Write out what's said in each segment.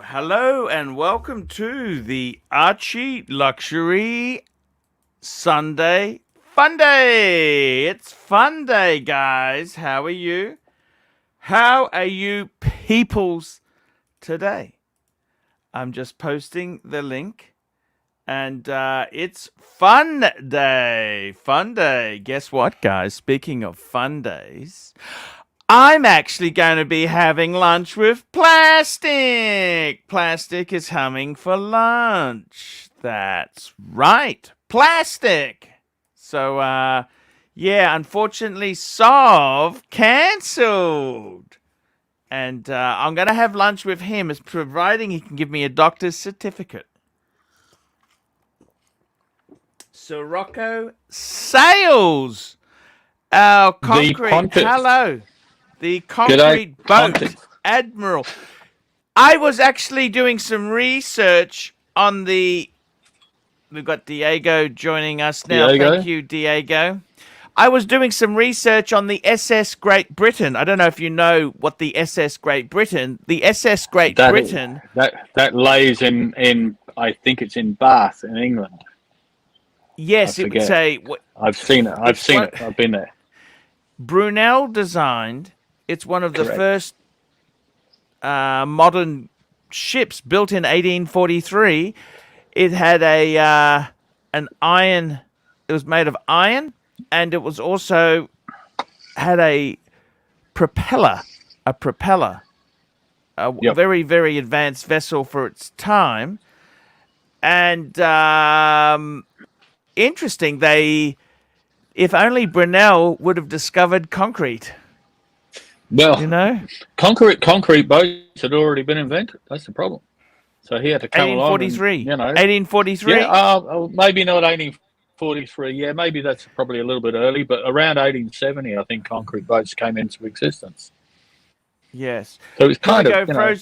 Hello and welcome to the ArchieLuxury Sunday Funday. It's Funday, guys. How are you? How are you peoples today? I'm just posting the link and it's Fun Day. Fun Day. Guess what, guys? Speaking of fun days, I'm actually going to be having lunch with Plastic. Plastic is coming for lunch. That's right. Plastic. So, yeah, unfortunately, Sov cancelled. And I'm going to have lunch with him, as providing he can give me a doctor's certificate. Sirocco Sales. Our concrete. Hello. The concrete boat, Admiral. I was actually doing some research on the... We've got Diego joining us now. Diego? Thank you, Diego. I was doing some research on the SS Great Britain. I don't know if you know what the SS Great Britain... The SS Great Britain... That lays in, I think it's in Bath, in England. Yes, it would say... I've seen it. I've been there. Brunel designed... It's one of the first modern ships built in 1843. It had an iron. It was made of iron, and it was also had a propeller. Yep. Very, very advanced vessel for its time. And interesting. If only Brunel would have discovered concrete. Well, you know, concrete boats had already been invented. That's the problem. So he had to come along. 1843. You know, 1843. Yeah, maybe not 43. Yeah, maybe that's probably a little bit early, but around 1870, I think concrete boats came into existence. Yes. So it's Here we kind go. of, you know,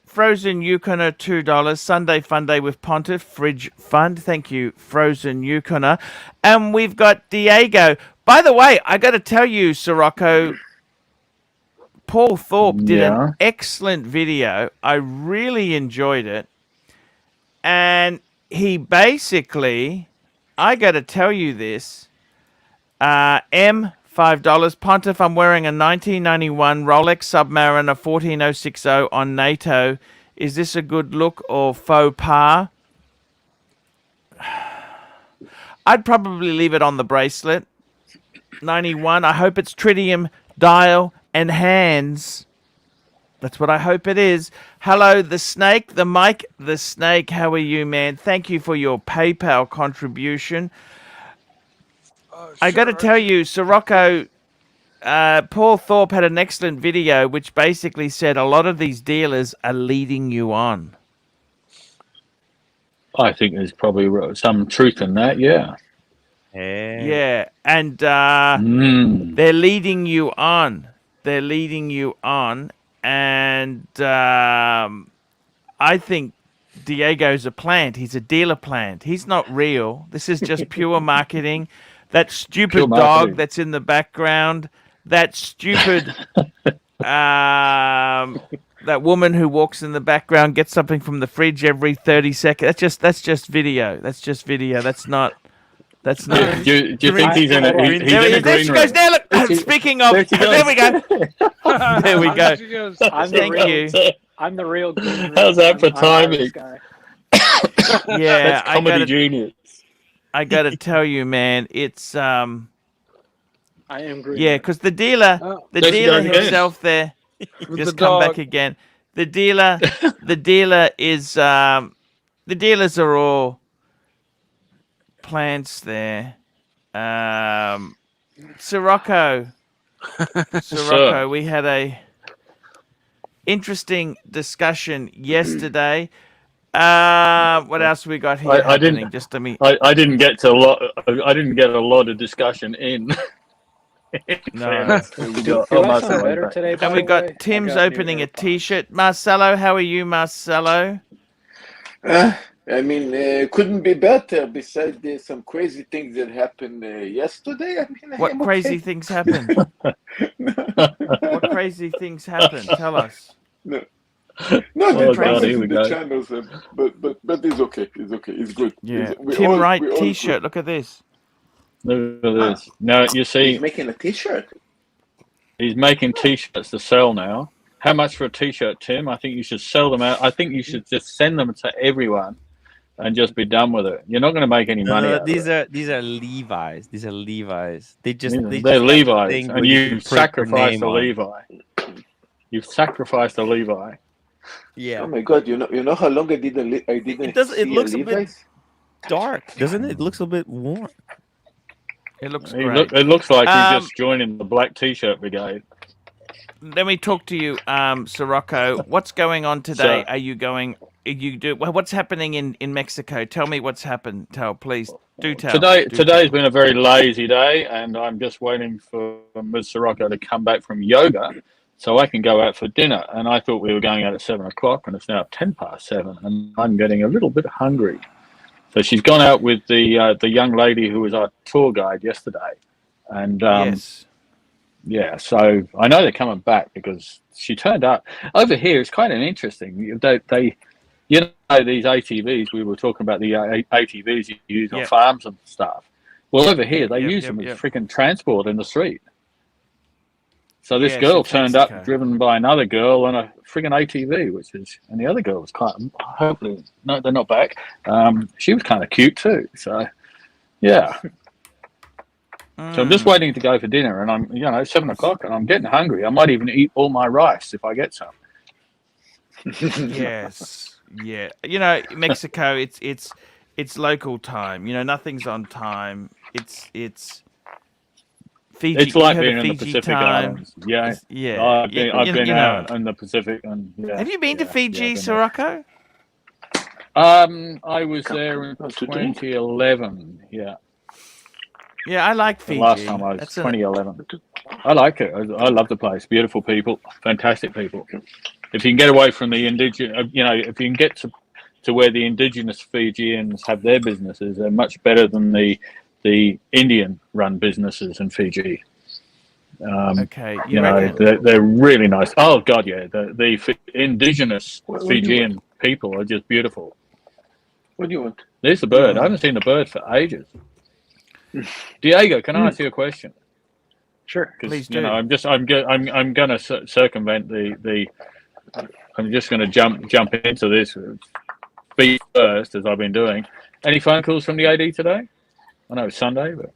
Frozen Yukoner, $2. Sunday Funday with Pontiff, Fridge Fund. Thank you, Frozen Yukoner. And we've got Diego. By the way, I got to tell you, Sirocco, Paul Thorpe did an yeah. excellent video. I really enjoyed it. And he basically, I got to tell you this, $5. Pontiff, I'm wearing a 1991 Rolex Submariner 14060 on NATO. Is this a good look or faux pas? I'd probably leave it on the bracelet. 91. I hope it's tritium, dial, and hands. That's what I hope it is. Hello, the snake, the Mike, the snake. How are you, man? Thank you for your PayPal contribution. I got to tell you, Sirocco, Paul Thorpe had an excellent video which basically said a lot of these dealers are leading you on. I think there's probably some truth in that, yeah. Yeah, and they're leading you on. They're leading you on, and I think Diego's a plant. He's a dealer plant. He's not real. This is just pure marketing. That stupid dog that's in the background, that stupid that woman who walks in the background, gets something from the fridge every 30 seconds. That's just video. That's just video. That's not. That's not. Do you think he's in a green room? There she goes. Now look. Speaking of, there we go. There we go. Thank you. I'm the real green room. How's that for timing? Yeah, that's comedy genius. I gotta tell you, man, it's I am green. yeah, because the dealer himself there, just come back again. The dealer is the dealers are all plants there. Sirocco, we had a interesting discussion yesterday. What else we got here? I didn't get a lot of discussion in. No. And we got Tim's opening a T-shirt. Marcelo, how are you, Marcelo? I mean, couldn't be better. Besides some crazy things that happened yesterday. I mean, what crazy things happened? What crazy things happened? Tell us. No, the channels, but it's okay. It's okay. It's good. Yeah. Tim Wright T-shirt. Look at this. Look at this. Now you see, he's making a T-shirt. He's making T-shirts to sell now. How much for a T-shirt, Tim? I think you should sell them out. I think you should just send them to everyone, and just be done with it. You're not going to make any money. These are Levi's. These are Levi's. They're Levi's, and you sacrificed the Levi. You've sacrificed the Levi. Yeah. Oh my God! You know how long I didn't. It looks a bit dark, doesn't it? It looks a bit warm. It looks great. It looks like you just joined in the black T-shirt brigade. Let me talk to you, Sirocco. What's going on today? What's happening in Mexico? Tell me what's happened. Please do tell. Today's been a very lazy day, and I'm just waiting for Ms. Sirocco to come back from yoga, so I can go out for dinner. And I thought we were going out at 7 o'clock, and it's now 7:10, and I'm getting a little bit hungry. So she's gone out with the young lady who was our tour guide yesterday, and yes. Yeah, so I know they're coming back because she turned up over here. It's kind of interesting. They you know, these ATVs. We were talking about the ATVs you use on farms and stuff. Well, over here they use them as freaking transport in the street. So this girl turned up, driven by another girl on a friggin' ATV, and the other girl was hopefully, no, they're not back. She was kind of cute too. So, yeah. So I'm just waiting to go for dinner, and I'm, 7 o'clock, and I'm getting hungry. I might even eat all my rice if I get some. Yes. Yeah. Mexico, it's local time. Nothing's on time. It's Fiji. It's like being in the Fiji Pacific time. Islands. Yeah. Yeah. I've been out in the Pacific. And have you been to Fiji, Sirocco? I was there in 2011. Yeah. Yeah, I like The Fiji. last time I was That's 2011. I like it. I love the place. Beautiful people, fantastic people. If you can get away from the indigenous, if you can get to where the indigenous Fijians have their businesses, they're much better than the Indian-run businesses in Fiji. okay. You reckon? They're really nice. Oh God, yeah. The indigenous What do you Fijian people are just beautiful. What do you want? There's the bird. I haven't seen the bird for ages. Diego, can I ask you a question? Sure. Please You do. know, I'm going to circumvent the. I'm just going to jump into this feet first, as I've been doing. Any phone calls from the AD today? I know it's Sunday, but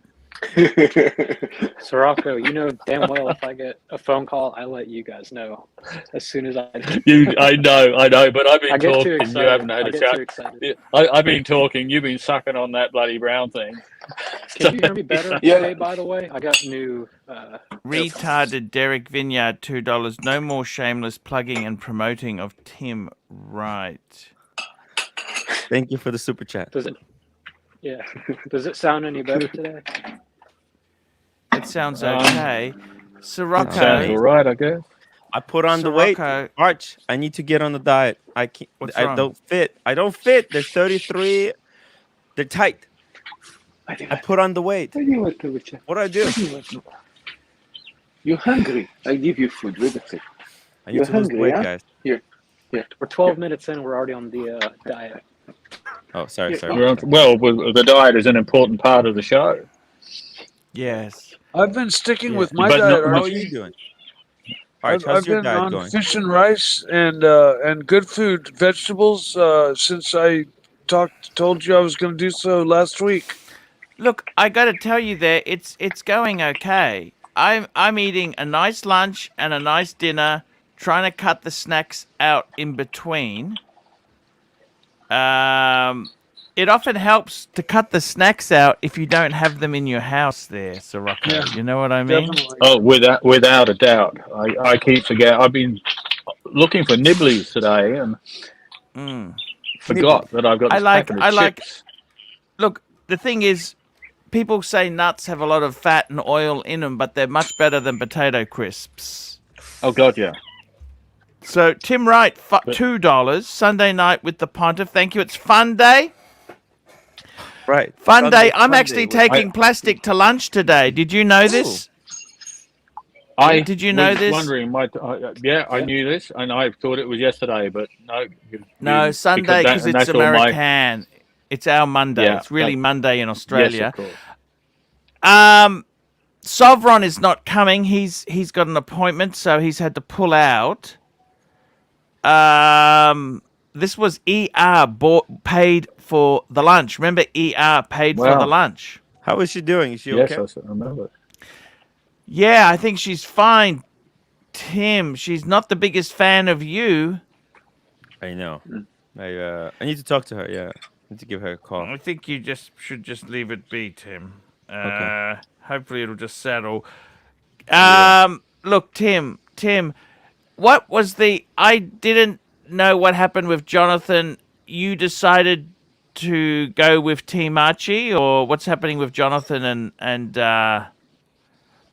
So Rocco, you know damn well if I get a phone call, I let you guys know as soon as I do. I know, but I've been I get too talking. excited. You haven't had I a get chat. too excited. Yeah, I've been talking. You've been sucking on that bloody brown thing. Can you hear me better Yeah. today, by the way? I got new Retarded Derek Vineyard, $2. No more shameless plugging and promoting of Tim Wright. Thank you for the super chat. Does it sound any better today? It sounds okay. Sounds all Sirocco. right, I guess. I put on the weight. Sirocco. Arch, I need to get on the diet. I can't. What's I wrong? don't fit. I don't fit. They're 33. They're tight. I put on the weight. What do you want to check? What do I do? You're hungry. I give you food. Wait a second. I need You're to lose hungry, weight, huh? guys. We're 12 minutes in. We're already on the diet. Oh, sorry. Well, the diet is an important part of the show. Yes. I've been sticking with my But diet. not- How are Archie. you doing? Arch, I've how's your been diet on going? fish and rice and good food, vegetables since I told you I was going to do so last week. Look, I got to tell you there, it's going okay. I'm eating a nice lunch and a nice dinner, trying to cut the snacks out in between. It often helps to cut the snacks out if you don't have them in your house there, Sirocco. Yeah, You know what I mean? Definitely. Oh, without a doubt. I keep forgetting. I've been looking for nibblies today and forgot that I've got this packet of chips. Look, the thing is, people say nuts have a lot of fat and oil in them, but they're much better than potato crisps. Oh, God, yeah. So, Tim Wright, $2, Sunday night with the Pontiff. Thank you. It's Funday. Right. Funday. I'm actually with- taking plastic to lunch today. Did you know this? Did you know was this? wondering. I knew this, and I thought it was yesterday, but no. No, Sunday, because it's American. It's our Monday. Yeah, it's really that- Monday in Australia. Yes, of course. Sovron is not coming. He's got an appointment, so he's had to pull out. This was ER paid for the lunch. Remember, ER paid for the lunch. How is she doing? Is she Yes, okay? I remember. Yeah, I think she's fine. Tim, she's not the biggest fan of you. I know. I need to talk to her. Yeah, I need to give her a call. I think you should just leave it be, Tim. Okay. Hopefully it'll just settle. Look, Tim, what was I didn't know what happened with Jonathan. You decided to go with Team Archie, or what's happening with Jonathan and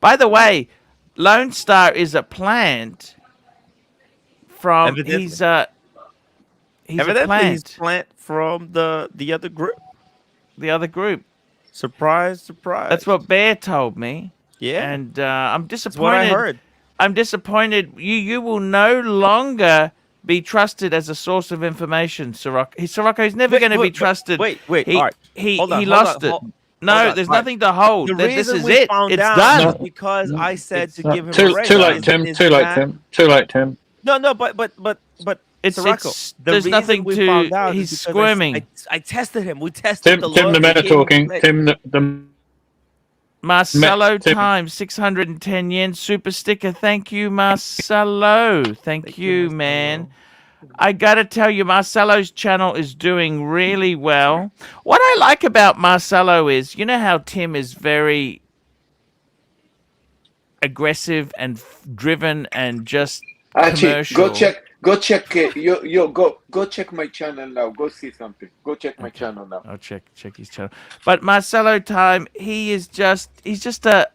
by the way, Lone Star is a plant from Evidently. he's a Evidently, plant. he's plant from the other group. The other group. Surprise, surprise. That's what Bear told me. Yeah. And I'm That's disappointed. what I heard. I'm disappointed. You will no longer be trusted as a source of information, Sirocco. Sirocco's never going to be trusted. Wait. He, he lost it. No, hold on. there's All right. nothing to hold. The This reason is we it. found It's out done. is because I said to give him a Too raise. late, Tim. Too late, Tim. No, but Sirocco, the there's reason nothing we to. found out He's is because squirming. I tested him. We tested Tim, the men are talking. Tim, the Marcelo Tim. times 610 yen super sticker. Thank you, Marcelo. Thank you, man. I gotta tell you, Marcelo's channel is doing really well. What I like about Marcelo is, you know how Tim is very aggressive and driven and just Archie, commercial. go check. Go check my channel now. Go see something. Go check my channel now. I'll check his channel. But Marcelo time, he's just a,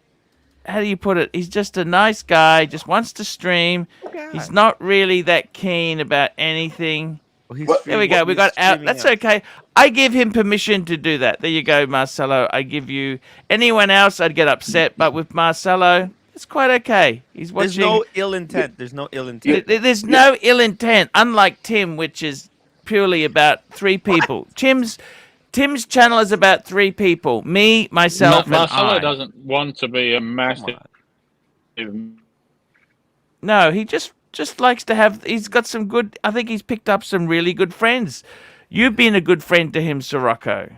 how do you put it? He's just a nice guy, just wants to stream. He's not really that keen about anything. Well, There we go. We got out. That's okay. I give him permission to do that. There you go, Marcelo. I give you. Anyone else, I'd get upset. But with Marcelo, it's quite okay. He's watching. There's no ill intent. There's no ill intent. There's no ill intent. Unlike Tim, which is purely about 3 people. Tim's channel is about 3 people. Me, myself, and Marcelo I. doesn't want to be a massive. No, he just likes to have. He's got some good. I think he's picked up some really good friends. You've been a good friend to him, Sirocco.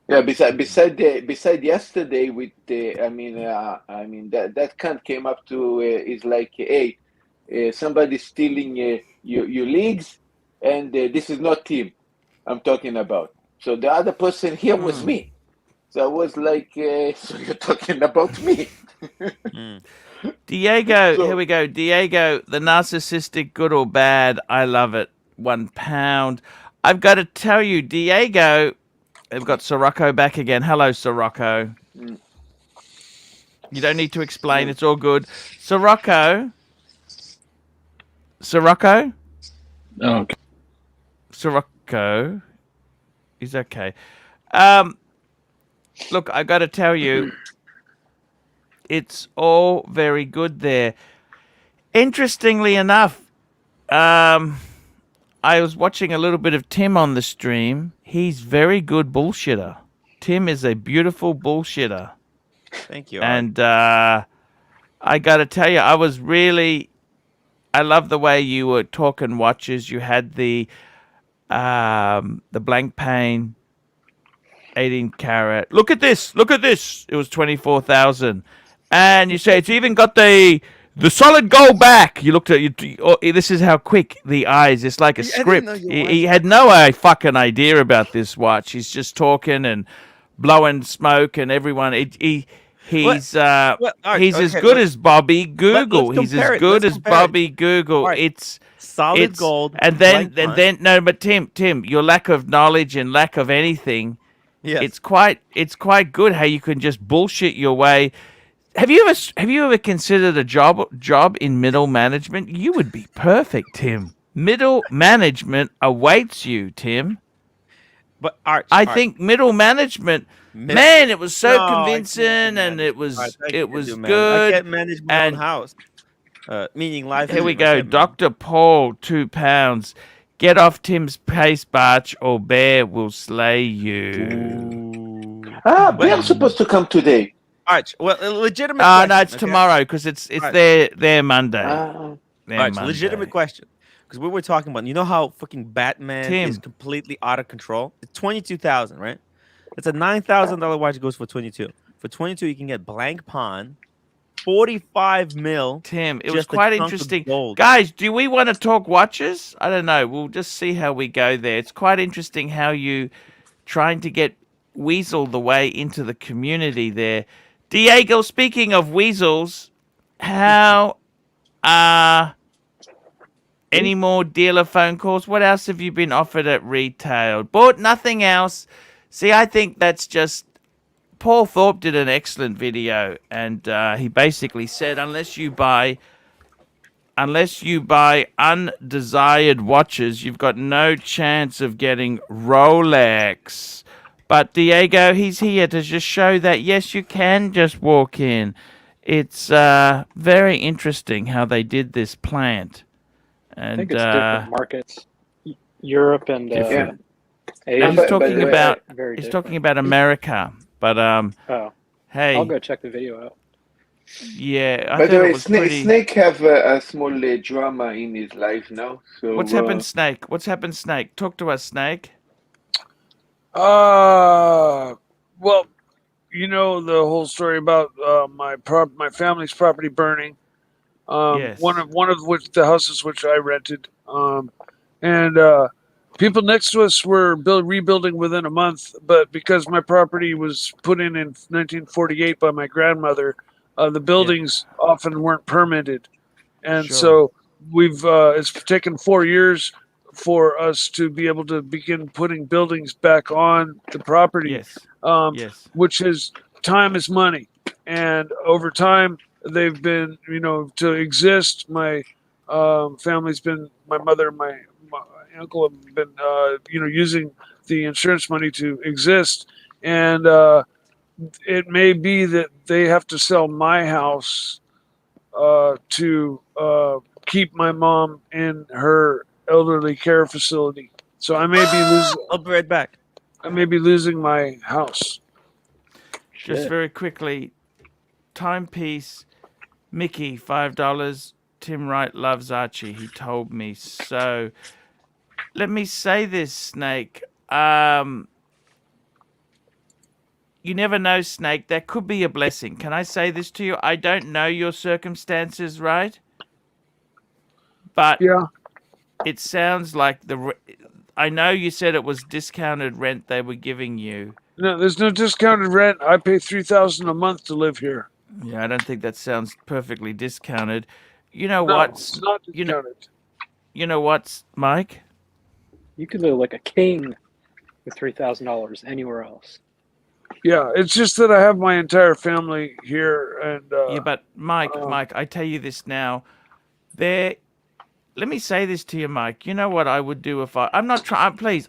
Yeah, beside yesterday with the, I mean that cunt came up to is like, hey, somebody's stealing your leads, and this is not Tim I'm talking about. So the other person here was me. So I was like, so you're talking about me? Diego, here we go. Diego, the narcissistic, good or bad, I love it. £1. I've got to tell you, Diego. They've got Sirocco back again. Hello, Sirocco. You don't need to explain. It's all good. Sirocco. Oh, okay. Sirocco. He's okay. Look, I got to tell you, it's all very good there. Interestingly enough, I was watching a little bit of Tim on the stream. He's very good bullshitter. Tim is a beautiful bullshitter. Thank you. And I got to tell you, I love the way you were talking watches. You had the blank pane, 18 karat. Look at this. It was 24,000. And you say it's even got the solid gold back. You looked at this is how quick the eyes. It's like a script. He had no fucking idea about this watch. He's just talking and blowing smoke, and everyone. He's as good as Bobby Google. He's as good as Bobby Google. Right. It's solid gold. And then no, but Tim, your lack of knowledge and lack of anything. Yes. It's quite good how you can just bullshit your way. Have you ever considered a job in middle management? You would be perfect, Tim. Middle management awaits you, Tim. But I think middle management, man, it was so convincing, and it was good. I can't manage my own house. Meaning life. Here we go, Dr. Paul, £2. Get off Tim's pace, Barch, or Bear will slay you. Bear's supposed to come today. Arch, well, a legitimate question. No, it's tomorrow, because it's their Monday. Arch, legitimate question. Because we were talking about, you know how fucking Batman is completely out of control? It's 22,000, right? It's a $9,000 watch. It goes for 22. For 22, you can get blank pawn, 45 mil. Tim, it was quite interesting. Guys, do we want to talk watches? I don't know. We'll just see how we go there. It's quite interesting how you trying to get weasel the way into the community there. Diego, speaking of weasels, how any more dealer phone calls? What else have you been offered at retail? Bought nothing else. See, I think that's just... Paul Thorpe did an excellent video, and he basically said, unless you buy undesired watches, you've got no chance of getting Rolex. But Diego, he's here to just show that, yes, you can just walk in. It's very interesting how they did this plant. And, I think it's different markets, Europe and Asia. He's talking about America. But hey, I'll go check the video out. Yeah. By the way, Snake have a small drama in his life now. So what's happened, Snake? What's happened, Snake? Talk to us, Snake. Well, you know the whole story about my family's property burning. Yes. One of which the houses which I rented. And people next to us were rebuilding within a month, but because my property was put in 1948 by my grandmother, The buildings often weren't permitted, and Sure. so we've it's taken 4 years for us to be able to begin putting buildings back on the property. Yes. Yes. Which is time is money, and over time they've been, to exist. My family's been, my mother, my uncle have been, using the insurance money to exist, and it may be that they have to sell my house to keep my mom in her elderly care facility. So I may be losing. I'll be right back. I may be losing my house. Just very quickly, timepiece, Mickey, $5. Tim Wright loves Archie. He told me so. Let me say this, Snake. You never know, Snake. That could be a blessing. Can I say this to you? I don't know your circumstances, right? But it sounds like I know you said it was discounted rent they were giving you. No, there's no discounted rent. I pay $3,000 a month to live here. Yeah, I don't think that sounds perfectly discounted. You know what? It's not discounted. You know what, Mike? You could live like a king with $3,000 anywhere else. Yeah, it's just that I have my entire family here, and yeah, but Mike, I tell you this now. Let me say this to you, Mike. You know what I would do if I'm not trying. Please,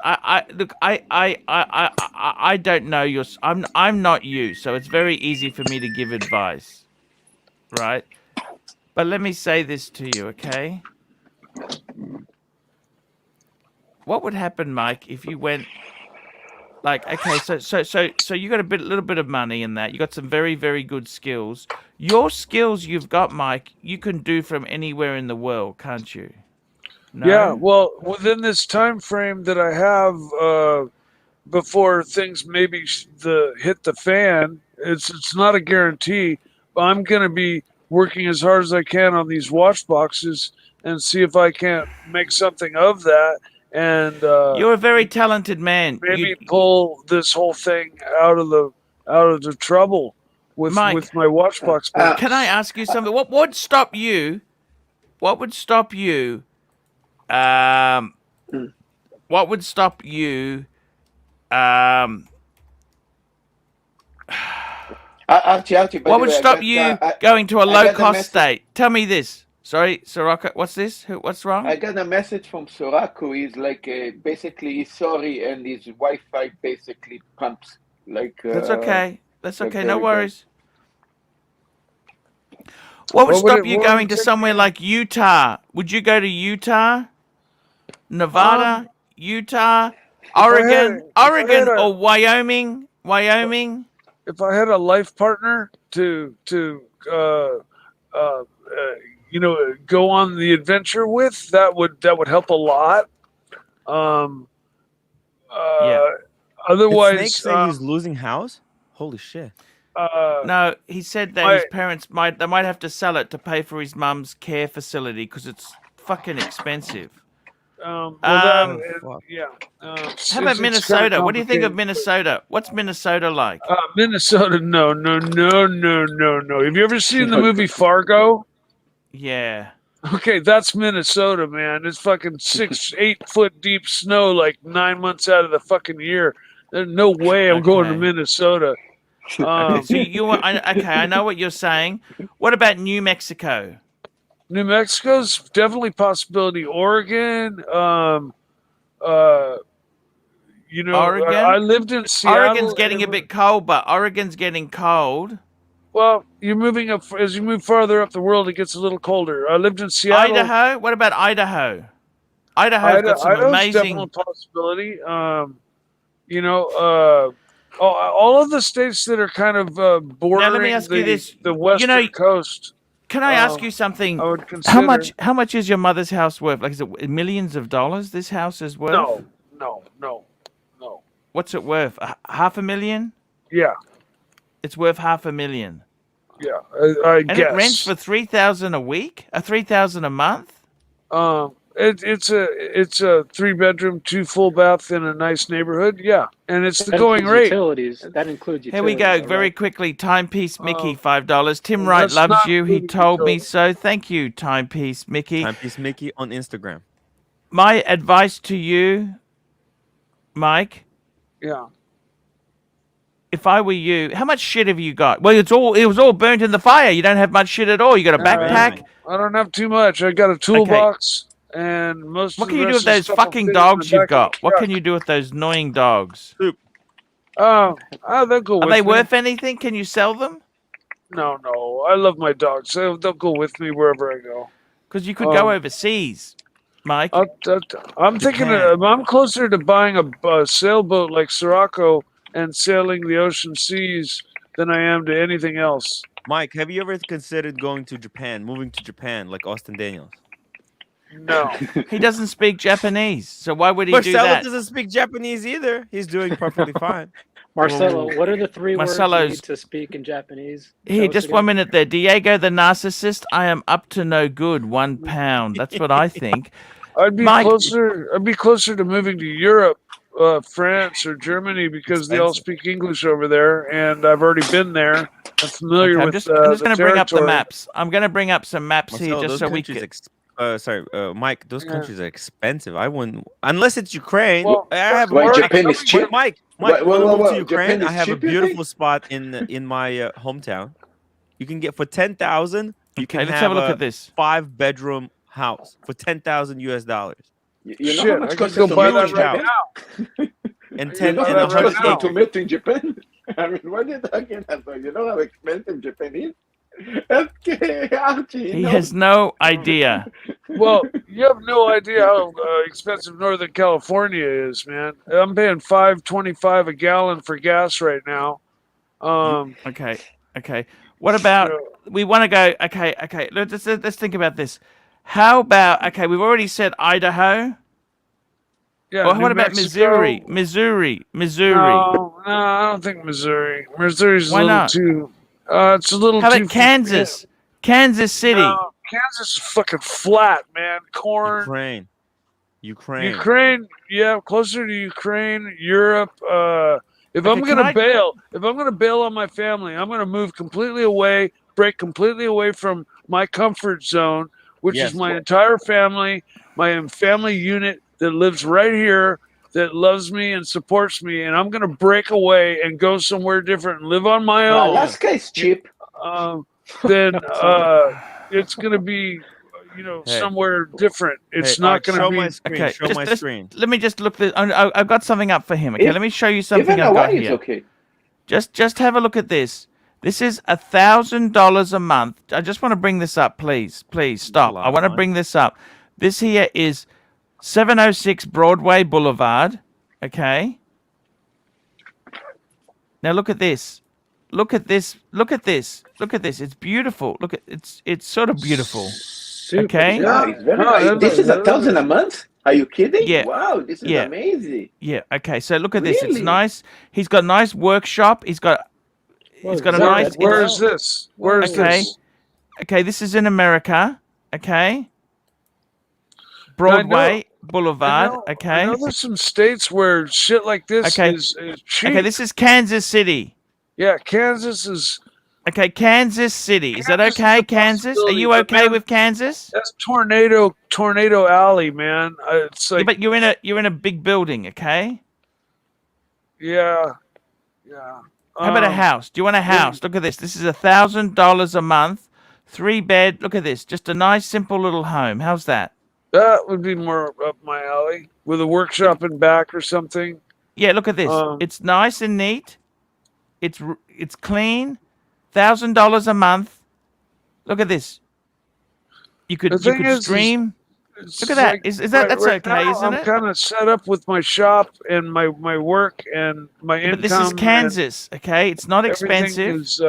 look. I don't know your. I'm not you, so it's very easy for me to give advice, right? But let me say this to you, okay? What would happen, Mike, if you went like, okay, so you got a little bit of money in that. You got some very, very good skills. Your skills you've got, Mike, you can do from anywhere in the world, can't you? No? Yeah, well, within this time frame that I have before things maybe hit the fan, it's not a guarantee. But I'm going to be working as hard as I can on these watch boxes and see if I can't make something of that. And you're a very talented man. Maybe pull this whole thing out of the trouble with Mike, with my watch box. Can I ask you something? What would stop you? What would stop you? What would stop you? Archie, what would stop you going to a low-cost state? Tell me this. Sorry, Soraka, what's this? What's wrong? I got a message from Soraka. He's like, basically, he's sorry, and his Wi-Fi basically pumps. Like. That's okay. That's okay. No worries. What would stop you going to somewhere like Utah? Would you go to Utah, Nevada, Utah, Oregon, or Wyoming? Wyoming. If I had a life partner to go on the adventure with, that would help a lot. Otherwise, Did Snake say he's losing house? Holy shit! No, he said that his parents might have to sell it to pay for his mum's care facility because it's fucking expensive. How about Minnesota? What do you think of Minnesota? What's Minnesota like? Minnesota, no. Have you ever seen the movie Fargo? Yeah. Okay, that's Minnesota, man. It's fucking 8 foot deep snow like 9 months out of the fucking year. There's no way I'm going to Minnesota. Okay, so I know what you're saying. What about New Mexico? New Mexico's definitely a possibility. Oregon, Oregon? I lived in Seattle. Oregon's getting a bit cold, but Oregon's getting cold. Well, you're moving up as you move farther up the world. It gets a little colder. I lived in Seattle. Idaho. What about Idaho? Idaho's got some amazing. Definitely a possibility. All of the states that are kind of bordering now, let me ask you this. The western coast. Can I ask you something? I would consider. How much is your mother's house worth? Like, is it millions of dollars? This house is worth? No. What's it worth? $500,000? Yeah. It's worth $500,000. Yeah, I guess. And it rents for $3,000 a week? $3,000 a month? it's a 3-bedroom, 2 full bath in a nice neighborhood. Yeah, and it's the That going includes rate. utilities. That includes Here we utilities. go, though, very right? quickly. Timepiece Mickey, Oh, $5. Tim well, Wright that's loves not you. He including told me utilities. so. Thank you, Timepiece Mickey. Timepiece Mickey on Instagram. My advice to you, Mike, Yeah. if I were you, how much shit have you got? Well, it was all burnt in the fire. You don't have much shit at all. You got a backpack. I don't have too much. I got a toolbox, and most What of can the you do rest with of the those stuff will fucking fit in the dogs you've back of the got? What truck. can you do with those annoying dogs? Oh, they'll go Are with they me. worth anything? Can you sell them? No. I love my dogs. They'll go with me wherever I go. Because you could go overseas, Mike. I'm thinking Japan. I'm closer to buying a sailboat like Sirocco and sailing the ocean seas than I am to anything else. Mike, have you ever considered going to Japan, moving to Japan like Austin Daniels? No. He doesn't speak Japanese, so why would he do Marcelo that? doesn't speak Japanese either. He's doing perfectly fine. Marcelo, what are the 3 words you Marcelo's- need to speak in Japanese? Here, Show us just again. 1 minute there. Diego the narcissist, I am up to no good. 1 pound. That's what I think. I'd be Mike- closer to moving to Europe, France or Germany because they all speak English over there, and I've already been there. I'm familiar Okay, I'm with just the going to bring up the territory. maps. I'm going to bring up some maps Marcelo, here just those so we countries can. Mike, those Yeah. countries are expensive. I wouldn't, unless it's Ukraine. Well, I have Why Mike, Japan is cheap? Mike, Wait, you want to move to Japan Ukraine? is I have a cheap, you beautiful think? spot in my hometown. You can get for 10,000. You Okay, can let's have a look at this. 5-bedroom house for $10,000 US. You know Shit, how much I costs could a go buy that tomato in right Japan? now. And You 10 know You and know that how much right costs now. a tomato in Japan? I mean, what are you talking about? You know how expensive Japan is? Okay, Archie. He has no idea. Well, you have no idea how expensive Northern California is, man. I'm paying $5.25 a gallon for gas right now. Okay. What about so- we want to go? Okay. Let's think about this. How about we've already said Idaho. yeah, Well, New what about Mexico? Missouri? No, I don't think Missouri. Missouri's Why a little not? too. It's a little How too. about Kansas? Kansas City. No, Kansas is fucking flat, man. Corn. Ukraine. Yeah, closer to Ukraine, Europe. If Okay, I'm can gonna I- bail on my family, I'm gonna move completely away, break completely away from my comfort zone, which Yes. is my entire family, my family unit that lives right here, that loves me and supports me, and I'm gonna break away and go somewhere different and live on my own. Alaska is cheap. Then it's gonna be, Hey. somewhere different. It's Hey, not Arch, gonna show be. my screen. Okay, Show my screen. Let me just look. I've got something up for him. Okay, If- let me show you something Even I've got Hawaii is here. okay. Just have a look at this. This is $1,000 a month. I just want to bring this up, please. Please stop. lot I of want to money. bring this up. This here is 706 Broadway Boulevard. Okay. Now look at this. Look at this. Look at this. Look at this. It's beautiful. Look at it's sort of beautiful. Super Okay. cheap. Yeah, it's very No, nice. that- This is that- 1,000 a month? Are you kidding? Yeah. Wow, this is Yeah. amazing. Yeah. Okay. So look at this. It's Really? nice. He's got a nice workshop. He's got a nice. Where is this? Where is Okay. this? Okay, this is in America. Okay. Broadway Boulevard. I Okay. know there's some states where shit like this Okay. is cheap. Okay, this is Kansas City. Yeah, Kansas is. Okay, Kansas City. Is that Kansas is okay, a Kansas? Are possibility, you but okay man- with Kansas? That's tornado alley, man. It's Yeah, like but you're in a big building, okay? yeah. How about a house? Do you want a house? Look at this. This is $1,000 a month, 3-bed. Look at this. Just a nice, simple little home. How's that? That would be more up my alley with a workshop in back or something. Yeah, look at this. It's nice and neat. It's clean. $1,000 a month. Look at this. You could The thing is stream. It's Look at that. like Is that that's okay, now isn't I'm it? kind of set up with my shop and my work and my income. But this is and Kansas, okay? It's not everything expensive. Is,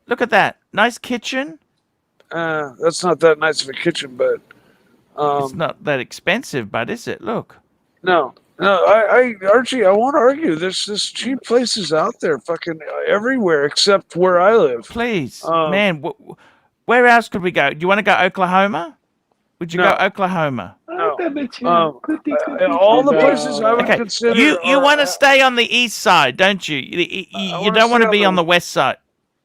Look at that. Nice kitchen. that's not that nice of a kitchen, but It's not that expensive, but is it? Look. no. Archie, I won't argue. There's cheap places out there, fucking everywhere except where I live. Please, man. Where else could we go? Do you want to go Oklahoma? Would you No. go Oklahoma? No, All the places I would Okay, consider. you want to stay on the east side, don't you? You don't want to be on the west side.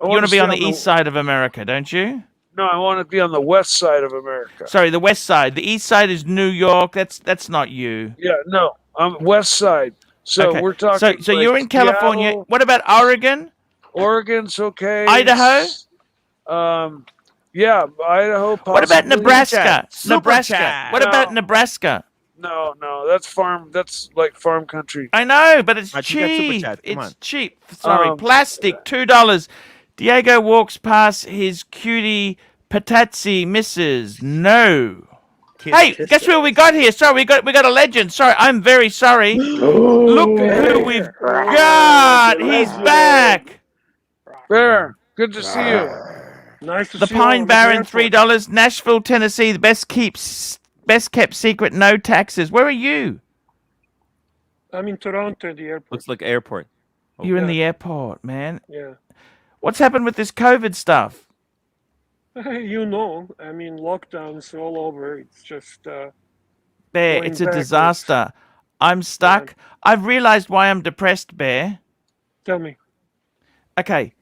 You want to be on the east side of America, don't you? No, I want to be on the west side of America. Sorry, the west side. The east side is New York. That's not you. Yeah, no, I'm west side. So Okay. we're talking. So you're in California. Seattle, What about Oregon? Oregon's okay. Idaho? Yeah, Idaho. Possibly. What about Nebraska? Super Nebraska. chat. What about Nebraska? No, that's farm. That's like farm country. I know, but it's Right, you got super cheap. chats. Come on. It's cheap. Sorry, plastic, uh, $2. Diego walks past his cutie patatsi misses. No. Hey, guess what we got here? Sorry, we got a legend. Sorry, I'm very sorry. Look who we've got. He's back. Bear, good to see you. Nice to The see you all Pine over the Barren, airport. $3. Nashville, Tennessee, the best kept secret, no taxes. Where are you? I'm in Toronto at the airport. Looks like airport. You're in the airport, man. Yeah. What's happened with this COVID stuff? You know, I mean, lockdowns all over. It's just. Bear, Going it's a backwards. disaster. I'm stuck. I've realized why I'm depressed, Bear. Tell me. Okay,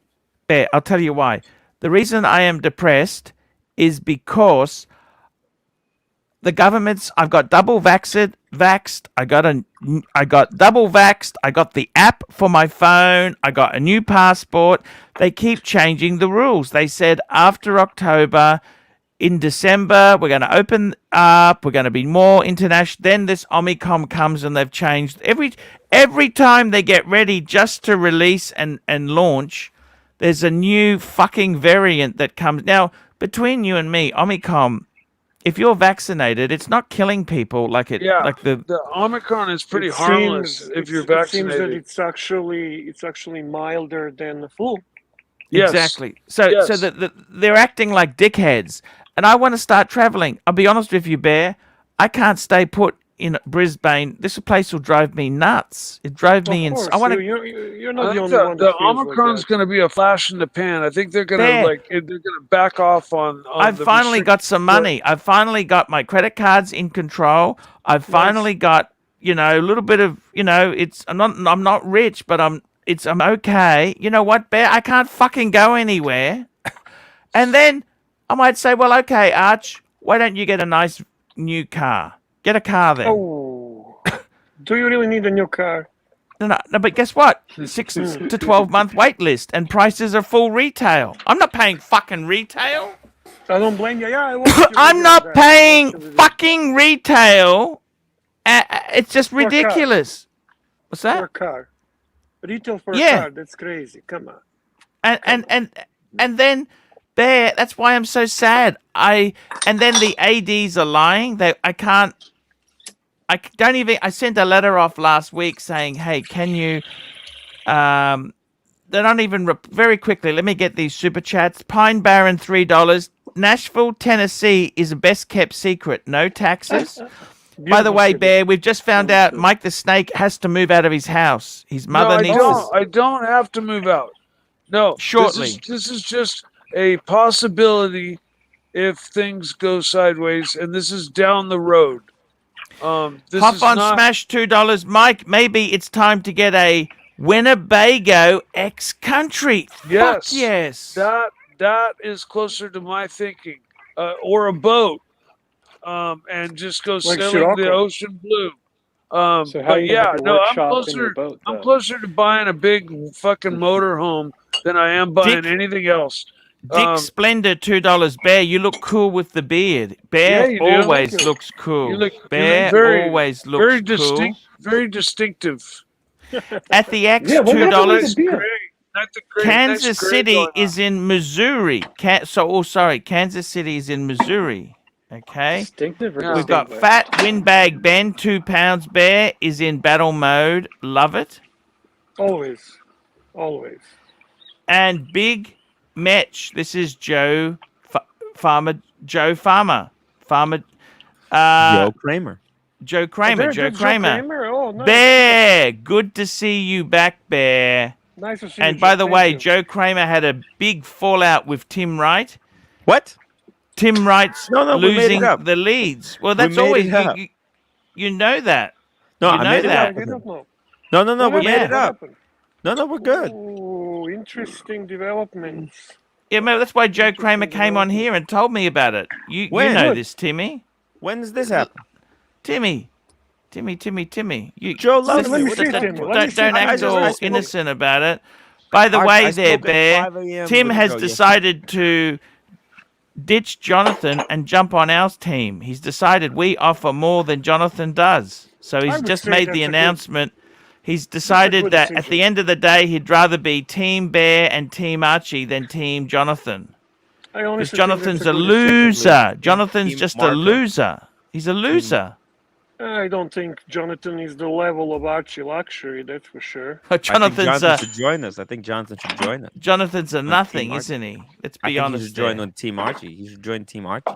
Bear, I'll tell you why. The reason I am depressed is because the government's. I've got double vaxxed. I got double vaxxed. I got the app for my phone. I got a new passport. They keep changing the rules. They said after October, in December, we're going to open up. We're going to be more international. Then this Omicron comes and they've changed every time they get ready just to release and launch. There's a new fucking variant that comes now. Between you and me, Omicron. If you're vaccinated, it's not killing people like it. Yeah, like the Omicron is pretty harmless if you're vaccinated. It seems that it's actually milder than the flu. Yes. Exactly. So they're acting like dickheads, and I want to start traveling. I'll be honest with you, Bear. I can't stay put in Brisbane. This place will drive me nuts. It drove me insane. I want to. You're not the only one. The Omicron's going to be a flash in the pan. I think they're going to they're going to back off on. I've finally got some money. I've finally got my credit cards in control. I've finally got a little bit of It's I'm not rich, but I'm okay. You know what, Bear? I can't fucking go anywhere. And then I might say, well, okay, Arch, why don't you get a nice new car? Get a car then. Oh, do you really need a new car? No, but guess what? 6 to 12 month wait list, and prices are full retail. I'm not paying fucking retail. I don't blame you. Yeah, I'm not paying fucking retail. It's just ridiculous. What's that? For a car. Retail for a car. That's crazy. Come on. And then Bear, that's why I'm so sad. And then the ADs are lying. I sent a letter off last week saying, hey, can you they're not even very quickly. Let me get these super chats. Pine Barren, $3. Nashville, Tennessee is a best kept secret. No taxes. By the way, Bear, we've just found out Mike the Snake has to move out of his house. His mother needs to... I don't have to move out. No. Shortly. This is just a possibility if things go sideways, and this is down the road. Hop on Smash, $2. Mike, maybe it's time to get a Winnebago X-Country. Yes. Fuck yes. That is closer to my thinking. Or a boat. And just go sailing the ocean blue. I'm closer to buying a big fucking motorhome than I am buying anything else. Dick Splendor, $2. Bear, you look cool with the beard. Bear always looks cool. Bear always looks cool. Very distinctive. At the X, $2. Kansas City is in Missouri. Kansas City is in Missouri. Okay. We've got Fat Windbag Ben, 2 pounds. Bear is in battle mode. Love it. Always. And Big Metch. This is Joe Farmer. Joe Cramer. Joe Cramer. Joe Cramer. Oh, nice. Bear, good to see you back, Bear. Nice to see you. And by the way, Joe Cramer had a big fallout with Tim Wright. What? Tim Wright's losing the leads. Well, that's always You know that. No, You I know made it that. up. I didn't know. No, we What made happened? it What up. happened? No, we're good. Oh, interesting developments. Yeah, man, that's why Joe Interesting Cramer came on development. here and told me about it. You When? know Good. this, Timmy. When does this happen? Timmy. You Joe loves Let me. me What are see, you talking Timmy. about? Let me see. don't act Timmy. all spoke- innocent about it. By the I way, there, spoke at Bear, 5 a.m. Tim with has Joe decided to ditch Jonathan and jump on our team. He's decided we offer more than Jonathan does. So I he's would just say made that's the a good- announcement. He's a decided good that at decision. the end of the day, he'd rather be Team Bear and Team Archie than Team Jonathan. I Because honestly think Jonathan's that's a good decision. loser. Jonathan's Team just a Marco. loser. He's a loser. I don't think Jonathan is the level of ArchieLuxury, that's for sure. I think Jonathan's Jonathan a should join us. I think Jonathan should join us. Jonathan's a Team nothing, Archie. isn't he? Let's I be think he honest should join there. on Team Archie. He should join Team Archie.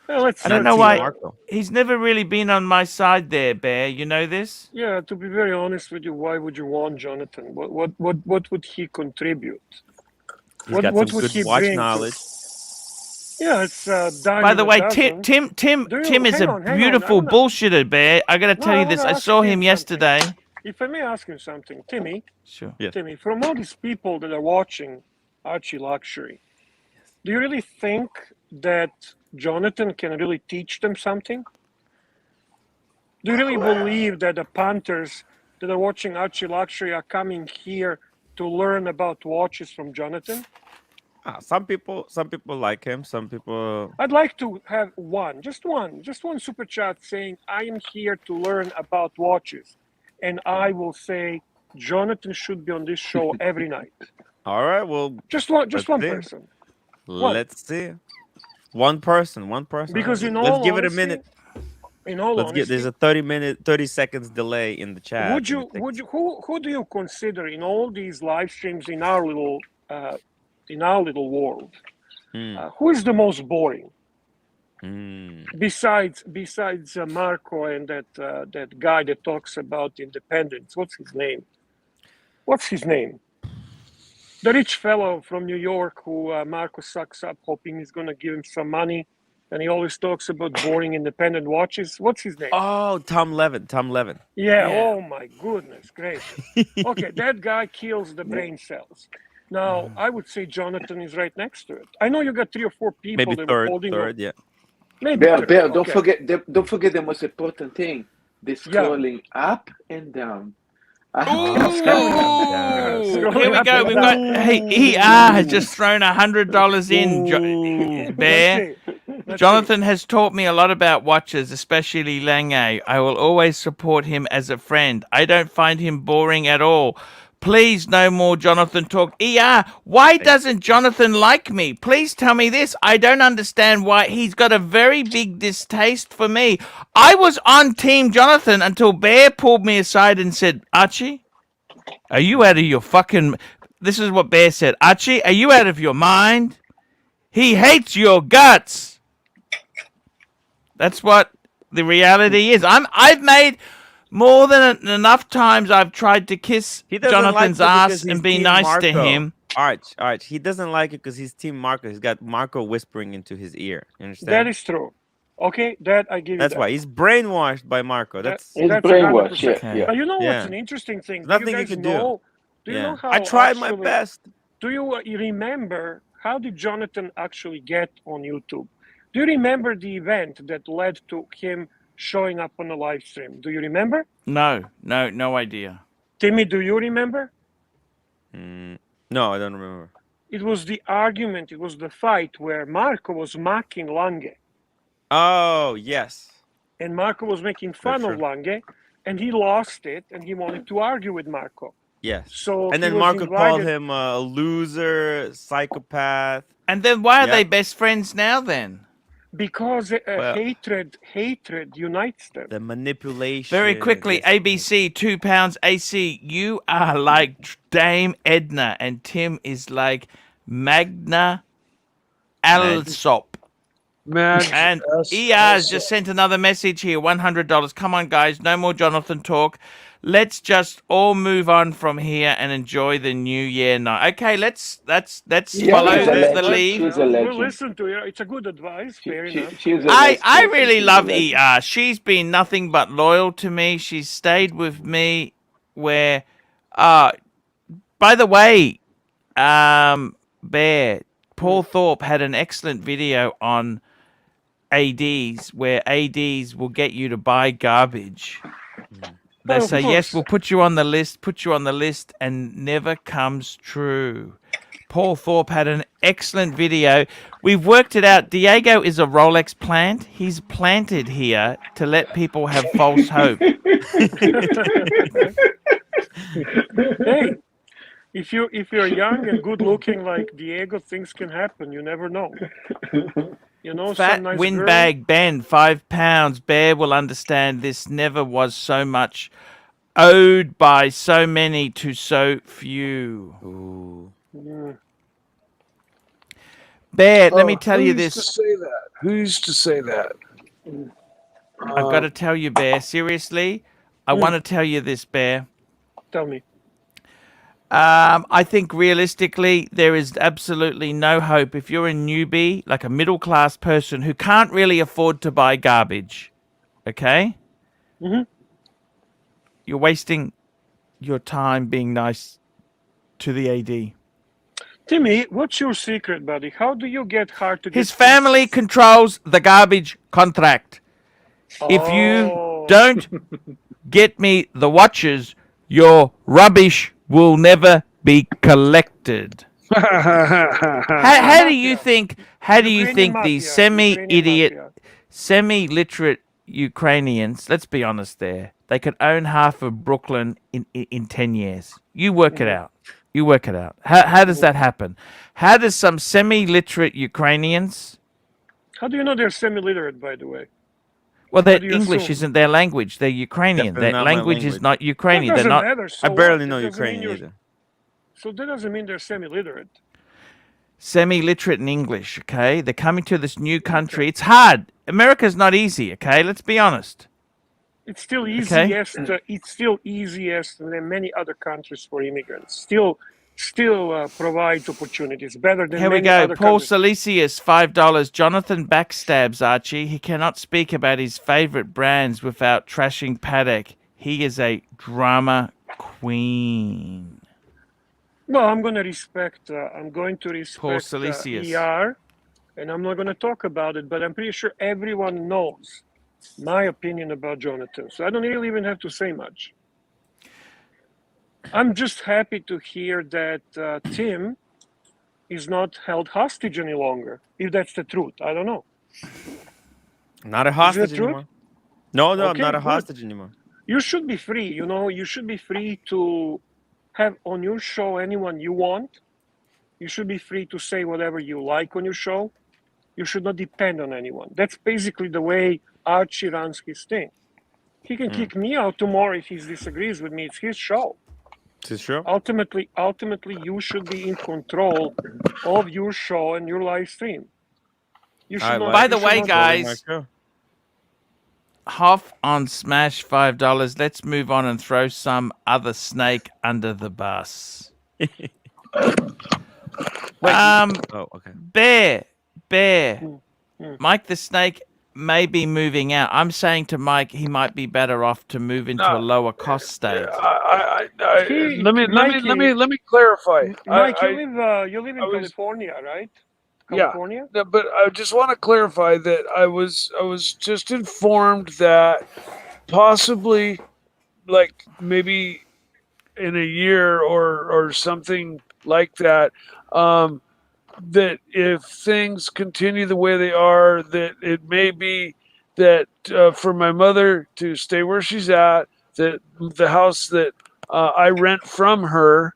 Well, I don't know Team why Marco. he's never really been on my side there, Bear. You know this? Yeah, to be very honest with you, why would you want Jonathan? What would he contribute? He's got what some would good he watch bring to- knowledge. Yeah, it's dime By in the a way, dozen. Tim Do you- is hang a on, hang on, beautiful I wanna- bullshitter, Bear. I gotta tell I you this. wanna I ask saw him him something. yesterday. If I may ask you something, Timmy, Sure. Yeah. Timmy, from all these people that are watching ArchieLuxury, do you really think that Jonathan can really teach them something? Do you really believe that the punters that are watching ArchieLuxury are coming here to learn about watches from Jonathan? Some people like him. Some people. I'd like to have just one super chat saying, I am here to learn about watches. And I will say, Jonathan should be on this show every night. All right. Well, Just one Let's see. person. let's see. One person. Because in all let's give it a honesty- minute. In all Let's get. There's honesty, a 30 seconds delay in the chat. would you who do you consider in all these live streams in our little world, who is the most boring besides Marco and that guy that talks about independence? What's his name? The rich fellow from New York who Marco sucks up, hoping he's going to give him some money, and he always talks about boring independent watches. What's his name? Oh, Tom Levin. Yeah. Oh my goodness gracious. Okay, that guy kills the brain cells. Now, I would say Jonathan is right next to it. I know you got 3 or 4 people Maybe that were holding third. Yeah. Maybe Bear, third. Bear, Okay. don't forget the most important thing: the scrolling up and down. Ooh, Scrolling here we up go. and We've down. got ER has just thrown $100 in. Bear. Let's Jonathan has taught me a lot about watches, especially Lange. I will always support him as a friend. I don't find him boring at all. Please, no more Jonathan talk. Why doesn't Jonathan like me? Please tell me this. I don't understand why. He's got a very big distaste for me. I was on Team Jonathan until Bear pulled me aside and said, Archie, are you out of your fucking... This is what Bear said. Archie, are you out of your mind? He hates your guts. That's what the reality is. I've made... More than enough times I've tried to kiss He doesn't Jonathan's like it ass because and he's be Team nice to Marco. him. Arch. He doesn't like it because he's Team Marco. He's got Marco whispering into his ear. You understand? That is true. Okay, that I give you. That's that. why he's brainwashed by Marco. That's He's That's brainwashed. 100%. Yeah, Okay. yeah. But you know Yeah. what's an interesting thing? Nothing do you you guys can do. know? Do you know how I tried my actually- best. Do you remember how did Jonathan actually get on YouTube? Do you remember the event that led to him showing up on the live stream? Do you remember? No idea. Timmy, do you remember? No, I don't remember. It was the argument, it was the fight where Marco was mocking Lange. Oh, yes. And Marco was making fun That's of true. Lange, and he lost it, and he wanted to argue with Marco. Yes. So And he then was Marco called invited- him a loser, psychopath. And then why are Yeah. they best friends now then? Because Well- hatred unites them. The manipulation. Very quickly, yes. ABC, £2. AC, you are like Dame Edna and Tim is like Magna Alsop. Madge And ER has just sent another message here, $100. Come on, guys, no more Jonathan talk. Let's just all move on from here and enjoy the new year night. Okay, let's follow the lead. She's a legend. We'll listen to her. It's a good advice. Fair enough. I really love ER. She's been nothing but loyal to me. She's stayed with me where, by the way, Bear, Paul Thorpe had an excellent video on ADs where ADs will get you to buy garbage. They say, yes, we'll put you on the list, and never comes true. Paul Thorpe had an excellent video. We've worked it out. Diego is a Rolex plant. He's planted here to let people have false hope. Hey, if you're young and good looking like Diego, things can happen. You never know. You know, Fat some nice windbag Ben, 5 pounds. Bear will understand this never was so much owed by so many to so few. Ooh. Bear, let me tell you this. Who used to say that? I've got to tell you, Bear, seriously. I want to tell you this, Bear. Tell me. I think realistically, there is absolutely no hope if you're a newbie, like a middle-class person who can't really afford to buy garbage, okay? Mm-hmm. You're wasting your time being nice to the AD. Timmy, what's your secret, buddy? How do you get hard to get... His family controls the garbage contract. If you don't get me the watches, your rubbish will never be collected. How do you think these semi-literate Ukrainians, let's be honest there, they could own half of Brooklyn in 10 years? You work it out. How does that happen? How does some semi-literate Ukrainians... How do you know they're semi-literate, by the way? Well, their English isn't their language. They're Ukrainian. Their language is not Ukrainian. They're not. Matter, so I barely know Ukrainian either. So that doesn't mean they're semi-literate. Semi-literate in English, okay? They're coming to this new country. It's hard. America's not easy, okay? Let's be honest. It's still easiest. It's still easiest than many other countries for immigrants. Still provides opportunities better than. Here we many go. Other Paul countries. Salesius, $5. Jonathan backstabs Archie. He cannot speak about his favorite brands without trashing Paddock. He is a drama queen. Well, I'm going to respect. I'm going to Paul respect Salesius. ER, and I'm not going to talk about it. But I'm pretty sure everyone knows my opinion about Jonathan, so I don't really even have to say much. I'm just happy to hear that Tim is not held hostage any longer. If that's the truth, I don't know. Not a hostage anymore. No, Okay, I'm not a good. hostage anymore. You should be free. You know, you should be free to have on your show anyone you want. You should be free to say whatever you like on your show. You should not depend on anyone. That's basically the way Archie runs his thing. He can kick me out tomorrow if he disagrees with me. It's his show. Is this true? Ultimately, you should be in control of your show and your live stream. You should not, by the way, guys, Hoff on Smash $5. Let's move on and throw some other snake under the bus. Oh, okay. Bear. Mike the Snake may be moving out. I'm saying to Mike he might be better off to move into a lower cost state. Let me clarify. Mike, you live in California, right? California? Yeah, but I just want to clarify that I was just informed that possibly, like maybe in a year or something like that, that if things continue the way they are, that it may be that for my mother to stay where she's at, that the house that I rent from her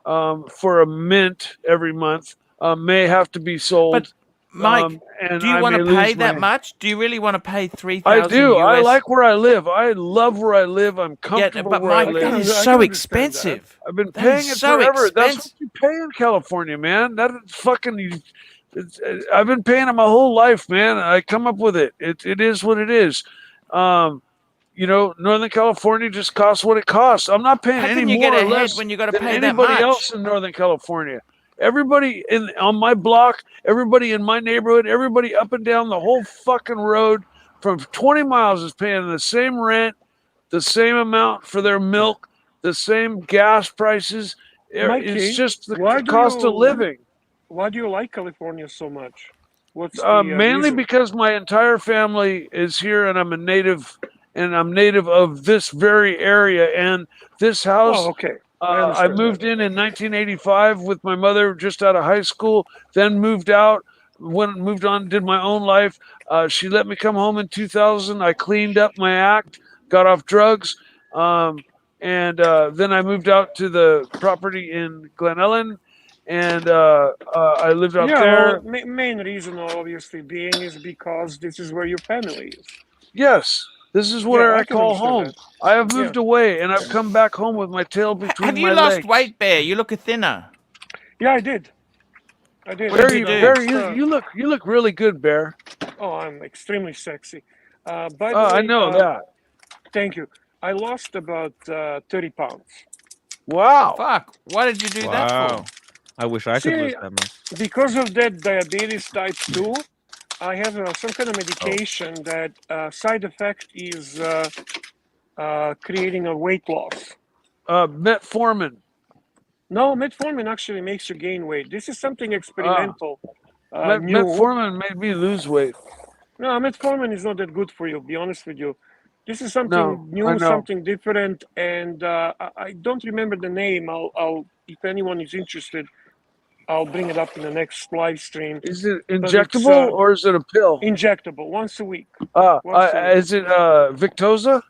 for a mint every month may have to be sold. But Mike, do you want to pay that much? Do you really want to pay $3,000? I do. I like where I live. I love where I live. I'm comfortable but where Mike, I live. that is so expensive. I've been paying it forever. That's what you pay in California, man. That is fucking I've been paying it my whole life, man. I come up with it. It is what it is. You know, Northern California just costs what it costs. I'm not paying How any can you get more or ahead less when you got to than pay that anybody much? else in Northern California. Everybody on my block, everybody in my neighborhood, everybody up and down the whole fucking road from 20 miles is paying the same rent, the same amount for their milk, the same gas prices. Mikey, It's just the why do cost of you- living. Why do you like California so much? What's the Mainly reason? because my entire family is here, and I'm a native, and I'm native of this very area. And this house, Oh, okay. I understand moved that. in 1985 with my mother just out of high school. Then moved out. Moved on, did my own life. She let me come home in 2000. I cleaned up my act, got off drugs, and then I moved out to the property in Glen Ellen, and I lived out Yeah, there. well, main reason obviously being is because this is where your family is. Yes, this is what Yeah, I I can call understand home. that. I have moved Yeah. away, and I've come back home with my tail between Have you my lost legs. weight, Bear? You look thinner. Yeah, I did. I did. What did Barry, you do? Barry, you look really good, Bear. Oh, I'm extremely sexy. By the way, I know that. Thank you. I lost about 30 pounds. Wow. Fuck. What did you do that Wow. for? I wish I could See, lose that much. because of that diabetes type 2, I have some kind of medication that side effect is creating a weight loss. Metformin. No, metformin actually makes you gain weight. This is something experimental. New. Metformin made me lose weight. No, metformin is not that good for you, be honest with you. This is something No, I new, know. something different, and I don't remember the name. I'll, if anyone is interested, I'll bring it up in the next live stream. Is it But injectable or is it a pill? Injectable, once a week. Once a week. Is it Victoza?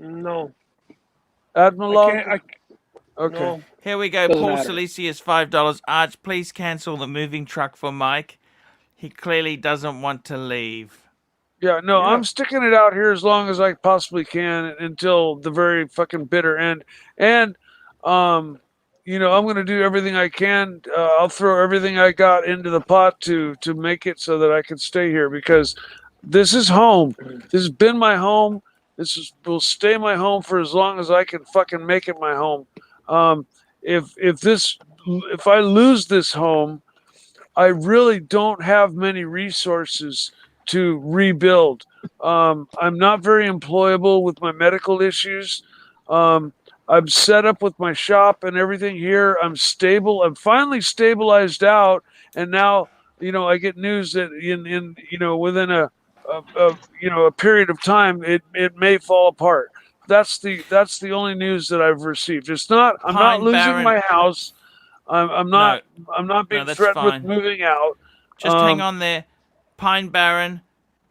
No. Admelog? Okay. No. Here we go. Doesn't Paul matter. Silesius, $5. Arch, please cancel the moving truck for Mike. He clearly doesn't want to leave. Yeah, no, Yeah. I'm sticking it out here as long as I possibly can until the very fucking bitter end. And, you know, I'm going to do everything I can. I'll throw everything I got into the pot to make it so that I can stay here because this is home. This has been my home. Will stay my home for as long as I can fucking make it my home. If I lose this home, I really don't have many resources to rebuild. I'm not very employable with my medical issues. I'm set up with my shop and everything here. I'm stable. I'm finally stabilized out, and now I get news that in within a period of time it may fall apart. That's the only news that I've received. It's not. I'm not Pine losing Barren. my house. I'm not. I'm not being that's threatened fine. with moving out. Just hang on there. Pine Barren,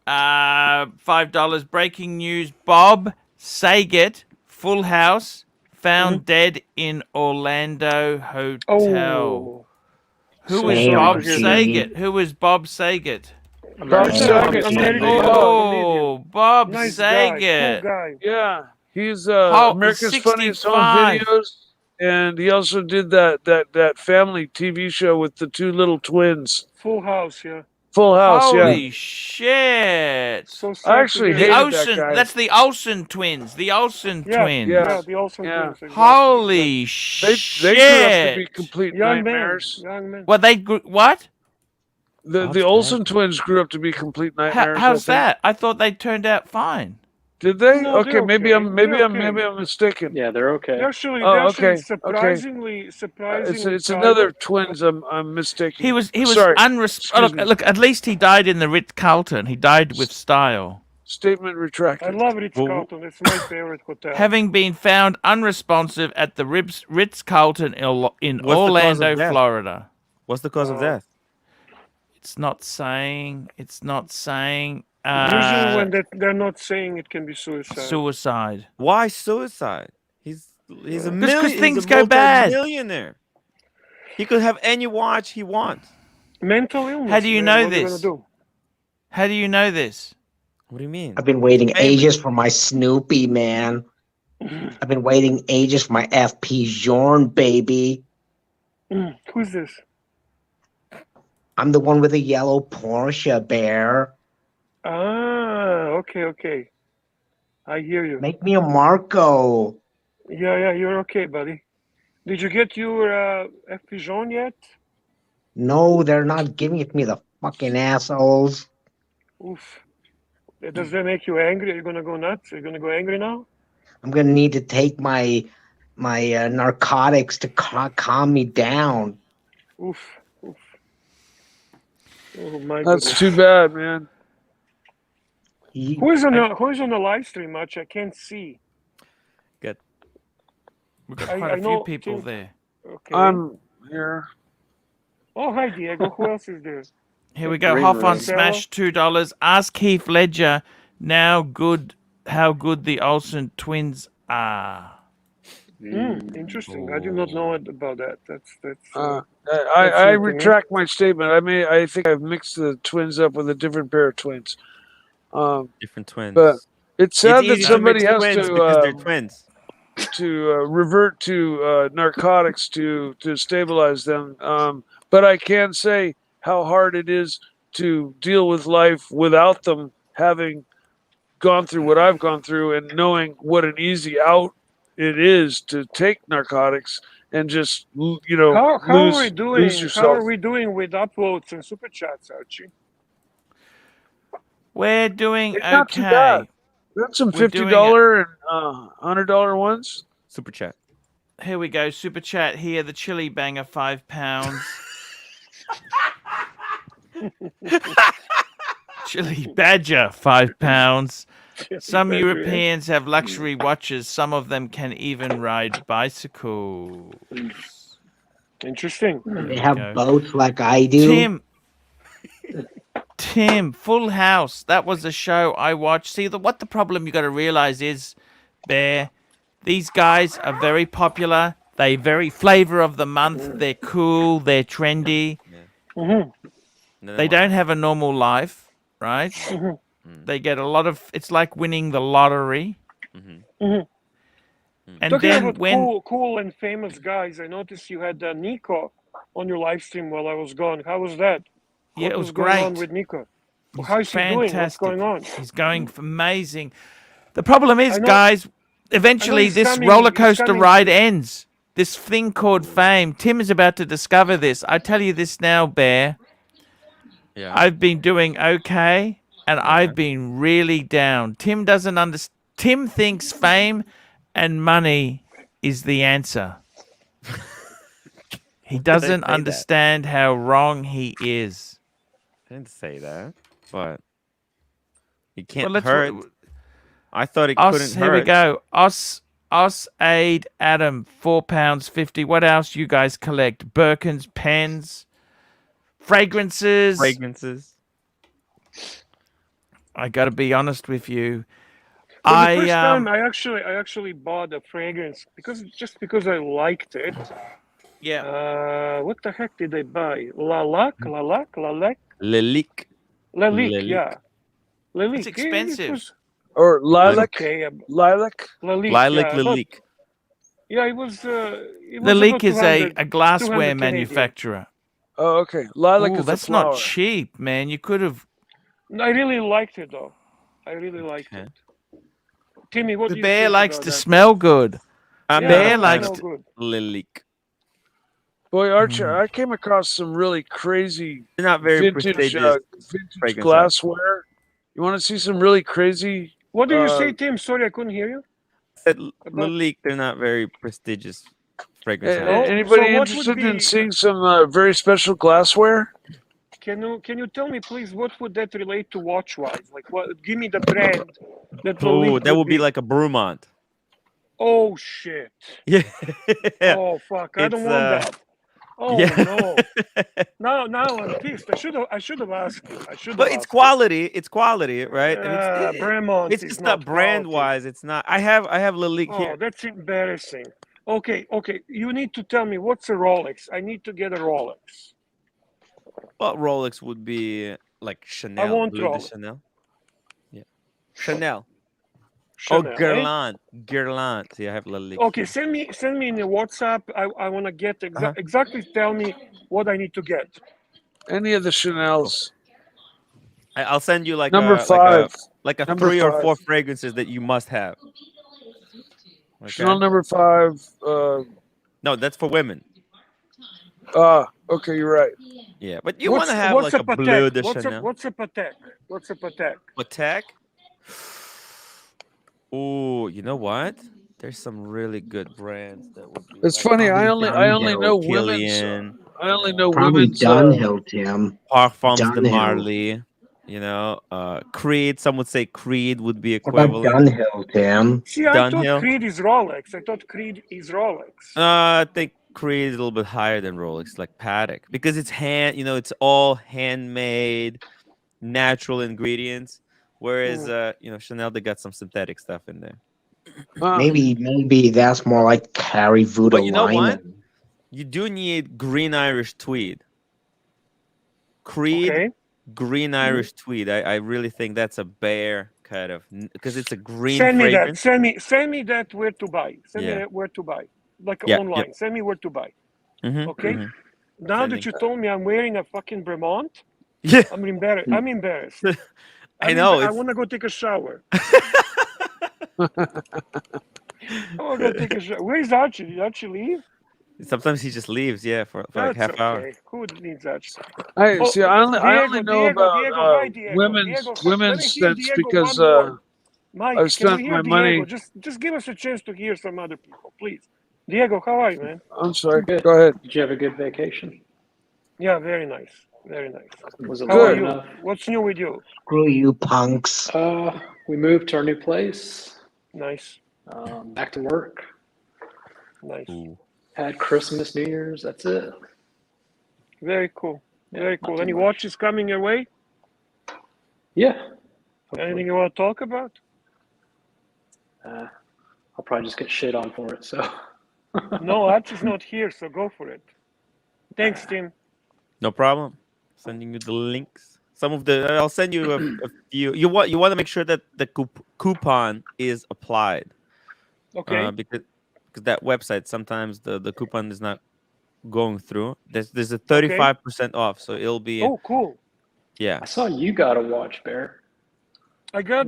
$5. Breaking news. Bob Saget, Full House, found dead in Orlando hotel. Oh. Who is sorry Bob to hear that. Saget? Who is Bob Saget? Bob Saget. American Oh, Bob Nice Saget. guy, cool guy. Yeah, he's How- America's Funniest Home 65. Videos, and he also did that family TV show with the two little twins. Full house, yeah. Full House. Holy Yeah, shit. So I actually The hated that Olsen, guy. that's the Olsen twins. The Olsen twins. yeah. the Olsen Yeah. twins. Exactly. Holy They shit. grew up to be complete Young nightmares. man. Young man. What what? The Olsen twins grew up to be complete nightmares. How's I think. that? I thought they turned out fine. Did they? No, Okay, they're maybe okay. I'm They're okay. mistaken. Yeah, they're okay. They're actually, Oh, they're actually okay, surprisingly It's private. another twins. I'm mistaken. He was Sorry. look, look, at least he died in the Ritz-Carlton. He died with style. Statement I retracted. love Ritz-Carlton. It's my favorite hotel. Having been found unresponsive at the Ritz-Carlton in What's the cause Orlando, of death? Florida. What's the cause of death? It's not saying. Usually when they're not saying, it can be suicide. Suicide. Why suicide? He's a Because things go bad. Millionaire. He could have any watch he wants. Mental illness. How do you man. know What are you this? gonna do? How do you know this? What do you mean? I've been waiting ages for my Snoopy, man. I've been waiting ages for my FP Jorn, baby. Who's this? I'm the one with the yellow Porsche, Bear. Ah, okay. I hear you. Make me a Marco. Yeah, you're okay, buddy. Did you get your F-Pigeon yet? No, they're not giving it to me, the fucking assholes. Oof. Does that make you angry? Are you gonna go nuts? Are you gonna go angry now? I'm gonna need to take my narcotics to calm me down. Oof. Oh my That's goodness. too bad, man. Who's on the live stream, Archie? I can't see. Good. We've got quite a few people there. Okay. I'm here. Oh, hi, Diego. Who else is there? Here we go. Hoff on Marcelo. Smash $2. Ask Heath Ledger how good the Olsen twins are. Interesting. I do not know about that. I retract my statement. I think I've mixed the twins up with a different pair of twins. Different twins. But it's sad that somebody has twins to because they're twins. to revert to narcotics to stabilize them. But I can say how hard it is to deal with life without them having gone through what I've gone through and knowing what an easy out it is to take narcotics and just how are we doing? lose yourself. How are we doing with upvotes and super chats, Archie? We're doing It's okay. not too bad. We got some $50 and $100 ones. Super chat. Here we go. Super chat here. The chili banger, £5. Chili badger, £5. Some Europeans have luxury watches. Some of them can even ride bicycles. Interesting. They have boats like I do. Tim, Full House. That was a show I watched. See, what the problem you got to realize is, Bear, these guys are very popular. They very flavor of the month. They're cool. They're trendy. Mm-hmm. They don't have a normal life, right? They get a lot of. It's like winning the lottery. And Talking then about cool and famous guys, I noticed you had Nico on your live stream while I was gone. How was that? Yeah, what it was going great. on with Nico? How's he doing? What's going on? He's going amazing. The problem is, guys, eventually this roller coaster ride ends. This thing called fame. Tim is about to discover this. I tell you this now, Bear. Yeah. I've been doing okay, and I've been really down. Tim doesn't understand. Tim thinks fame and money is the answer. He doesn't understand how wrong he is. I didn't say that, but it can't hurt. I thought it couldn't hurt. Here we go. Aid Adam, £4.50. What else you guys collect? Birkins, pens, fragrances. I got to be honest with you. For the first time, I actually bought a fragrance because I liked it. Yeah. What the heck did I buy? Lilac. Lilique. Yeah. Lilique. It's expensive. Or lilac. Okay. Lilac. Lilique. Yeah, it was. Lilique is a glassware manufacturer. Oh, okay. Lilac is that's a flower. not cheap, man. You could have. I really liked it, though. I really liked it. Timmy, what do you think? The bear likes to smell good. Bear likes good. Lilique. Boy, Archie, I came across some really crazy They're not very vintage glassware. You want to see some really crazy? What did you say, Tim? Sorry, I couldn't hear you. I said Lilique, they're not very prestigious fragrances. Anybody interested in seeing some very special glassware? Can you tell me, please, what would that relate to watch-wise? Like, what? Give me the brand. That would be like a Brumont. Oh shit! Yeah. Oh fuck! I don't want that. Oh no! Now I'm pissed. I should have asked you. But it's quality. It's quality, right? Bremont. It's just not brand-wise. It's not. I have Lilique here. Oh, that's embarrassing. Okay. You need to tell me what's a Rolex. I need to get a Rolex. Well, Rolex would be like Chanel. I want Bleu de Rolex. Chanel. Yeah. Chanel. Chanel, Guerlain. See, I have Lilique. Okay, send me in the WhatsApp. I want to get exactly. Tell me what I need to get. Any of the Chanels. I'll send you like Number a 5. like a Number 3 or 4 5. fragrances that you must have. Okay? Chanel number 5. No, that's for women. Okay, you're right. Yeah, but you want to have like a Bleu de Chanel. What's a Patek? What's a Patek? Patek? Oh, you know what? There's some really good brands that would be. It's like funny. I only know Killian, women's. I only know Probably women's. Dunhill, Tim. Parfums de Dunhill. Marly. You know, Creed. Some would say Creed would be What about equivalent. Dunhill, Tim? See, I Dunhill? thought Creed is Rolex. I thought Creed is Rolex. I think Creed is a little bit higher than Rolex, like Patek, because it's it's all handmade, natural ingredients. Whereas, Chanel, they got some synthetic stuff in there. Maybe that's more like Carrie Voodoo. But you know what? You do need green Irish tweed. Creed, Okay. green Irish tweed. I really think that's a bear kind of, because it's a green Send me fragrance. that. Send me that where to buy. Send me where to buy. Like online. Yeah. Send me where to buy. Mm-hmm, Okay. mm-hmm. Now that you told me I'm wearing a fucking Bremont, Yeah. I'm embarrassed. I'm embarrassed. I know. I want to go take a shower. I want to go take a shower. Where's Archie? Did Archie leave? Sometimes he just leaves, for like half hour. Who needs Archie? I only know about hi, Diego. women's Let me hear scents Diego because one more. Mike, I've can spent we hear my Diego? money. Just give us a chance to hear some other people, please. Diego, how are you, man? I'm sorry. Good. Go ahead. Did you have a good vacation? Yeah, very nice. Very nice. Was it How are long you? enough? What's new with you? Screw you, punks. We moved to our new place. Nice. Back to work. Nice. Ooh. Had Christmas, New Year's. That's it. Very cool. Very not cool. too Any much. watches coming your way? Yeah. Anything you want to talk about? I'll probably just get shit on for it. So. No, Archie's not here, so go for it. Thanks, Tim. No problem. Sending you the links. I'll send you a few. You want to make sure that the coupon is applied. Okay. Because that website sometimes the coupon is not going through. There's a 35% off, so it'll be. Oh, cool. Yeah. I saw you got a watch, Bear. I got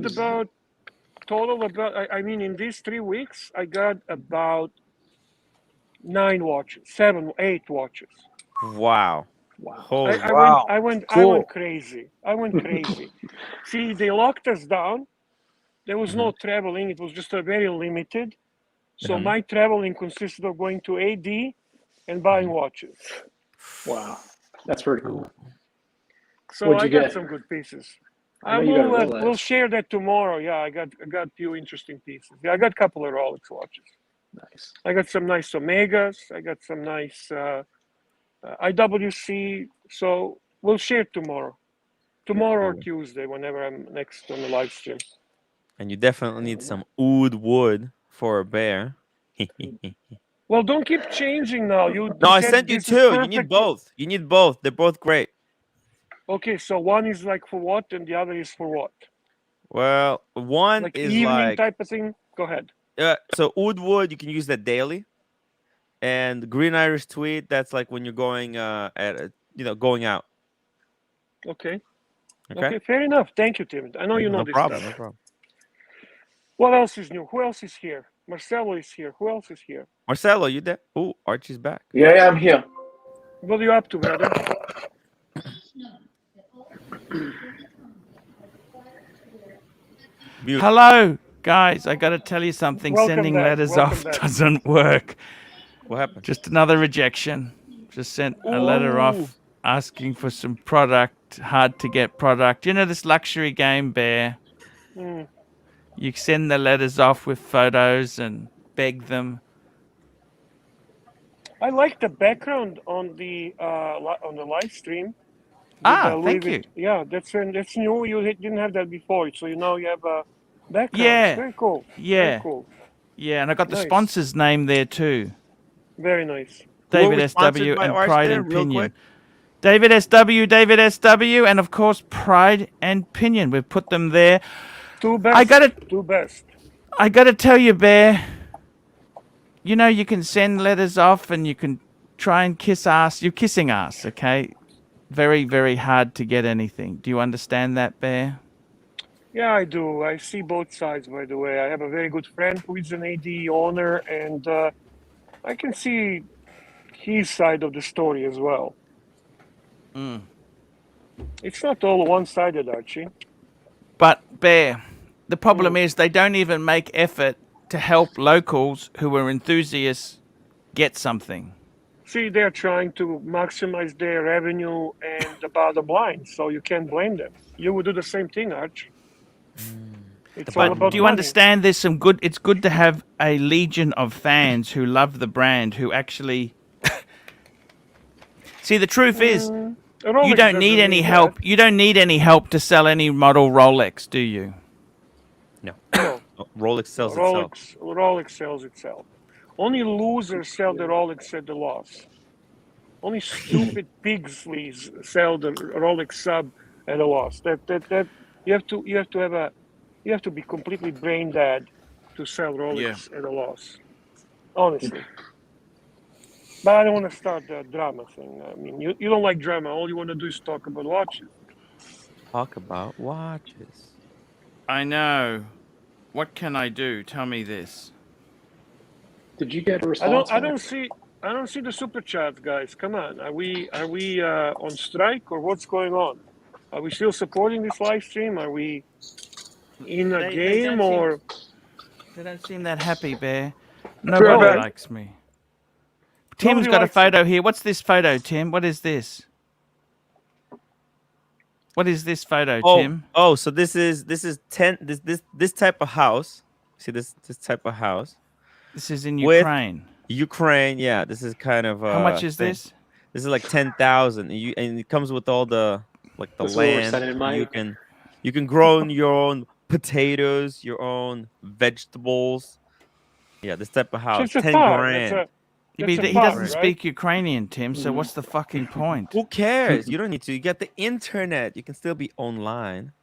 I mean, in these 3 weeks, I got about 9 watches, 7, 8 watches. Wow. Holy. I went Cool. crazy. See, they locked us down. There was no traveling. It was just a very limited. So my traveling consisted of going to AD and buying watches. Wow. That's pretty cool. So What'd you I got get? some good pieces. I know you got a Rolex. We'll share that tomorrow. Yeah, I got a few interesting pieces. Yeah, I got a couple of Rolex watches. Nice. I got some nice Omegas. I got some nice IWC. So we'll share tomorrow. Tomorrow or Tuesday, whenever I'm next on the live stream. And you definitely need some oud wood for a bear. Well, don't keep changing now. No, I sent you 2. You need both. They're both great. Okay, so one is like for what, and the other is for what? Well, one Like is evening like type of thing. Go ahead. so oud wood, you can use that daily. And green Irish tweed, that's like when you're going going out. Okay. Okay, fair enough. Thank you, Tim. I know you know this stuff. No problem. What else is new? Who else is here? Marcelo is here. Who else is here? Marcelo, you there? Oh, Archie's back. Yeah, I'm here. What are you up to, brother? Hello, guys. I got to tell you something. Welcome Sending back, letters welcome off back. doesn't work. What happened? Just another rejection. Just sent a letter off asking for some product. Hard to get product. You know this luxury game, Bear? You send the letters off with photos and beg them. I like the background on the live stream. Thank you. Yeah, that's new. You didn't have that before, so now you have a background. Yeah. Very cool. Yeah. Very cool. Yeah, and I got the Nice. sponsor's name there too. Very nice. David we sponsored SW by and Arch Pride there, and real Pinion. quick? David SW, and of course Pride and Pinion. We've put them there. Two best. Two best. I gotta tell you, Bear. You know you can send letters off and you can try and kiss ass. You're kissing ass, okay? very, very hard to get anything. Do you understand that, Bear? Yeah, I do. I see both sides, by the way. I have a very good friend who is an AD owner, and I can see his side of the story as well. Mm. It's not all one-sided, Archie. But, Bear, the problem is they don't even make effort to help locals who are enthusiasts get something. See, they're trying to maximize their revenue and the bottom line, so you can't blame them. You would do the same thing, Arch. It's all But about do you money. understand there's some good... It's good to have a legion of fans who love the brand, who actually... See, the truth is, Rolex you don't need doesn't any need help. that. You don't need any help to sell any model Rolex, do you? No. No. Rolex sells itself. Rolex sells itself. Only losers sell the Rolex at the loss. Only stupid pigs sell the Rolex sub at a loss. That you have to be completely brain dead to sell Rolex at a loss. Honestly. But I don't want to start the drama thing. I mean, you don't like drama. All you want to do is talk about watches. Talk about watches. I know. What can I do? Tell me this. Did you get a response? I don't see the super chat, guys. Come on. Are we on strike or what's going on? Are we still supporting this live stream? Are we in a game or? They don't seem that happy, Bear. Nobody likes me. Tim's got a photo here. What's this photo, Tim? What is this? What is this photo, Tim? Oh, so this is this type of house. See this type of house. This is in Ukraine. Ukraine, yeah. This is kind of how much is this? This is like 10,000, and it comes with all the like the land. You can grow your own potatoes, your own vegetables. Yeah, this type of house, 10 grand. He doesn't speak Ukrainian, Tim, so what's the fucking point? Who cares? You don't need to. You got the internet. You can still be online.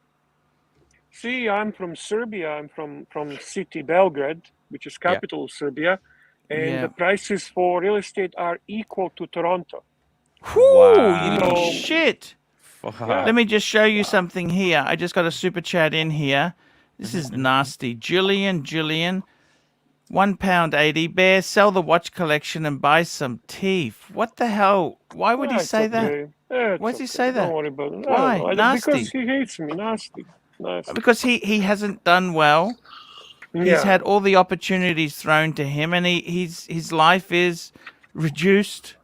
See, I'm from Serbia. I'm from city Belgrade, which is capital of Serbia. And the prices for real estate are equal to Toronto. Wow. You little shit. Yeah. Let me just show you something here. I just got a super chat in here. This is nasty. Julian, £1.80. Bear, sell the watch collection and buy some teeth. What the hell? Why would he say that? Why does he say that? Don't worry about it. Why? Nasty. Because he hates me. Nasty. Because he hasn't done well. He's had all the opportunities thrown to him, and his life is reduced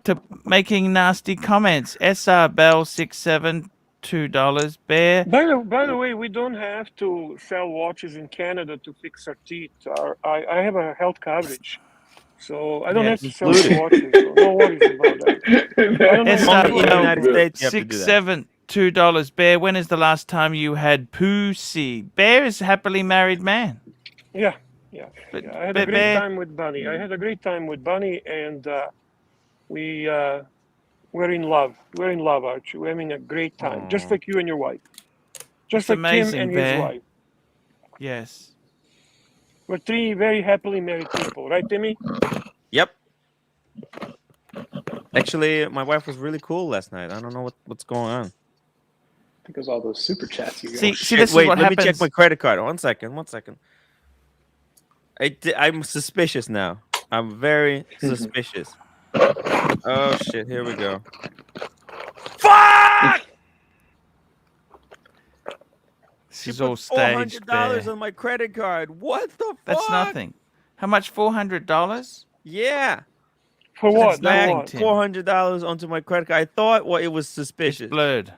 to making nasty comments. SR Bell 672 $2. Bear. By the way, we don't have to sell watches in Canada to fix our teeth. I have a health coverage, so I don't have to sell watches. So no worries about that. United States, $672. Bear, when is the last time you had pussy? Bear is a happily married man. Yeah. I had a great time with Bunny. And we're in love. We're in love, Archie. We're having a great time, just like you and your wife. Just like amazing, Tim and Bear. his wife. Yes. We're three very happily married people, right, Timmy? Yep. Actually, my wife was really cool last night. I don't know what's going on. I think it was all those super chats you got. See, Wait, this is what let happens. me check my credit card. One second. I'm suspicious now. I'm very suspicious. Oh shit! Here we go. Fuck! This is all staged. $400 on my credit card. What the fuck? That's nothing. How much? $400? Yeah. For what? $400 onto my credit card. I thought it was suspicious. It's blurred.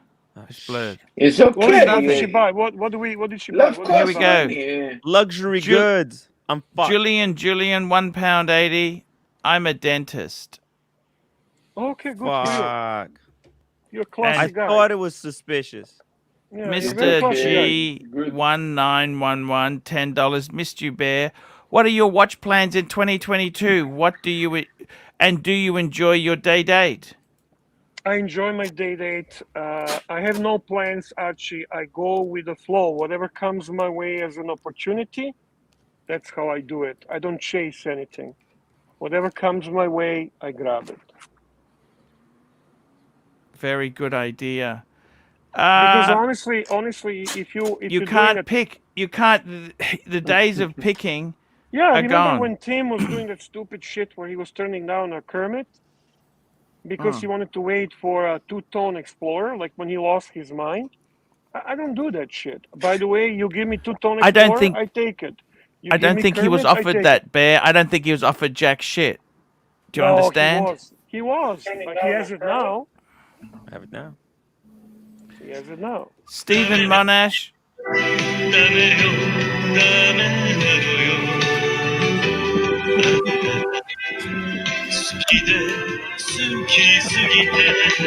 It's blurred. It's okay. What did she buy? What did she buy? Here we go. Luxury goods. I'm fucked. Julian, £1.80. I'm a dentist. Okay, good Fuck. for you. You're a classy guy. I thought it was suspicious. Yeah, Mr. G 1911, $10. Missed you, Bear. What are your watch plans in 2022? Do you enjoy your day date? I enjoy my day date. I have no plans, Archie. I go with the flow. Whatever comes my way as an opportunity, that's how I do it. I don't chase anything. Whatever comes my way, I grab it. Very good idea. Because honestly, if you can't pick, you can't. The days of picking. Yeah, are remember gone. when Tim was doing that stupid shit where he was turning down a Kermit because he wanted to wait for a two-tone Explorer, like when he lost his mind? I don't do that shit. By the way, you give me two-tone Explorer, I take it. I don't think he was offered that, Bear. I don't think he was offered jack shit. Do you understand? He was, but he has it now. I have it now. He has it now. Stephen Monash.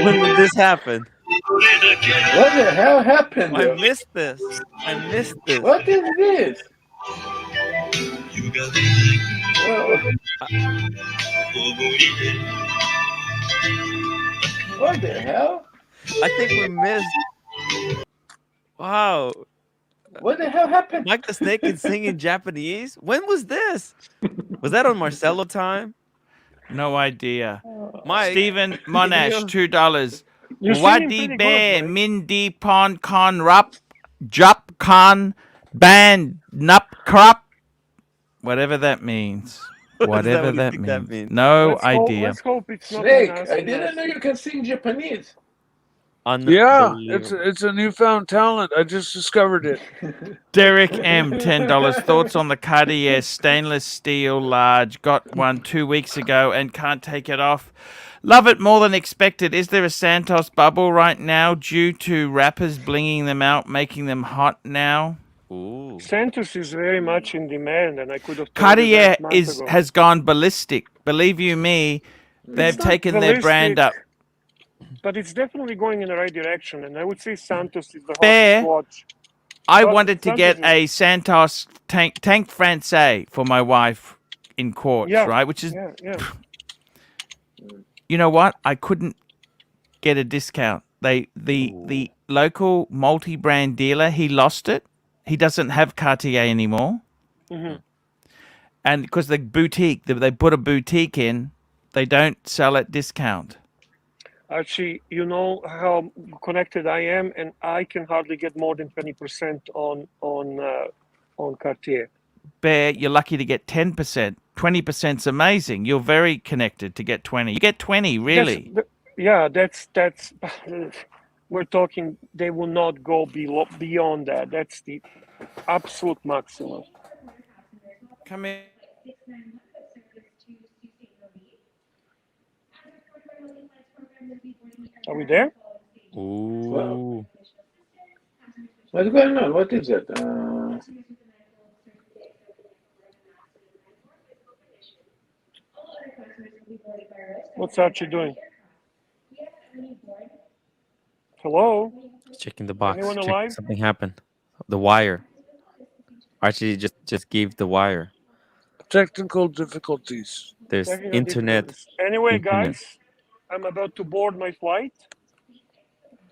When did this happen? What the hell happened? I missed this. What is this? What the hell? I think we missed. Wow. What the hell happened? Mike the Snake can sing in Japanese? When was this? Was that on Marcelo time? No idea. Mike. Stephen Monash, $2. Wadi Bear, Mindy Pon Con Rup, Jup Con, Ban Nup Crop. Whatever that means. Whatever that means. No idea. Let's hope it's not Snake, I didn't know you can sing Japanese. Yeah, it's a newfound talent. I just discovered it. Derek M, $10. Thoughts on the Cartier stainless steel large? Got one 2 weeks ago and can't take it off. Love it more than expected. Is there a Santos bubble right now due to rappers blinging them out, making them hot now? Ooh. Santos is very much in demand, and I could have. Cartier has gone ballistic. Believe you me, they've taken their brand up. But it's definitely going in the right direction, and I would say Santos is the hottest watch. I wanted to get a Santos tank Francais for my wife in quartz, right? Which is, you know what? I couldn't get a discount. The local multi-brand dealer, he lost it. He doesn't have Cartier anymore. Mm-hmm. And because the boutique, they put a boutique in, they don't sell at discount. Archie, you know how connected I am, and I can hardly get more than 20% on Cartier. Bear, you're lucky to get 10%. 20%'s amazing. You're very connected to get 20. You get 20, really? That's. We're talking. They will not go beyond that. That's the absolute maximum. Come in. Are we there? Ooh. What's going on? What is it? What's Archie doing? Hello? Checking the box. Anyone alive? Something happened. The wire. Archie just gave the wire. Technical difficulties. There's internet. Anyway, guys, I'm about to board my flight.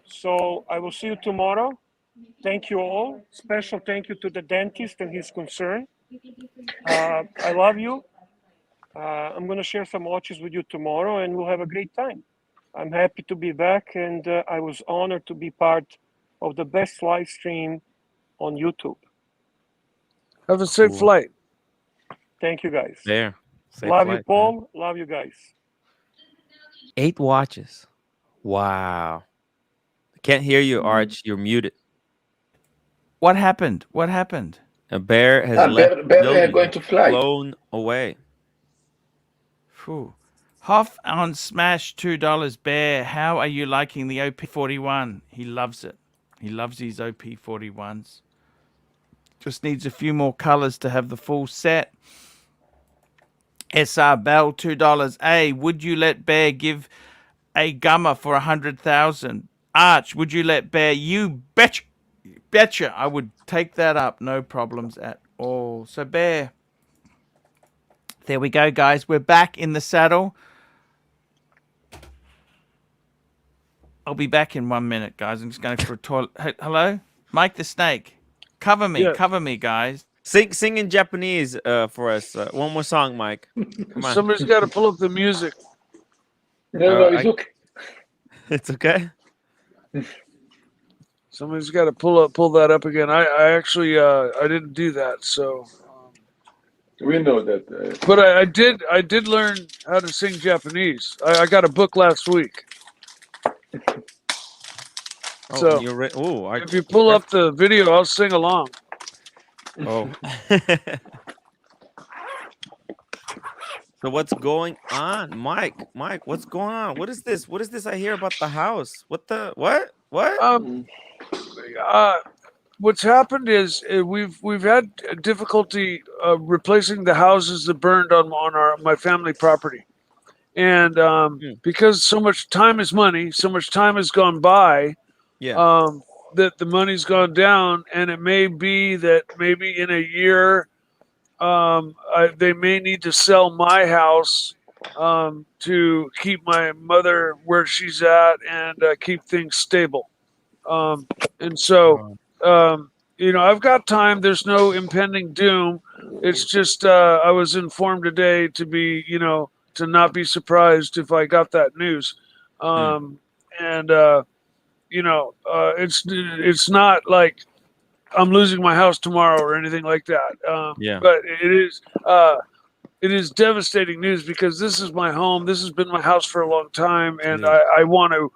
So I will see you tomorrow. Thank you all. Special thank you to the dentist and his concern. I love you. I'm going to share some watches with you tomorrow, and we'll have a great time. I'm happy to be back, and I was honored to be part of the best live stream on YouTube. Have a safe flight. Thank you, guys. There. Love you, Paul. Love you guys. 8 watches. Wow. I can't hear you, Arch. You're muted. What happened? What happened? A bear has left. Bear going to fly. Blown away. Phew. Hoff on Smash, $2. Bear, how are you liking the OP41? He loves it. He loves these OP41s. Just needs a few more colors to have the full set. SR Bell, $2. A, would you let Bear give a gummer for 100,000? Arch, would you let Bear? You betcha. I would take that up. No problems at all. So Bear, there we go, guys. We're back in the saddle. I'll be back in 1 minute, guys. I'm just going for a toilet. Hey, hello? Mike the Snake. Cover me, guys. Sing in Japanese for us. One more song, Mike. Come on. Somebody's got to pull up the music. No, it's okay. It's okay. Somebody's got to pull that up again. I actually I didn't do that, so. We know that. But I did learn how to sing Japanese. I got a book last week. Oh, So you're right. Oh, if you pull up the video, I'll sing along. Oh. So what's going on, Mike? Mike, what's going on? What is this? What is this I hear about the house? What the what? What? What's happened is we've had difficulty replacing the houses that burned on my family property, and because so much time is money, so much time has gone by. Yeah. That the money's gone down, and it may be that maybe in a year, they may need to sell my house to keep my mother where she's at and keep things stable. And so, I've got time. There's no impending doom. It's just I was informed today to be, to not be surprised if I got that news. And it's not like I'm losing my house tomorrow or anything like that. Yeah. But it is devastating news because this is my home. This has been my house for a long time, and I want to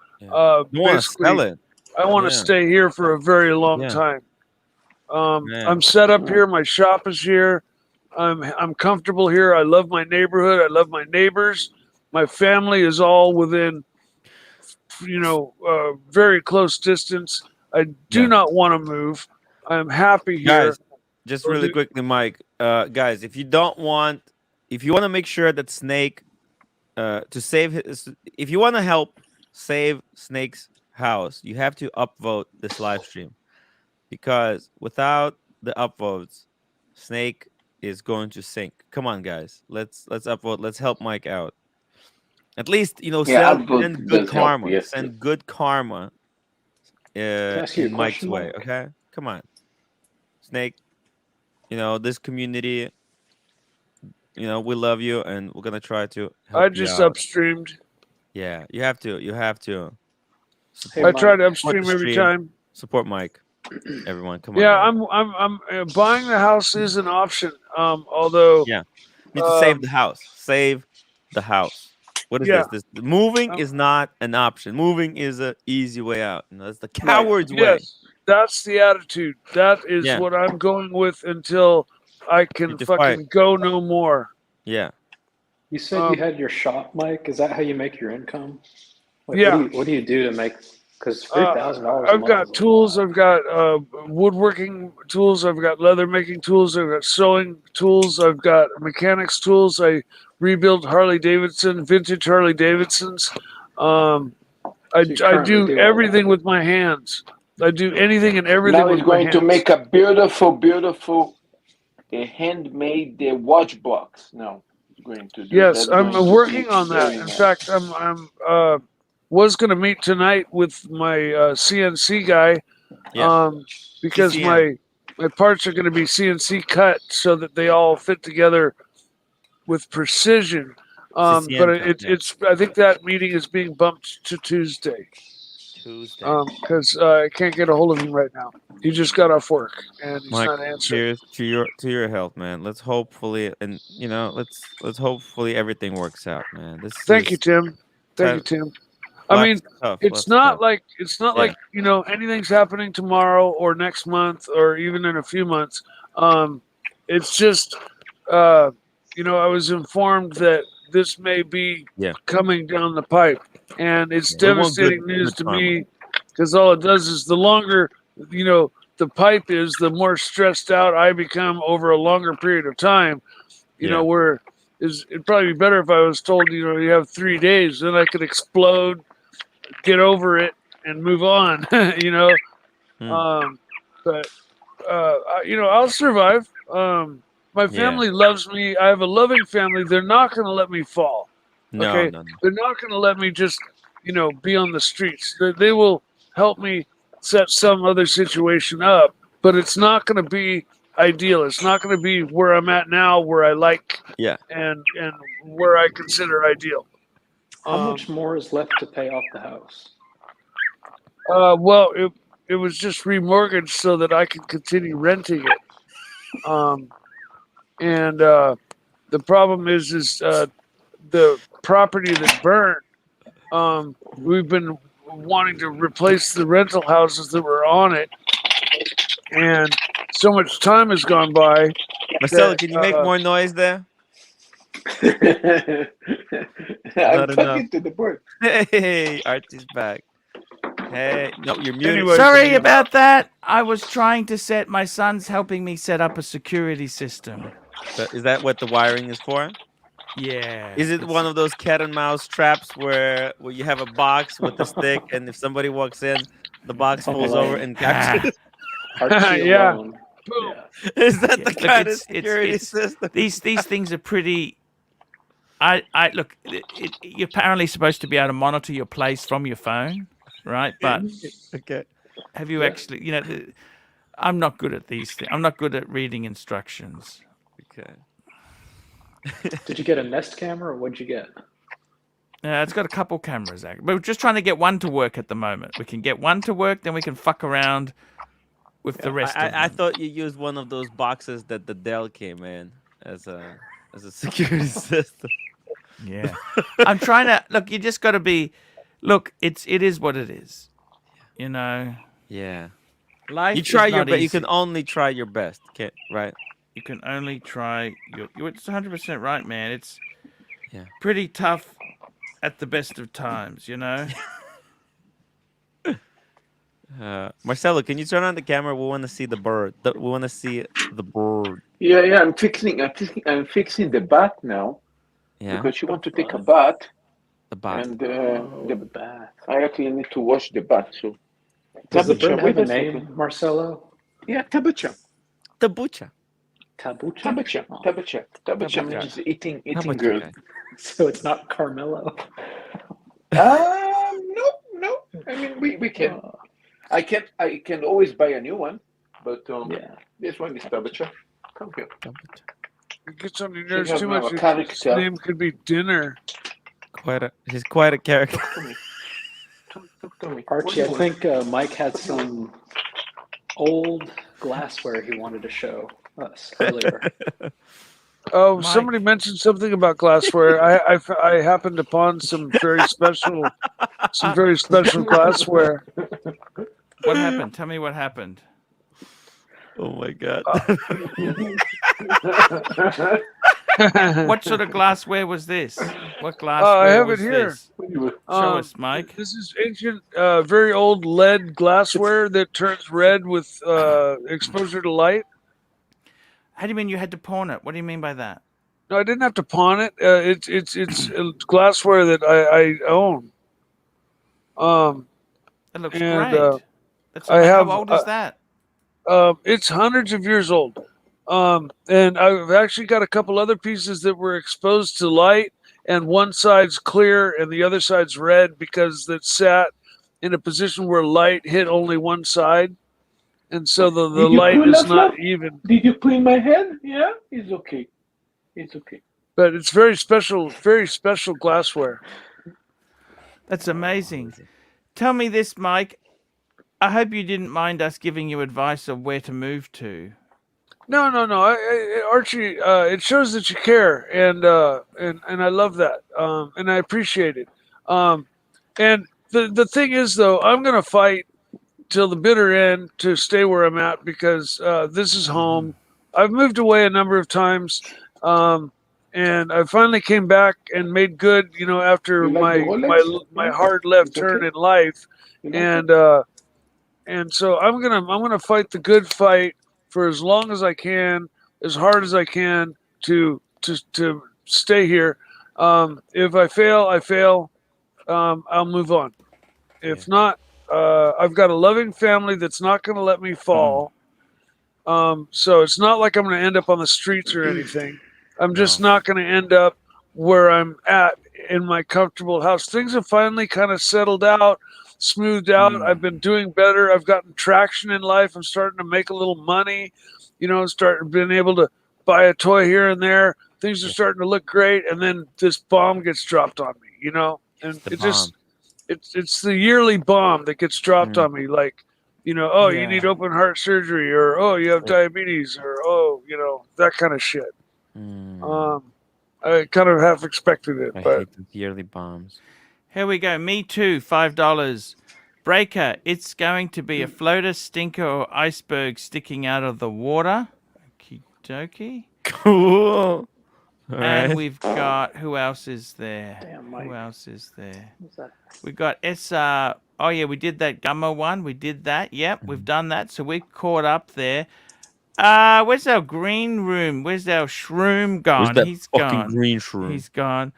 basically sell it. I want to stay here for a very long time. I'm set up here. My shop is here. I'm comfortable here. I love my neighborhood. I love my neighbors. My family is all within very close distance. I do not want to move. I'm happy here. Guys, just really quickly, Mike. Guys, if you want to make sure that Snake if you want to help save Snake's house, you have to upvote this live stream, because without the upvotes, Snake is going to sink. Come on, guys. Let's upvote. Let's help Mike out. At least, send good karma. Yes. Send good karma in Mike's way. Mark? Okay? Come on. Snake, this community, we love you, and we're gonna try to help I just you out. upstreamed. Yeah, you have to. I try to upstream every time. Support Mike. Everyone, come on. Yeah, I'm buying the house is an option. Although you need to save the house. Save the house. What is this? Moving is not an option. Moving is an easy way out. That's the coward's way. Yes, that's the attitude. That is what I'm going with until I can fucking go no more. Yeah. You said you had your shop, Mike. Is that how you make your income? Yeah. What do you do to make? Because $3,000. I've got tools. I've got woodworking tools. I've got leather making tools. I've got sewing tools. I've got mechanics tools. I rebuild vintage Harley Davidsons. I do everything with my hands. I do anything and everything. Now he's going to make a beautiful handmade watch box. No, he's going to do. Yes, I'm working on that. In fact, I'm was going to meet tonight with my CNC guy, because my parts are going to be CNC cut so that they all fit together with precision. But it's I think that meeting is being bumped to Tuesday. Because I can't get a hold of him right now. He just got off work and he's not answering. Cheers to your health, man. Let's hopefully let's hopefully everything works out, man. Thank you, Tim. Thank you, Tim. I mean, it's not like anything's happening tomorrow or next month or even in a few months. It's just I was informed that this may be coming down the pipe, and it's devastating news to me, because all it does is the longer the pipe is, the more stressed out I become over a longer period of time. It'd probably be better if I was told you have 3 days, then I could explode, get over it, and move on. But I'll survive. My family loves me. I have a loving family. They're not going to let me fall. No. They're not going to let me just, be on the streets. They will help me set some other situation up, but it's not going to be ideal. It's not going to be where I'm at now, where I like, and where I consider ideal. How much more is left to pay off the house? Well, it was just remortgaged so that I could continue renting it. And the problem is the property that burned. We've been wanting to replace the rental houses that were on it, and so much time has gone by. Marcelo, can you make more noise there? I'm talking to the board. Hey, Archie's back. Hey, no, you're muted. Anyway, Sorry about that. I was trying to set. My son's helping me set up a security system. So is that what the wiring is for? Yeah. Is it one of those cat and mouse traps where you have a box with a stick, and if somebody walks in, the box falls over and captures? Archie Yeah. alone. Yeah. Is that the Look, kind of security it's system? These things are pretty. I look. You're apparently supposed to be able to monitor your place from your phone, right? But Okay. have you actually? I'm not good at these things. I'm not good at reading instructions. Okay. Did you get a Nest camera or what'd you get? It's got a couple cameras. But we're just trying to get one to work at the moment. We can get one to work, then we can fuck around with the rest of them. I thought you used one of those boxes that the Dell came in as a security system. Yeah. I'm trying to look. You just got to be. Look, it is what it is. Yeah. Life. You try is your not best. You easy. can only try your best. Okay, right? You can only try your. It's 100% right, man. It's Yeah. pretty tough at the best of times, Marcelo, can you turn on the camera? We want to see the bird. We want to see the bird. Yeah. I'm fixing the bath now Yeah. because you want to take a bath, The bath. and The bath. I actually need to wash the bath. So, Does the Tabucha, bird wait have a a second. name, Marcelo? Yeah, tabucha. The butcher. Tabucha? Tabucha. Oh, Tabucha. Tabucha means eating girl. so it's not Carmelo. No. I mean, we can. I can always buy a new one, but Yeah. this one is Tabucha. Come here. It gets on your She nerves has too now much. a His character. name could be Dinner. He's quite a character. Talk to me. Talk to me. Archie, I What do you think Mike had some old glassware he wanted to show us earlier. Oh, Mike. somebody mentioned something about glassware. I happened upon some very special glassware. What happened? Tell me what happened. Oh my god. What sort of glassware was this? What I glassware have it was here. this? Show us, Mike. This is ancient, very old lead glassware that turns red with exposure to light. How do you mean you had to pawn it? What do you mean by that? No, I didn't have to pawn it. It's glassware that I own. That looks And, great. How old is that? It's hundreds of years old. And I've actually got a couple other pieces that were exposed to light, and one side's clear and the other side's red because it sat in a position where light hit only one side. And so the Did you light pull is up, not love? even. Did you clean my head? Yeah, it's okay. It's okay. But it's very special glassware. That's amazing. Tell me this, Mike. I hope you didn't mind us giving you advice of where to move to. No. Archie, it shows that you care, and I love that, and I appreciate it. And the thing is, though, I'm gonna fight till the bitter end to stay where I'm at because this is home. I've moved away a number of times, and I finally came back and made good. After You like the my Rolex? hard left It's turn okay. in life, You like it? and so I'm gonna fight the good fight for as long as I can, as hard as I can to stay here. If I fail, I fail. I'll move on. If not, I've got a loving family that's not going to let me fall. So it's not like I'm going to end up on the streets or anything. I'm just not going to end up where I'm at in my comfortable house. Things have finally kind of settled out, smoothed out. I've been doing better. I've gotten traction in life. I'm starting to make a little money, being able to buy a toy here and there. Things are starting to look great. And then this bomb gets dropped on me, and it's the yearly bomb that gets dropped on me. Like, you know, oh, you need open heart surgery, or oh, you have diabetes, or oh, you know, that kind of shit. I kind of half expected it, I but hate the yearly bombs. Here we go. Me too. $5. Breaker. It's going to be a floater, stinker, or iceberg sticking out of the water. Okie dokie. Cool. And we've got, who else is there? Damn, Mike. Who else is there? What's that? We got SR. Oh yeah, we did that Gummo one. We did that. Yep, we've done that. So we're caught up there. Where's our green room? Where's our shroom gone? Where's that He's fucking gone. green shroom? He's gone.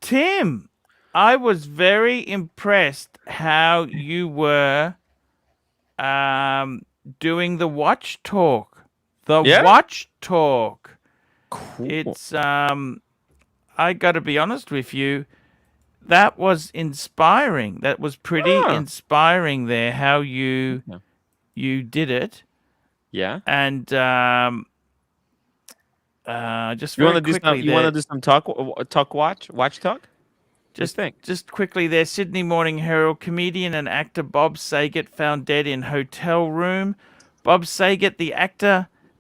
Tim, I was very impressed how you were doing the watch talk. Watch talk. Cool. It's I got to be honest with you, that was inspiring. That was pretty inspiring there how you did it. Yeah. And just you very want to do quickly some, you want to do some watch talk? Just quickly there, Sydney Morning Herald, comedian and actor Bob Saget found dead in hotel room. Bob Saget, the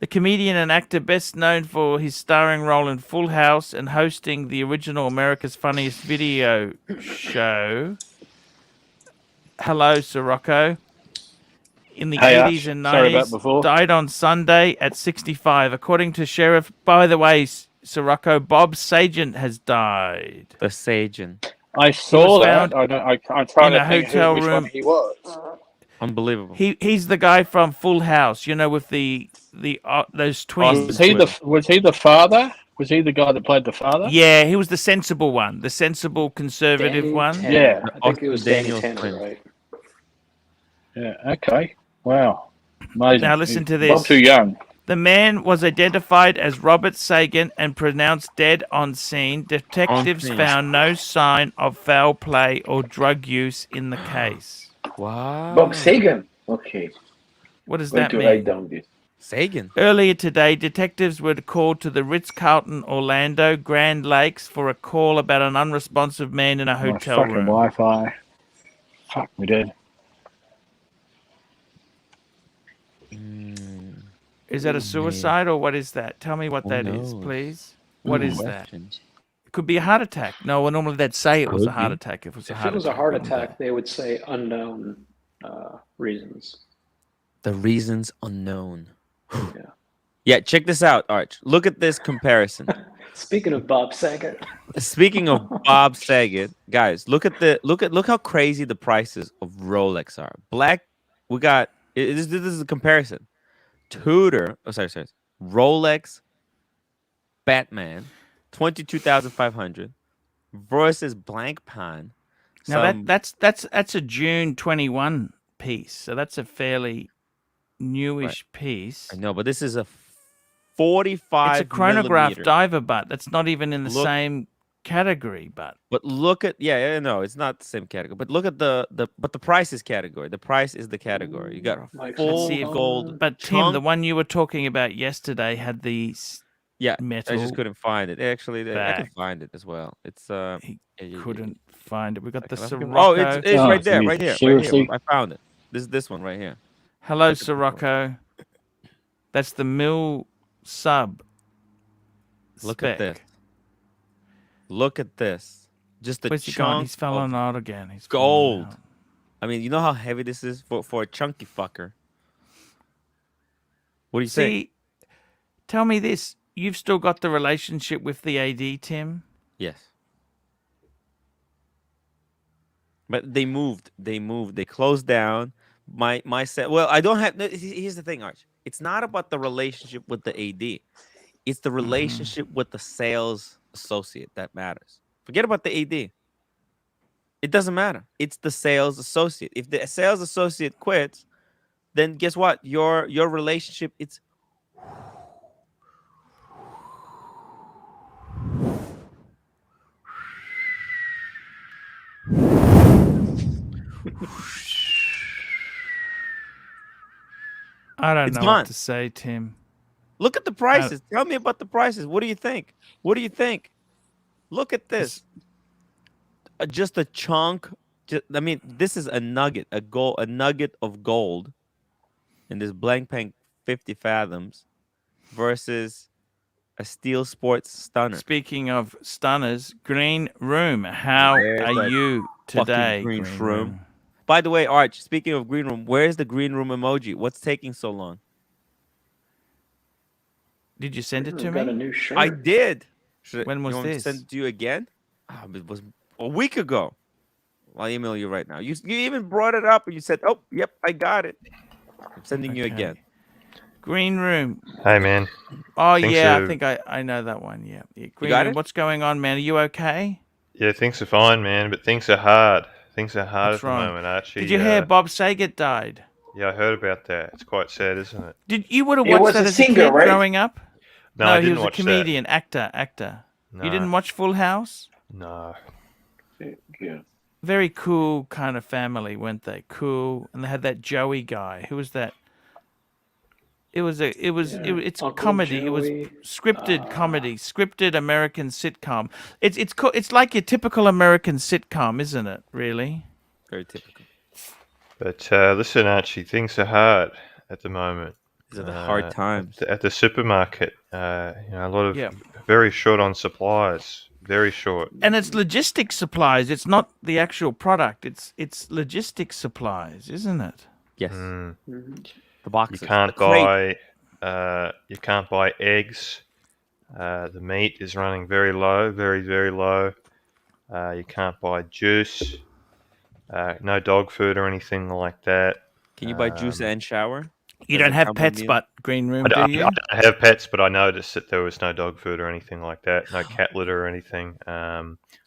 comedian and actor best known for his starring role in Full House and hosting the original America's Funniest Video show. Hello, Sirocco. In the 80s and 90s, died on Sunday at 65. According to Sheriff, by the way, Sirocco, Bob Saget has died. The Saget. I saw that. I'm trying to think which one he was. Unbelievable. He's the guy from Full House, you know, with those twins. Was he the father? Was he the guy that played the father? Yeah, he was the sensible one, the sensible conservative one. Tanner. Yeah, I think it was Daniel Tanner, right? Yeah. Okay. Wow. Amazing. Now listen to this. Bob too young. The man was identified as Robert Saget and pronounced dead on scene. Detectives found no sign of foul play or drug use in the case. Wow. Bob Saget. Okay. What does Going that to mean? write down this. Saget. Earlier today, detectives were called to the Ritz-Carlton Orlando Grand Lakes for a call about an unresponsive man in a hotel fucking room. Wi-Fi. Fuck, we did. Is that a suicide or what is that? Tell me what that is, please. What is that? It could be a heart attack. No, well, normally they'd say it was a heart attack. If it was a heart attack, they would say unknown reasons. The reasons unknown. Yeah, check this out, Arch. Look at this comparison. Speaking of Bob Saget. Speaking of Bob Saget, guys, look how crazy the prices of Rolex are. Black, we got this is a comparison. Tudor, Rolex Batman, 22,500 versus Blank Pan. Now that's a June 21 piece, so that's a fairly newish piece. I know, but this is a 45. It's a chronograph diver butt. That's not even in the same category, but look at no, it's not the same category. But look at the price is category. The price is the category. You got a full gold. But Tim, the one you were talking about yesterday had the metal. I just couldn't find it. Actually, I can find it as well. It's he couldn't find it. We got the Sirocco. Oh, it's right there, right here. Seriously? I found it. This one right here. Hello, Sirocco. That's the Mill Sub. Look at this. Look at this. Just a Where's he gone? He's fallen out again. He's gold. Out. I mean, you know how heavy this is for a chunky fucker. What do you think? Tell me this. You've still got the relationship with the AD, Tim? Yes. But they moved. They closed down. My set. Well, I don't have. Here's the thing, Arch. It's not about the relationship with the AD. It's the relationship with the sales associate that matters. Forget about the AD. It doesn't matter. It's the sales associate. If the sales associate quits, then guess what? Your relationship, it's I don't know what to say, Tim. Look at the prices. Tell me about the prices. What do you think? Look at this. just a chunk. I mean, this is a nugget, a nugget of gold in this blank pank 50 fathoms versus a steel sports stunner. Speaking of stunners, Green Room, how are you today? Green Room. By the way, Arch, speaking of Green Room, where's the Green Room emoji? What's taking so long? Did you send it to Got a me? new shirt. I did. When was you want me to this? send it to you again? It was a week ago. I'll email you right now. You even brought it up and you said, "Oh, yep, I got it." I'm sending you again. Green Room. Hey, man. Oh, yeah, I think I know that one. Yeah. Green got Room, it? what's going on, man? Are you okay? Yeah, things are fine, man, but things are hard. Things are hard What's at the wrong? moment, Archie. Did you hear Bob Saget died? Yeah, I heard about that. It's quite sad, isn't it? You would have He watched was that a as a singer, kid right? growing up? No, I he didn't was a watch comedian, actor. No. You didn't watch Full House? No. Yeah. Very cool kind of family, weren't they? Cool. And they had that Joey guy. Who was that? It's Uncle comedy. It was Joey. scripted comedy, scripted American sitcom. It's like your typical American sitcom, isn't it? Really? Very typical. But listen, Archie, things are hard at the moment. These are the hard times. At the supermarket, a lot of very short on supplies. Very short. And it's logistics supplies. It's not the actual product. It's logistics supplies, isn't it? Yes. The boxes. You can't buy eggs. The meat is running very low, very, very low. You can't buy juice. No dog food or anything like that. Can you buy juice and shower? You don't have pets, but Green Room, do you? I don't have pets, but I noticed that there was no dog food or anything like that. No cat litter or anything.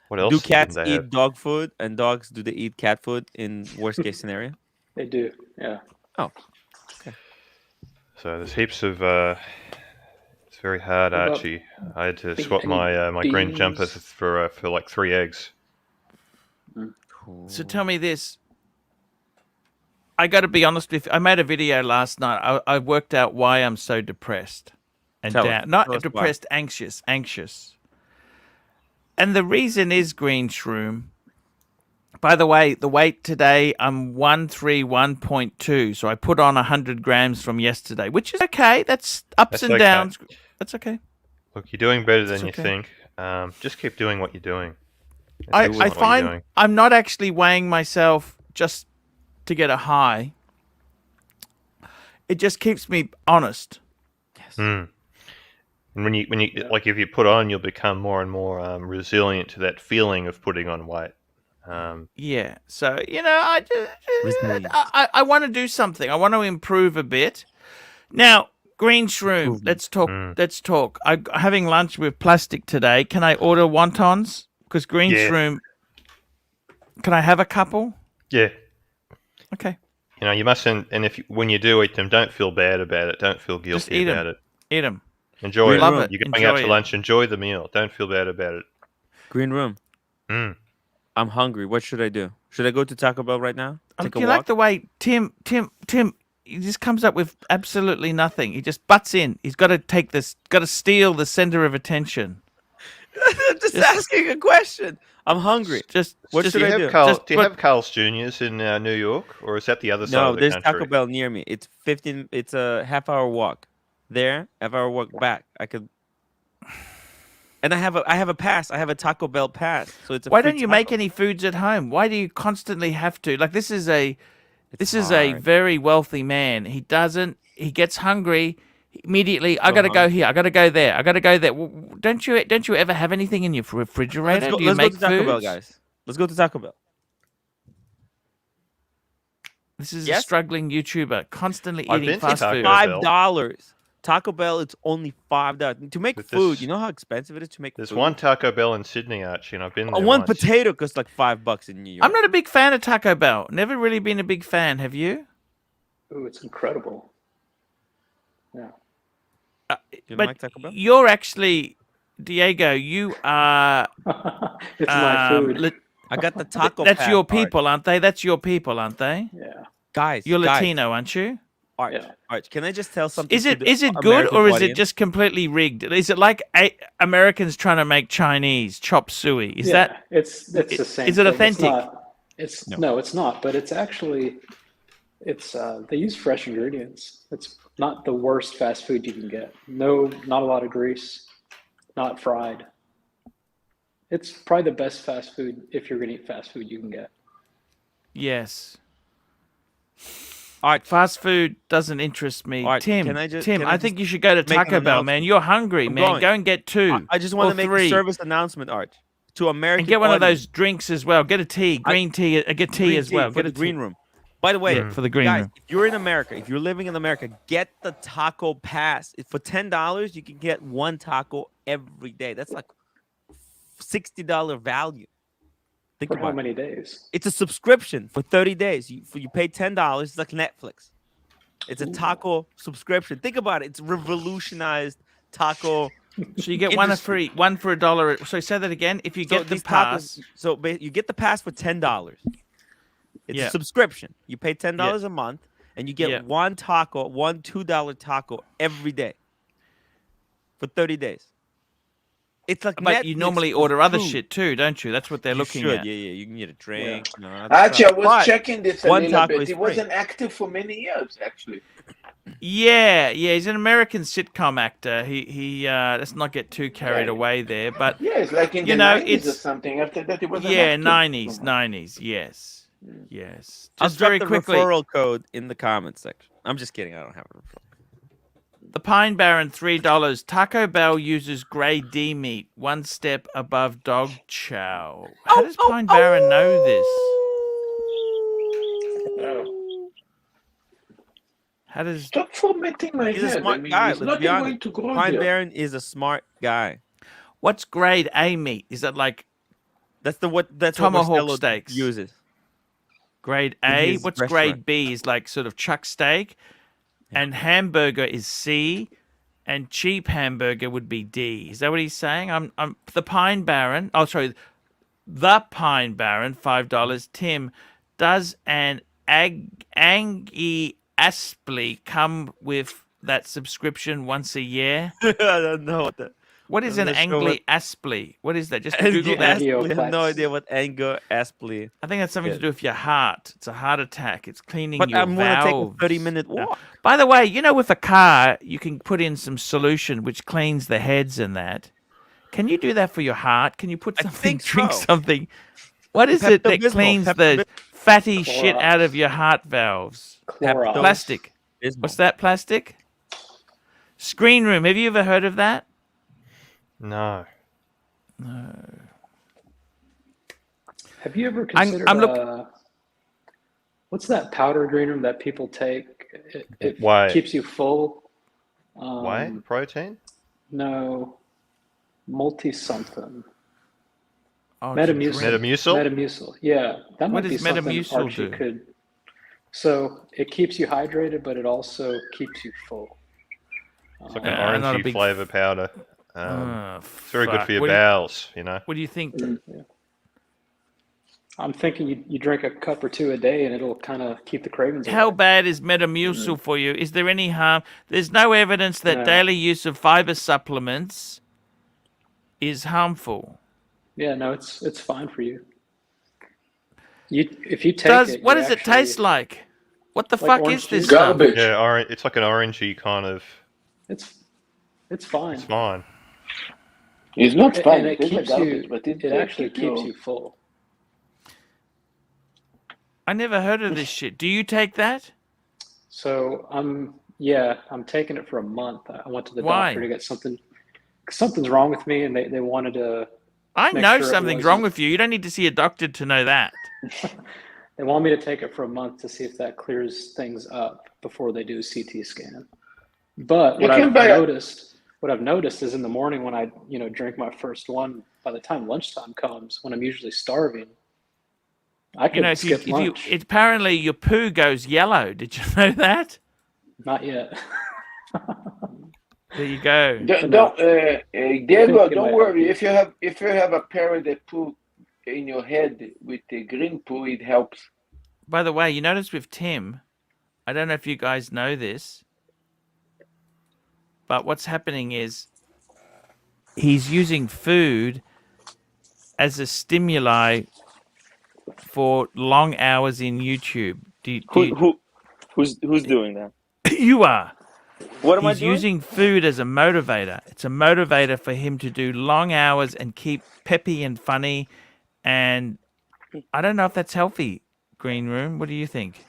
What else? Do cats didn't they eat have? dog food and dogs? Do they eat cat food in worst case scenario? They do, yeah. Oh. So there's heaps of. It's very hard, What about Archie. I had to swap my green beans? jumper for like 3 eggs. So tell me this. I got to be honest with you. I made a video last night. I worked out why I'm so depressed and Tell down. us. Not Tell us depressed, anxious. And the reason is Green Shroom. By the way, the weight today, I'm 131.2. So I put on 100 grams from yesterday, which is okay. That's ups and okay. downs. That's okay. Look, you're doing better than you okay. think. Just keep doing what you're doing. I find I'm not actually weighing myself just to get a high. It just keeps me honest. Yes. And when you like, if you put on, you'll become more and more resilient to that feeling of putting on weight. Yeah. So I want to do something. I want to improve a bit. Now, Green Shroom. Let's talk. Let's talk. I'm having lunch with Plastic today. Can I order wontons? Because Green Shroom. Can I have a couple? Yeah. Okay. You mustn't. And when you do eat them, don't feel bad about it. Don't feel guilty about it. Eat them. Enjoy it. Love it. You're going out to lunch. Enjoy the meal. Don't feel bad about it. Green Room. I'm hungry. What should I do? Should I go to Taco Bell right now? Take a walk? Like the way Tim, he just comes up with absolutely nothing. He just butts in. He's got to take this, got to steal the center of attention. I'm just asking a question. I'm hungry. What should I do? Do you have Carl's Jr.'s in New York, or is that the other side of the country? No, there's Taco Bell near me. It's 15. It's a half-hour walk. There, half-hour walk back. I could. And I have a pass. I have a Taco Bell pass. So it's. Why don't you make any foods at home? Why do you constantly have to? Like this is a very wealthy man. He doesn't. He gets hungry immediately. I got to go here. I got to go there. I got to go there. Don't you ever have anything in your refrigerator? Let's go to Taco Bell, guys. Let's go to Taco Bell. This is a struggling YouTuber constantly I've eating been to fast food. $5. Taco Bell, it's only $5 to make food. You know how expensive it is to make There's food? one Taco Bell in Sydney, Archie, and I've been there One once. potato costs like $5 in New York. I'm not a big fan of Taco Bell. Never really been a big fan. Have you? Ooh, it's incredible. Yeah. You but like Taco Bell? You're actually, Diego, you are... It's my food. I got the taco That's pack your part. people, aren't they? That's your people, aren't they? Yeah. Guys, You're Latino, aren't you? Arch, can I just tell something? Is it to the good American or is it audience? just completely rigged? Is it like Americans trying to make Chinese chop suey? Is that it's the same? Is it thing. authentic? No, it's not. But it's actually they use fresh ingredients. It's not the worst fast food you can get. No, not a lot of grease, not fried. It's probably the best fast food if you're gonna eat fast food you can get. Yes. All right, fast food doesn't interest me. Right, Tim, can I think you should go to Taco Bell, man. You're hungry, man. Go and get 2. I just want to make three. a service announcement, Arch, to American and get one of audience. those drinks as well. Get a tea, green tea. Get tea as well. For Get the green room. By the way, for the green guys, room. if you're in America, if you're living in America, get the taco pass. For $10, you can get 1 taco every day. That's like $60 value. Think For about how many days? It's a subscription for 30 days. You pay $10. It's like Netflix. It's a taco subscription. Think about it. It's revolutionized taco. So you get industry. one for $1. So say that again. If you get the pass, you get the pass for $10. It's a subscription. You pay $10 a month, and you get 1 taco, one $2 taco every day for 30 days. It's like but Netflix you normally for order other food. shit too, don't you? That's what they're looking at. Yeah. You can get a drink. Yeah. You know, other Actually, I stuff. was But checking this a 1 little taco bit. is He free. wasn't active for many years, actually. Yeah. He's an American sitcom actor. He let's not get too carried away there, but Yeah, it's like in the 90s or something. After that, he was 90s. Yes. I'll Just very drop the quickly. referral code in the comments section. I'm just kidding. I don't have a referral. The Pine Baron, $3. Taco Bell uses grade D meat, 1 step above dog chow. How does Pine Baron know this? How does... Stop formatting my He's head. a smart I mean, guy. it's Let's not be honest. going to grow Pine here. Baron is a smart guy. What's grade A meat? Is that like That's what tomahawk Marcelo steaks? uses. Grade In A? his What's restaurant. grade B? Is like sort of chuck steak. And hamburger is C. And cheap hamburger would be D. Is that what he's saying? I'm the Pine Baron. Oh, sorry. The Pine Baron, $5. Tim, does an Angie Aspley come with that subscription once a year? I don't know what that. What is an I'm not sure Angie Aspley? What is that? Just Google that. I have no idea what anger Aspley. I think that's something to do with your heart. It's a heart attack. It's cleaning But your I'm gonna take a valves. 30-minute walk. By the way, with a car, you can put in some solution which cleans the heads and that. Can you do that for your heart? Can you put something, drink something? What is it that Pepto-Bismol. cleans the fatty shit out of your heart valves? Clorox. Plastic. What's that, plastic? Screen room. Have you ever heard of that? No. Have you ever considered what's that powder green room that people take? It Whey. keeps you full. Whey? Protein? No, multi something. Oh, Metamucil. Metamucil? Metamucil. Yeah, that might What be does something Metamucil Archie do? could. So it keeps you hydrated, but it also keeps you full. It's like an I'm not a orangey big flavour powder. It's very good fuck. for your What do you- bowels, What do you think? I'm thinking you drink a cup or 2 a day, and it'll kind of keep the cravings. How away. bad is Metamucil for you? Is there any harm? There's no evidence that No. daily use of fiber supplements is harmful. Yeah, no, it's fine for you. If you take it, What you does it actually- taste like? What the Like fuck orange is this juice? stuff? Garbage. Yeah, it's like an orangey kind of. It's fine. It's fine. It's not fun. And it It's keeps garbage, you. but It actually keeps you full. I never heard of this shit. Do you take that? So I'm taking it for a month. I went to the Why? doctor to get something. Something's wrong with me, and they wanted to. I make know sure it something's wasn't- wrong with you. You don't need to see a doctor to know that. They want me to take it for a month to see if that clears things up before they do a CT scan. But You what can I've buy a- noticed is in the morning when I drink my first one, by the time lunchtime comes, when I'm usually starving, I could If you, skip lunch. apparently your poo goes yellow. Did you know that? Not yet. There you go. Diego, Get don't my- worry. If you have a parrot that poo in your head with the green poo, it helps. By the way, you notice with Tim, I don't know if you guys know this, but what's happening is he's using food as a stimuli for long hours in YouTube. Who's doing that? You are. What am I He's doing? using food as a motivator. It's a motivator for him to do long hours and keep peppy and funny. And I don't know if that's healthy, Green Room. What do you think?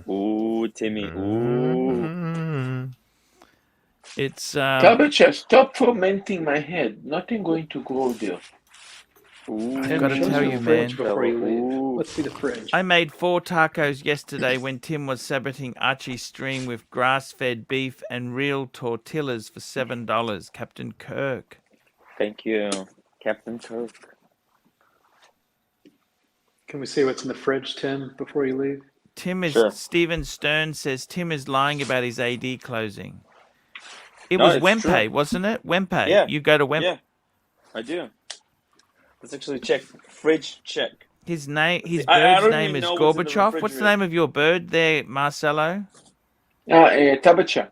Ooh, Timmy. Ooh. It's Tabitha, stop fermenting my head. Nothing going to grow there. I've got to Show us tell the you, fridge man. Before you leave. Ooh. Let's see the fridge. I made 4 tacos yesterday when Tim was sabotaging Archie's stream with grass-fed beef and real tortillas for $7. Captain Kirk. Thank you, Captain Kirk. Can we see what's in the fridge, Tim, before you leave? Steven Stern says Tim is lying about his AD closing. It No, was it's Wempe, true. wasn't it? Wempe. Yeah. You go to Wempe. Yeah, I do. Let's actually check. Fridge check. His I bird's don't name even is know what's in the Gorbachev. What's the refrigerator. name of your bird there, Marcelo? Tabitha.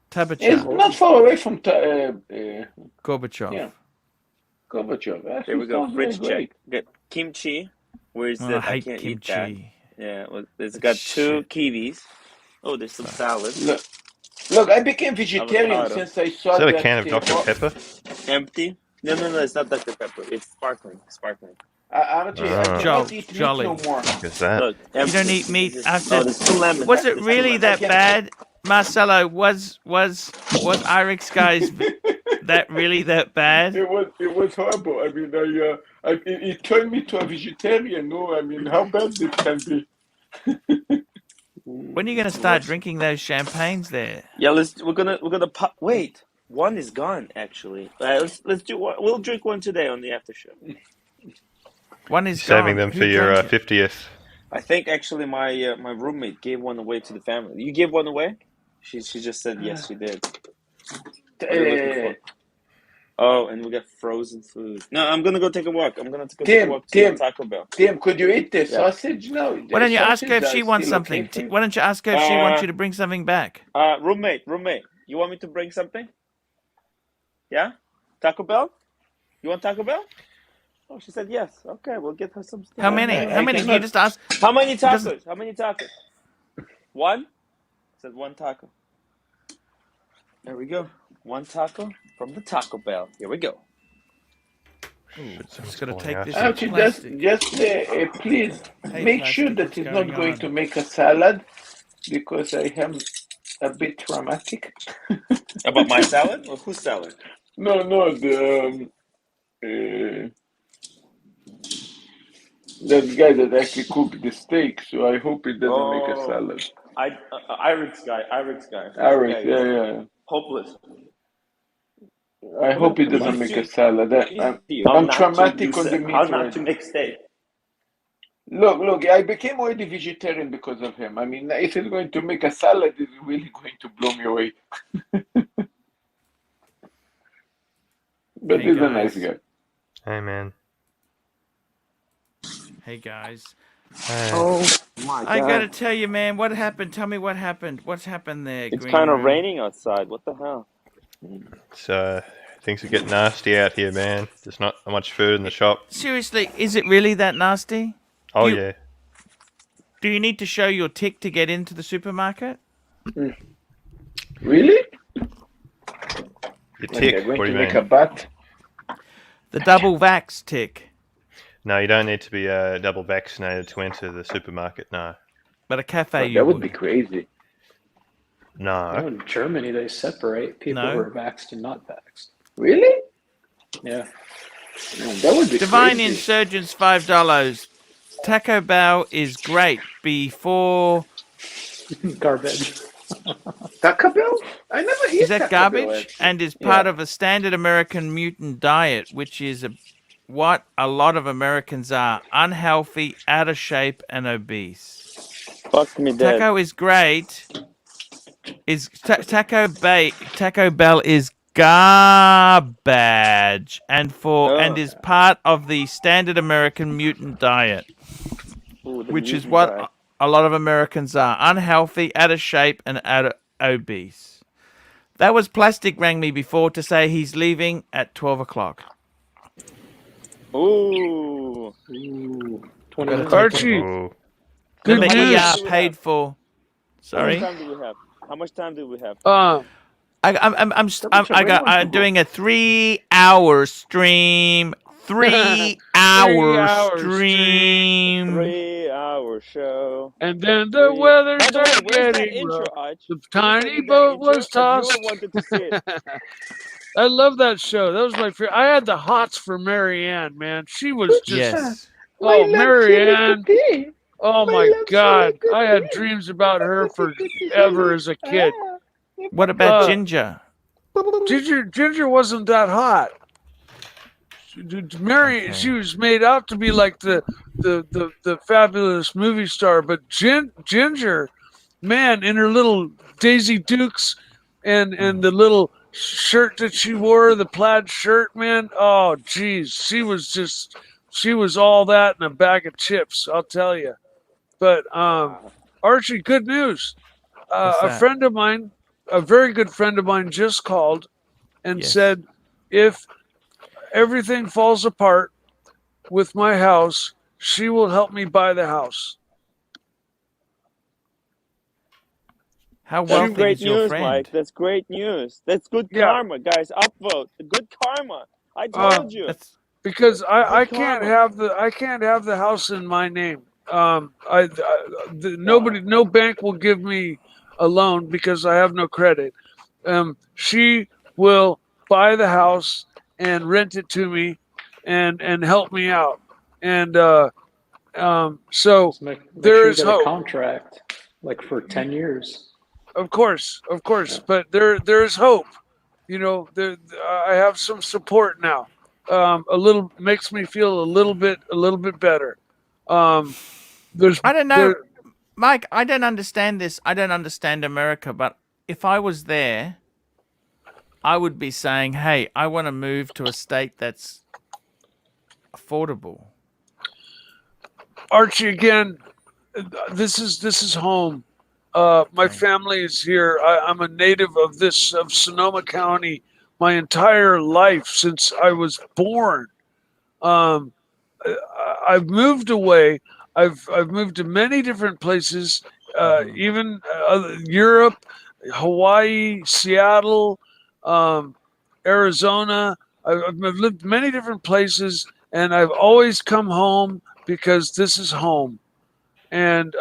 Tabacha. It's not far away from Gorbachev. yeah. Gorbachev. There we go. Sounds very Fridge great. check. Got kimchi. Where is Oh, that? I hate can't eat kimchi. that. Yeah, well, it's got 2 kiwis. Oh, there's some salad. Look, I became vegetarian Avocado. since I saw Is that a that. can of Dr. Pepper? Empty? No, it's not Dr. Pepper. It's sparkling. Archie, I do not eat meat Jolly. no more. What is that? Look, You empty. don't eat meat There's- after. Oh, there's 2 lemons. Was it There's 2 really lemons. that bad, Marcelo? Was Irix guys that really that bad? It was horrible. I mean, it turned me to a vegetarian. No, I mean, how bad it can be. When are you going to start drinking those champagnes there? Yeah, we're gonna pop. Wait, one is gone actually. Let's do one. We'll drink one today on the after show. One is Saving gone. them Who for your drank it? 50th. I think actually my my roommate gave one away to the family. You gave one away? She just said yes, she did. What are you looking for? Oh, and we got frozen food. No, I'm gonna go take a walk. I'm gonna go take a walk to Taco Bell. Tim, could you eat the sausage? No. Why don't you ask her if sausage she are wants still something? okay for you? Why don't you ask her if she wants you to bring something back? Roommate, you want me to bring something? Yeah? Taco Bell? You want Taco Bell? Oh, she said yes. Okay, we'll get her some stuff. How many? How many? You just ask. How many tacos? How many tacos? One? Said 1 taco. There we go. 1 taco from the Taco Bell. Here we go. Just got to take this. Archie, plastic. just please Hey, make plastic, sure that what's it's going not going on? to make a salad because I am a bit traumatic. About my salad or whose salad? No, that guy that actually cooked the steak, so I hope it doesn't make a salad. Irix guy. Alex, yeah. Hopeless. I hope it doesn't make a salad. I'm traumatic on the meat. How not to make steak? Look, I became already vegetarian because of him. I mean, if he's going to make a salad, it's really going to blow me away. But Hey, he's a guys. nice guy. Hey, man. Hey guys, Oh my god! I gotta tell you, man, what happened? Tell me what happened. What's happened there? It's Green kind of Room? raining outside. What the hell? So things are getting nasty out here, man. There's not much food in the shop. Seriously, is it really that nasty? Oh, You- yeah. Do you need to show your tick to get into the supermarket? Really? Your Like tick, they're going what do to you make mean? a bat? The double vax tick. No, you don't need to be double vaccinated to enter the supermarket, no. But a cafe, But you that would be crazy. No. In Germany, they separate people No. who are vaxxed and not vaxxed. Really? Yeah. That would be Divine crazy. Insurgents, $5. Taco Bell is great before. Garbage. Taco Bell? I never eat Is that Taco Bell, garbage? actually. And is part of a standard American mutant diet, which is what a lot of Americans are: unhealthy, out of shape, and obese. Fuck me dead. Taco is great. Taco Bell is garbage, and is part of the standard American mutant diet. Ooh, the which is mutant what guy. a lot of Americans are: unhealthy, out of shape, and obese. That was Plastic rang me before to say he's leaving at 12 o'clock. Ooh. Ooh, I've 20 got to minutes. take Archie, him. Oh, good Remember, he news. paid for. How much Sorry, time do we have? How much time do we have? I'm doing a 3-hour stream. 3-hour 3 hours stream. 3-hour show. And then the weather By the way, started where's that getting intro, rough. Arch? The Who's gonna tiny do that boat intro? was I've really tossed. wanted to see it. I love that show. That was my favorite. I had the hots for Marianne, man. She was just Yes. Marianne. Oh my God. Chili I had dreams about her forever as a kid. What about Ginger? Ginger wasn't that hot. Mary, Okay. she was made out to be like the fabulous movie star, but Ginger, man, in her little Daisy Dukes and the little shirt that she wore, the plaid shirt, man. Oh, geez, she was all that in a bag of chips, I'll tell you. But Archie, good news. What's A that? friend of mine, a very good friend of mine, just called and Yes. said, if everything falls apart with my house, she will help me buy the house. How That's wealthy great is your news, friend? Mike. That's great news. That's good Yeah. karma, guys. Upvote. Good karma. I told you. That's Because I Good can't karma. have the house in my name. Nobody, no bank will give me a loan because I have no credit. She will buy the house and rent it to me, and help me out. And so Just make there sure you is get a hope. contract, like for 10 years. Of course, Yeah. but there's hope. You know, I have some support now. A little makes me feel a little bit better. There's I don't know, Mike. I don't understand this. I don't understand America. But if I was there, I would be saying, "Hey, I want to move to a state that's affordable." Archie again. This is home. My family is here. I'm a native of Sonoma County my entire life since I was born. Um, I've moved away. I've moved to many different places, even Europe, Hawaii, Seattle, Arizona. I've lived many different places, and I've always come home because this is home. And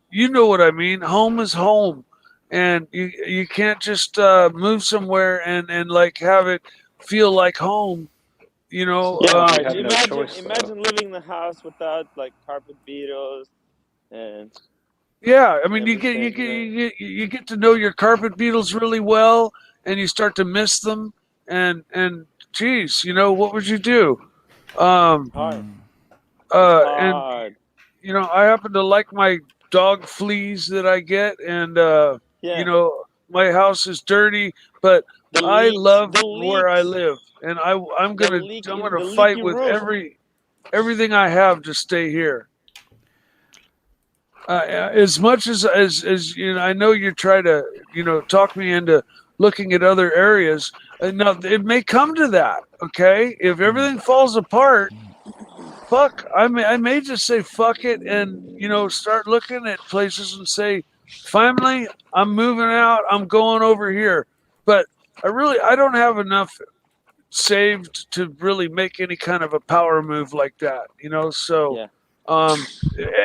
you know what I mean. Home is home, and you can't just move somewhere and like have it feel like home. You know. Yeah, You Arch, have no choice, imagine living in the house without like carpet beetles and Yeah, I mean, everything. you get to know your carpet beetles really well, and you start to miss them. And geez, you know, what would you do? Um, Hard. It's and hard. you know, I happen to like my dog fleas that I get, and you Yeah. know, my house is dirty, but The I leaks. love The where I leaks. live, and I'm gonna The fight leaky with roof. everything I have to stay here. As much as you know, I know you try to talk me into looking at other areas. Now it may come to that. Okay, if everything falls apart, fuck. I may just say fuck it and start looking at places and say, finally, I'm moving out. I'm going over here. But I don't have enough saved to really make any kind of a power move like that. So. Yeah.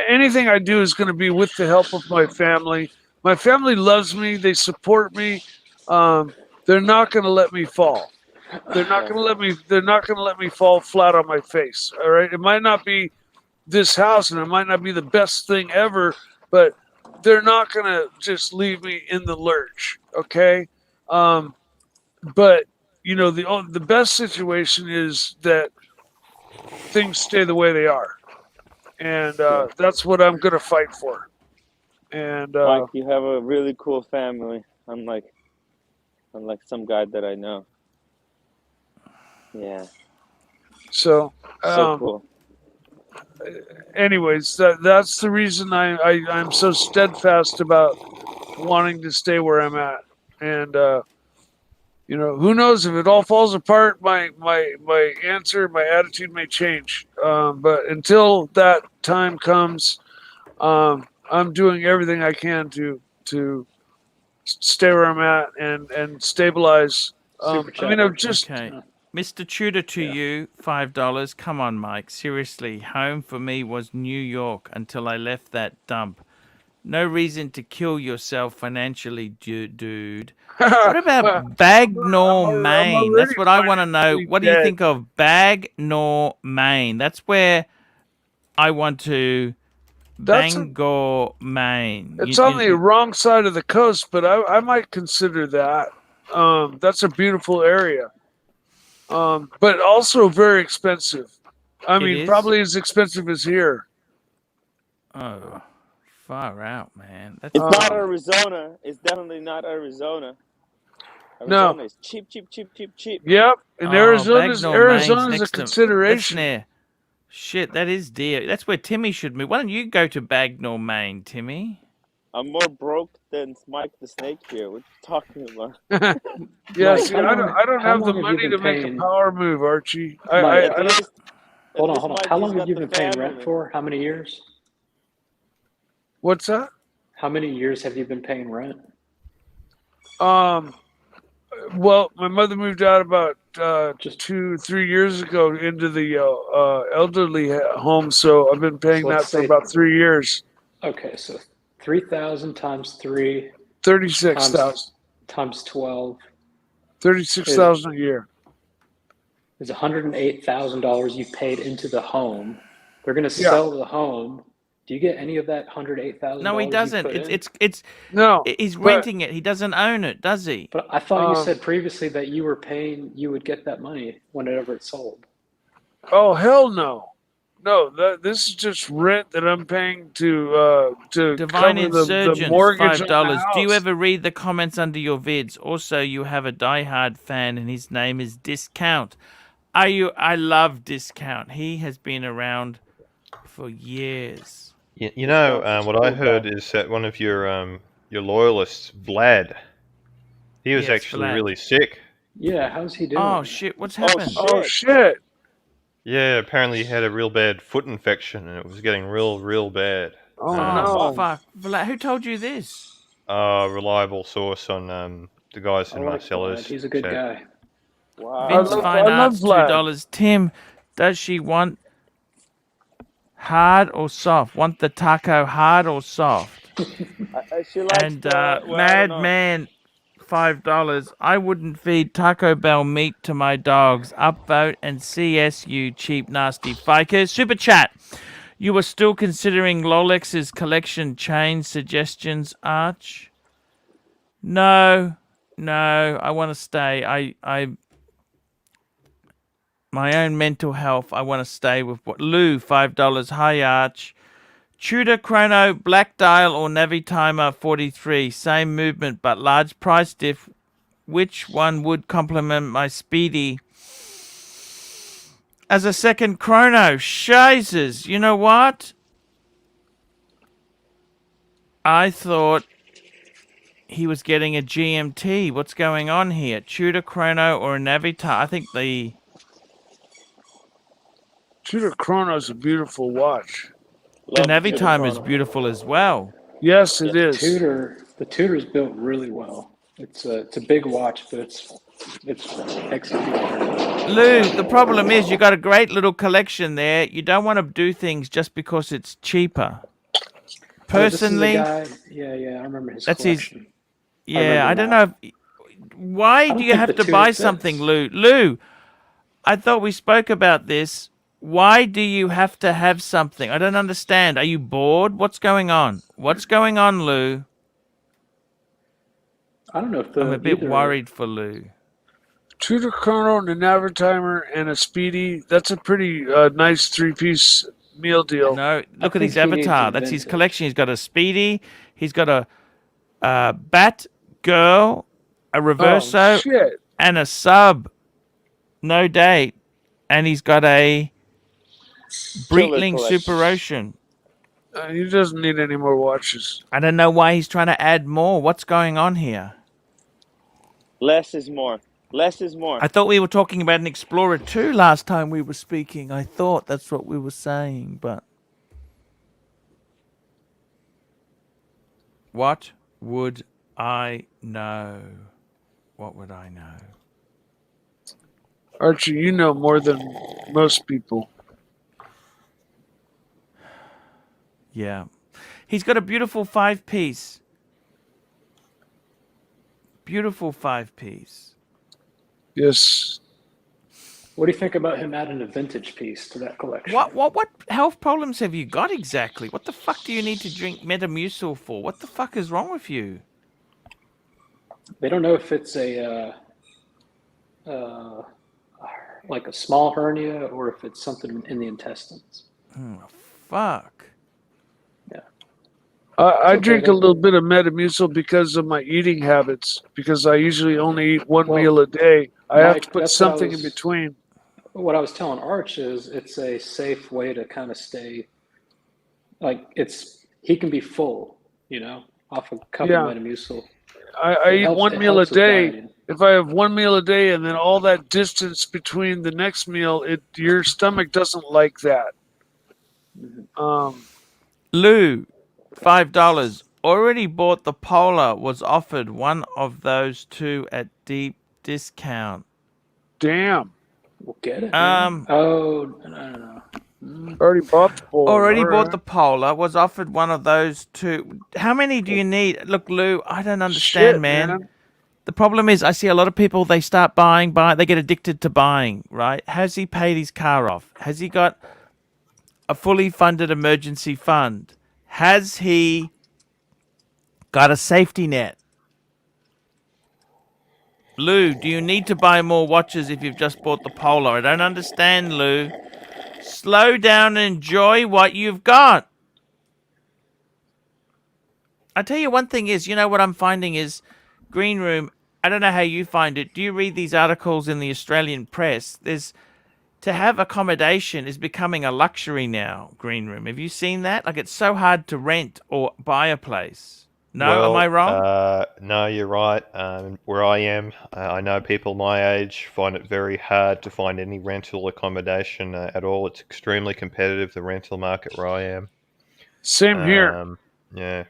Anything I do is going to be with the help of my family. My family loves me. They support me. They're not going to let me fall. They're not going to let me. They're not going to let me fall flat on my face. All right. It might not be this house, and it might not be the best thing ever, but they're not going to just leave me in the lurch. Okay. But the best situation is that things stay the way they are. And that's what I'm gonna fight for. And Mike, you have a really cool family, unlike some guy that I know. Yeah. so So cool. anyways, that's the reason I'm so steadfast about wanting to stay where I'm at. And you know, who knows if it all falls apart, my answer, my attitude may change. But until that time comes, I'm doing everything I can to stay where I'm at and stabilize. I mean, I've just okay. Mr. Tudor to you, $5. Come on, Mike. Seriously, home for me was New York until I left that dump. No reason to kill yourself financially, dude. What about Bagnor, Maine? That's what I want to know. What do you think of Bagnor, Maine? That's where I want to. Bangor, Maine. It's on the wrong side of the coast, but I might consider that. That's a beautiful area. But also very expensive. I mean, probably as expensive as here. Oh, far out, man. It's not Arizona. It's definitely not Arizona. Arizona is cheap. Yep, and Arizona's a consideration. Shit, that is dear. That's where Timmy should move. Why don't you go to Bagnor, Maine, Timmy? I'm more broke than Mike the Snake here. What are you talking about? Yeah, see, I don't have the money to make a power move, Archie. Hold on. How long have you been paying rent for? How many years? What's that? How many years have you been paying rent? Well, my mother moved out about 2-3 years ago into the elderly home, so I've been paying that for about 3 years. Okay, so 3,000 times 3. 36,000 times 12. 36,000 a year. Is $108,000 you paid into the home. They're going to sell the home. Do you get any of that $108,000? No, he doesn't. No. He's renting it. He doesn't own it, does he? But I thought you said previously that you would get that money whenever it's sold. Oh, hell no. No, this is just rent that I'm paying to Divine cover Insurgents, the mortgage $5. Do you ever read the comments under your vids? Also, you have a diehard fan, and his name is Discount. I love Discount. He has been around for years. You know, what I heard is that one of your loyalists, Vlad, he was actually really sick. Yeah, how's he doing? Oh shit! What's happened? Oh shit! Yeah, apparently he had a real bad foot infection, and it was getting real bad. Oh no! Fuck! Vlad, who told you this? Reliable source on the guys in Marcelo's. He's a good guy. Wow. Vince Fine Arts, $2. Tim, does she want hard or soft? Want the taco hard or soft? She likes and Madman, $5. I wouldn't feed Taco Bell meat to my dogs. Upvote and CSU cheap nasty fikers. Super chat. You were still considering Lolex's collection change suggestions, Arch? No. I want to stay. I my own mental health. I want to stay with what Lou, $5. Hi Arch. Tudor Chrono, Black Dial or Navi Timer 43. Same movement but large price diff. Which one would complement my Speedy as a second chrono? Shizes. You know what? I thought he was getting a GMT. What's going on here? Tudor Chrono or a Navi Timer? I think the Tudor Chrono is a beautiful watch. The Navi Timer is beautiful as well. Yes, it is. The Tudor's built really well. It's a big watch, but it's executed. Lou, the problem is you got a great little collection there. You don't want to do things just because it's cheaper. Personally, I remember his collection. I don't know. Why do you have to buy something, Lou? Lou, I thought we spoke about this. Why do you have to have something? I don't understand. Are you bored? What's going on? What's going on, Lou? I don't know if I'm a bit worried for Lou. Tudor Chrono and a Navi Timer and a Speedy. That's a pretty nice 3-piece meal deal. No, look at his avatar. That's his collection. He's got a Speedy. He's got a Bat Girl, a Reverso, and a Sub. No date. And he's got a Breitling Super Ocean. He doesn't need any more watches. I don't know why he's trying to add more. What's going on here? Less is more. Less is more. I thought we were talking about an Explorer 2 last time we were speaking. I thought that's what we were saying, but... What would I know? What would I know? Archie, you know more than most people. Yeah. He's got a beautiful 5-piece. Beautiful 5-piece. Yes. What do you think about him adding a vintage piece to that collection? What health problems have you got exactly? What the fuck do you need to drink Metamucil for? What the fuck is wrong with you? They don't know if it's a like a small hernia or if it's something in the intestines. Oh, fuck. Yeah. I drink a little bit of Metamucil because of my eating habits. Because I usually only eat one meal a day. I have to put something in between. What I was telling Arch is it's a safe way to kind of stay, like he can be full, off a cup of Metamucil. I eat one meal a day. If I have one meal a day and then all that distance between the next meal, your stomach doesn't like that. Lou, $5. Already bought the Polar. Was offered one of those two at deep discount. Damn. We'll get it. Oh, no. Already bought the Polar. Already bought the Polar. Was offered one of those two. How many do you need? Look, Lou, I don't understand, man. The problem is I see a lot of people, they start buying, they get addicted to buying, right? Has he paid his car off? Has he got a fully funded emergency fund? Has he got a safety net? Lou, do you need to buy more watches if you've just bought the Polar? I don't understand, Lou. Slow down and enjoy what you've got. I tell you one thing is, what I'm finding is, Green Room, I don't know how you find it. Do you read these articles in the Australian press? To have accommodation is becoming a luxury now, Green Room. Have you seen that? Like, it's so hard to rent or buy a place. No, am I wrong? No, you're right. Where I am, I know people my age find it very hard to find any rental accommodation at all. It's extremely competitive, the rental market where I am. Same here. Yeah.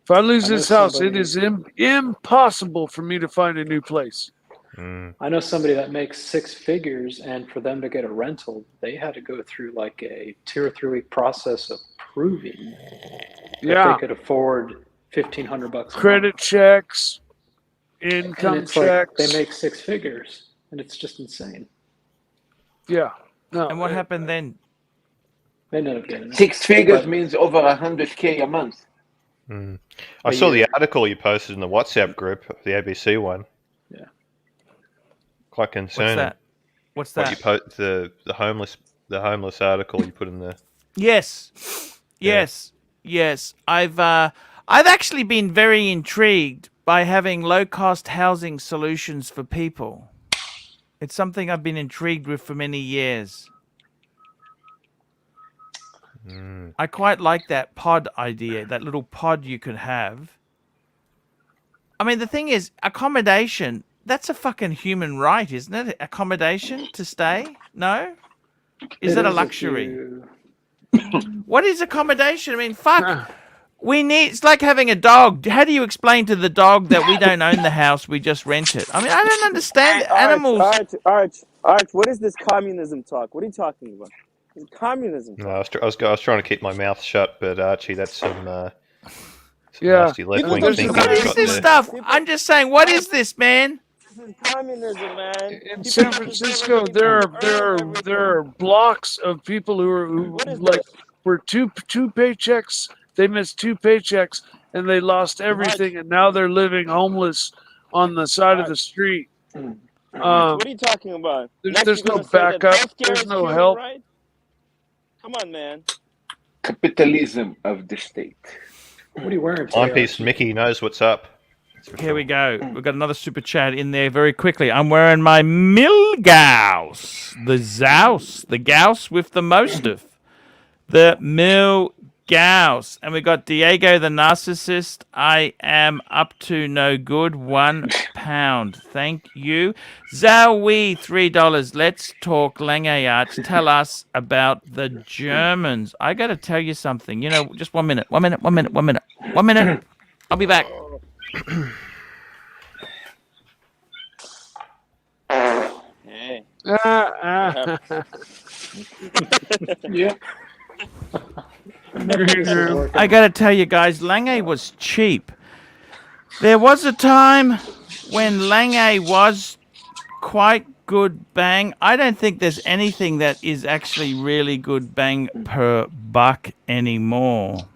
If I lose this house, it is impossible for me to find a new place. I know somebody that makes 6 figures, and for them to get a rental, they had to go through like a 2 or 3 week process of proving that they could afford $1,500 credit checks, income checks. Like they make 6 figures, and it's just insane. Yeah. No. And what happened then? They ended up getting 6 figures means over $100K a month. I saw the article you posted in the WhatsApp group, the ABC one. Yeah. Quite concerning. What's that? The homeless article you put in there. Yes. I've actually been very intrigued by having low-cost housing solutions for people. It's something I've been intrigued with for many years. I quite like that pod idea, that little pod you could have. I mean, the thing is, accommodation, that's a fucking human right, isn't it? Accommodation to stay? No? Is that a luxury? What is accommodation? I mean, fuck. It's like having a dog. How do you explain to the dog that we don't own the house, we just rent it? I mean, I don't understand animals. Arch, what is this communism talk? What are you talking about? Communism. No, I was trying to keep my mouth shut, but Archie, that's some nasty left-wing thinking. What is this stuff? I'm just saying, what is this, man? This is communism, man. In San Francisco, there are blocks of people who were two paychecks. They missed 2 paychecks and they lost everything, and now they're living homeless on the side of the street. What are you talking about? There's no backup. There's no help. Right? Come on, man. Capitalism of the state. What are you wearing? Timepiece Mickey knows what's up. Here we go. We've got another super chat in there very quickly. I'm wearing my Milgauss. The Zaus. The Gauss with the most of. the Mil Gauss. And we got Diego the Narcissist. I am up to no good. £1. Thank you. Zowie, $3. Let's talk Lange Arch. Tell us about the Germans. I got to tell you something. You know, just 1 minute. 1 minute. 1 minute. 1 minute. 1 minute. I'll be back. Hey. Yeah. I got to tell you guys, Lange was cheap. There was a time when Lange was quite good bang. I don't think there's anything that is actually really good bang per buck anymore.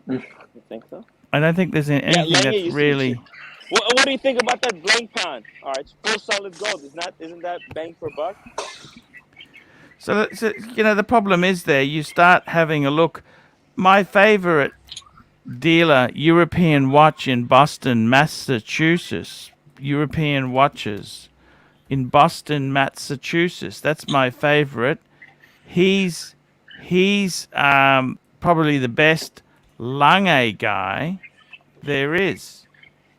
You think so? I don't think there's anything Lange that's used to be really. cheap. What do you think about that blank pan? All right, full solid gold. Isn't that bang per buck? So you know, the problem is there. You start having a look. My favorite dealer, European Watch in Boston, Massachusetts. European Watches in Boston, Massachusetts. That's my favorite. He's probably the best Lange guy there is.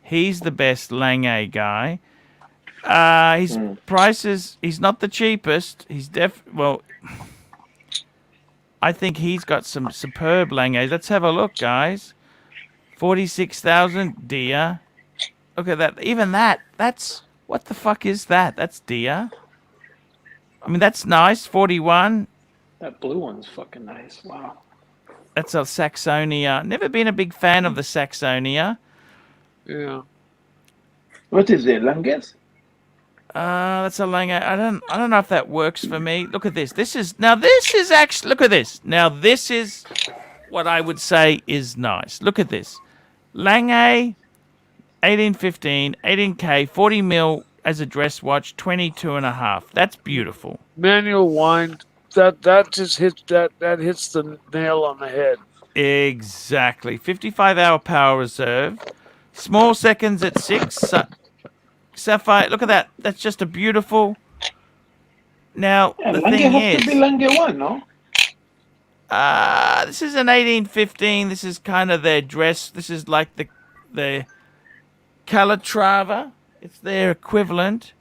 He's the best Lange guy. His prices, he's not the cheapest. He's well, I think he's got some superb Langes. Let's have a look, guys. 46,000 deer. Look at that. Even that's what the fuck is that? That's deer. I mean, that's nice. 41. That blue one's fucking nice. Wow. That's a Saxonia. Never been a big fan of the Saxonia. Yeah. What is it, Langes? That's a Lange. I don't know if that works for me. Look at this. This is actually, look at this. Now this is what I would say is nice. Look at this. Lange 1815, 18K, 40 mil as a dress watch, 22.5. That's beautiful. Manual wind. That just hits that hits the nail on the head. Exactly. 55-hour power reserve. Small seconds at 6. Sapphire. Look at that. That's just a beautiful. Now the Lange thing has is, to be Lange 1, no? this is an 1815. This is kind of their dress. This is like the Calatrava. It's their equivalent.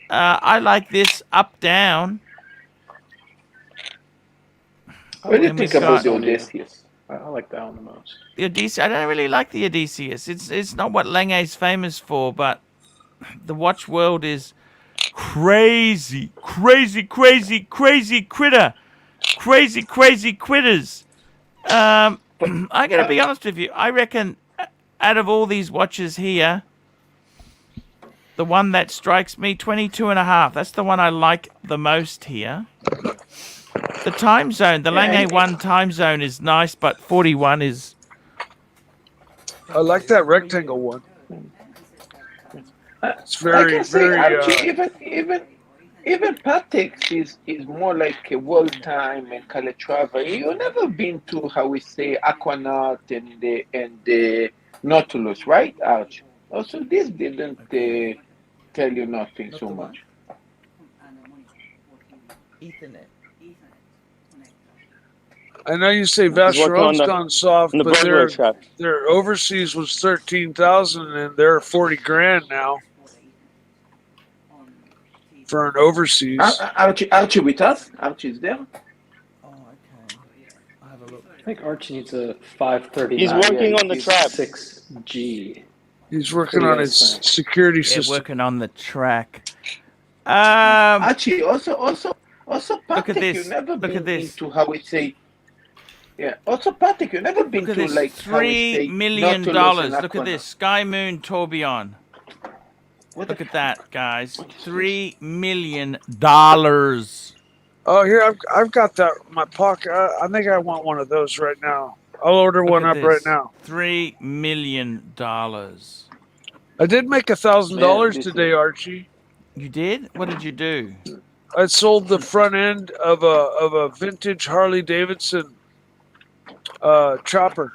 I like this up down. What do you think about the Odysseus? I like that one the most. The Odysseus. I don't really like the Odysseus. It's not what Lange's famous for, but the watch world is crazy critter. Crazy quitters. I gotta be honest with you. I reckon out of all these watches here, the one that strikes me, 22.5. That's the one I like the most here. The time zone, the Lange 1 time zone is nice, but 41 is. I like that rectangle one. It's very, I can say, very. Archie, even Patek's is more like a world time and Calatrava. You've never been to how we say Aquanaut and the Nautilus, right, Arch? Also, this didn't tell you nothing so much. Ethernet. I know you say Vacheron's gone soft, but their overseas was 13,000 and they're 40 grand now for an overseas. Archie with us? Archie's there? Oh, okay. I'll have a look. I think Archie needs a 539. He's working on the trap. 6G. He's working on his security system. Working on the track. Archie, also, look at this. You've never Look at been this. into how we say. Yeah. Also, Patek, you've never been Look to at this. like $3 million. Look at this. Sky Moon Tourbillon. Look at that, guys. $3 million. Oh, here I've got that in my pocket. I think I want one of those right now. I'll order one up right now. $3 million. I did make $1,000 today, Archie. You did? What did you do? I sold the front end of a vintage Harley Davidson chopper,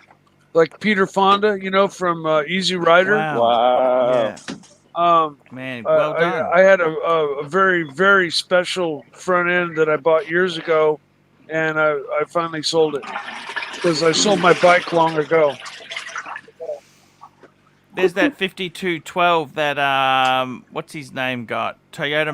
like Peter Fonda, you know, from Easy Rider. Wow. Yeah. Man, well done. I had a very, very special front end that I bought years ago and I finally sold it because I sold my bike long ago. There's that 5212 that what's his name got? Toyota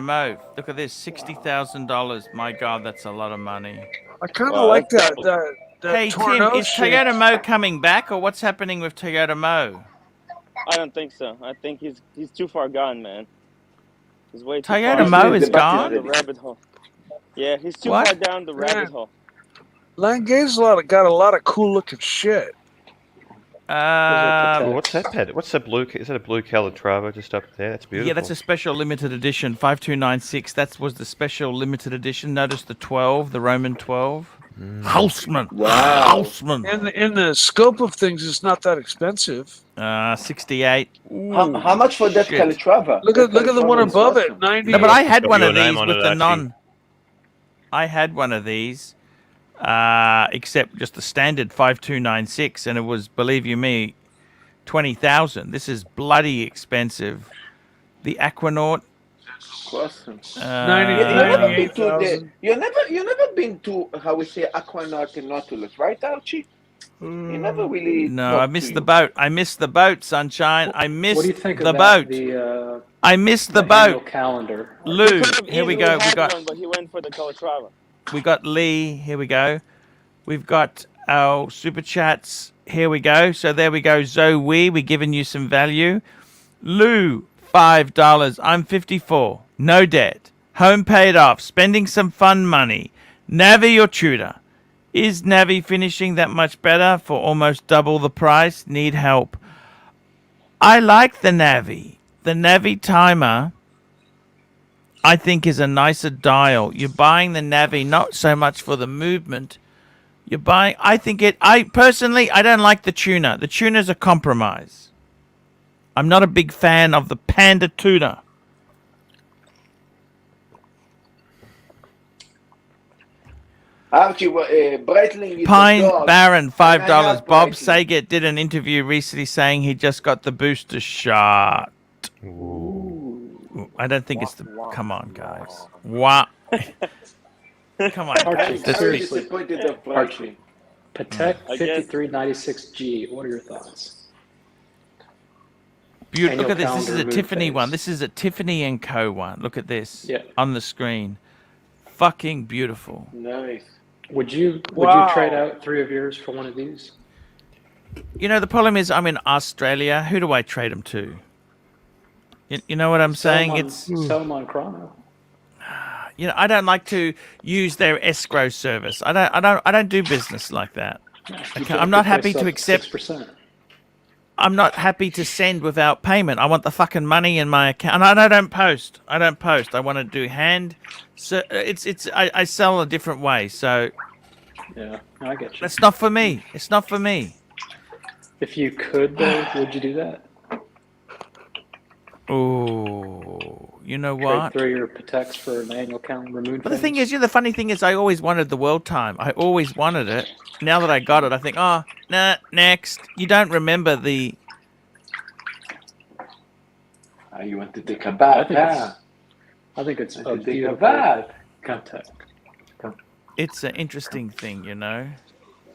Mo. Look at this, $60,000. My God, that's a lot of money. I kind of like that. Hey Tim, tornado is shape. Toyota Mo coming back, or what's happening with Toyota Mo? I don't think so. I think he's too far gone, man. He's way too Toyota far. Mo is He's gone? down the rabbit hole. Yeah, he's too What? far down the rabbit hole. Langay's got a lot of cool looking shit. What's that pad? What's that blue? Is that a blue colored Travo just up there? That's beautiful. Yeah, that's a special limited edition, 5296. That was the special limited edition. Notice the 12, the Roman 12. Houseman. Wow. Houseman. In the scope of things, it's not that expensive. 68. How much for that Calatrava? Look at the one above it, 90. No, but I had one of your name these on with it, the Archie. non. I had one of these, except just the standard 5296, and it was, believe you me, 20,000. This is bloody expensive. The Aquanaut. Awesome. 98,000. You never been to how we say Aquanaut and Nautilus, right, Archie? You never really. No, I missed the boat. I missed the boat, Sunshine. I missed What do you think the of boat. that? I missed the annual boat. calendar. Lou, Could have here we easily go. had one, but he went for the Calatrava. We got Lee. Here we go. We've got our super chats. Here we go. So there we go. Zoe, we're giving you some value. Lou, $5. I'm 54. No debt. Home paid off. Spending some fun money. Navi or Tudor? Is Navi finishing that much better for almost double the price? Need help. I like the Navi. The Navi timer, I think, is a nicer dial. You're buying the Navi not so much for the movement. You're buying, I personally, I don't like the tuner. The tuner's a compromise. I'm not a big fan of the Panda tuner. Archie, Breitling is Pine a dog. Baron, $5. have Bob Breitling. Saget did an interview recently saying he just got the booster shot. I don't think it's the. Come on, guys. Wow. Come on, I'm guys. very disappointed of Breitling. Patek I guess- 5396G. What are your thoughts? Beautiful. Look Annual at this. This is a calendar, moon Tiffany phase. one. This is a Tiffany and Co. one. Look at this Yeah. on the screen. Fucking beautiful. Nice. Would you Wow. trade out 3 of yours for one of these? You know, the problem is I'm in Australia. Who do I trade them to? You know what I'm saying? Sell them on Chrono. You know, I don't like to use their escrow service. I don't do business like that. Okay, I'm not happy to accept. 6%. I'm not happy to send without payment. I want the fucking money in my account. And I don't post. I want to do hand. So I sell a different way. So Yeah, I get you. that's not for me. It's not for me. If you could, though, would you do that? Oh, you know Trade what? 3 of your Pateks for an annual calendar moon But the phase? thing is, the funny thing is, I always wanted the world time. I always wanted it. Now that I got it, I think, oh, nah, next. You don't remember the. You want to take a I bath? think it's a take a beautiful bath. Patek. It's an interesting thing, you know.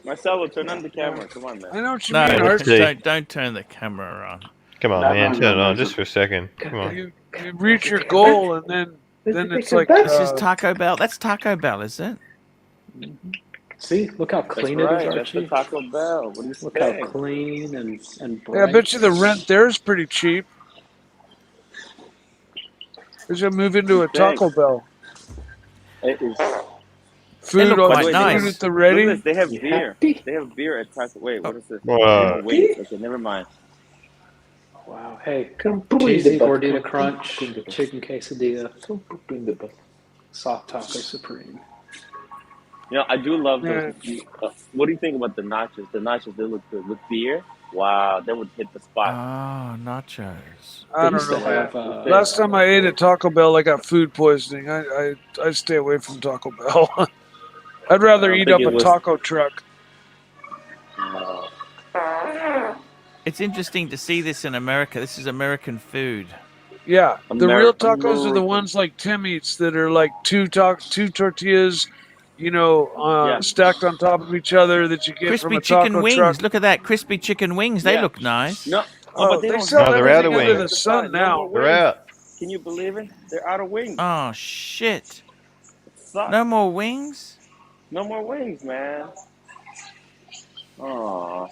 Marcelo, turn on the camera. Come on, man. I know what you No, mean, let's Archie. see. don't turn the camera on. Come on, No, man. no, Turn it no, on no. just for a second. Come on. You reach your goal, and then it's like This is Taco Bell. That's Taco Bell, is it? See, look how That's clean right. it is, That's the Archie. Taco Bell. What do you Look say? how clean and yeah, I bright. bet you the rent there is pretty cheap. We should move into a Taco Bell. It is. Food, look all quite food nice. at the ready. Look at this, they have You beer. happy? They have beer at Taco. Wait, what is this? Wow. Wait. Okay, never mind. Wow. Hey, Come put in cheesy the butt. gordita Come crunch, put in the butt. chicken quesadilla, Come put in the butt. soft taco supreme. You know, I do love those. What do you think about the nachos? The nachos, they look good with beer. Wow, that would hit the spot. Oh, nachos. I They don't used to know. have, Last time I ate at Taco Bell, I got food poisoning. I stay away from Taco Bell. I'd rather I eat think up it a was- taco truck. It's interesting to see this in America. This is American food. Yeah, the real tacos are the American. ones like Tim eats that are like two tortillas. stacked on top of each other that you get from Crispy a taco chicken wings. truck. Look at that. Crispy chicken wings. They look nice. No, Oh, but they sell No, they're out everything of under the wings. sun now. They're out. Can you believe it? They're out of wings. Oh, shit. Sucks. No more wings? No more wings, man. Oh,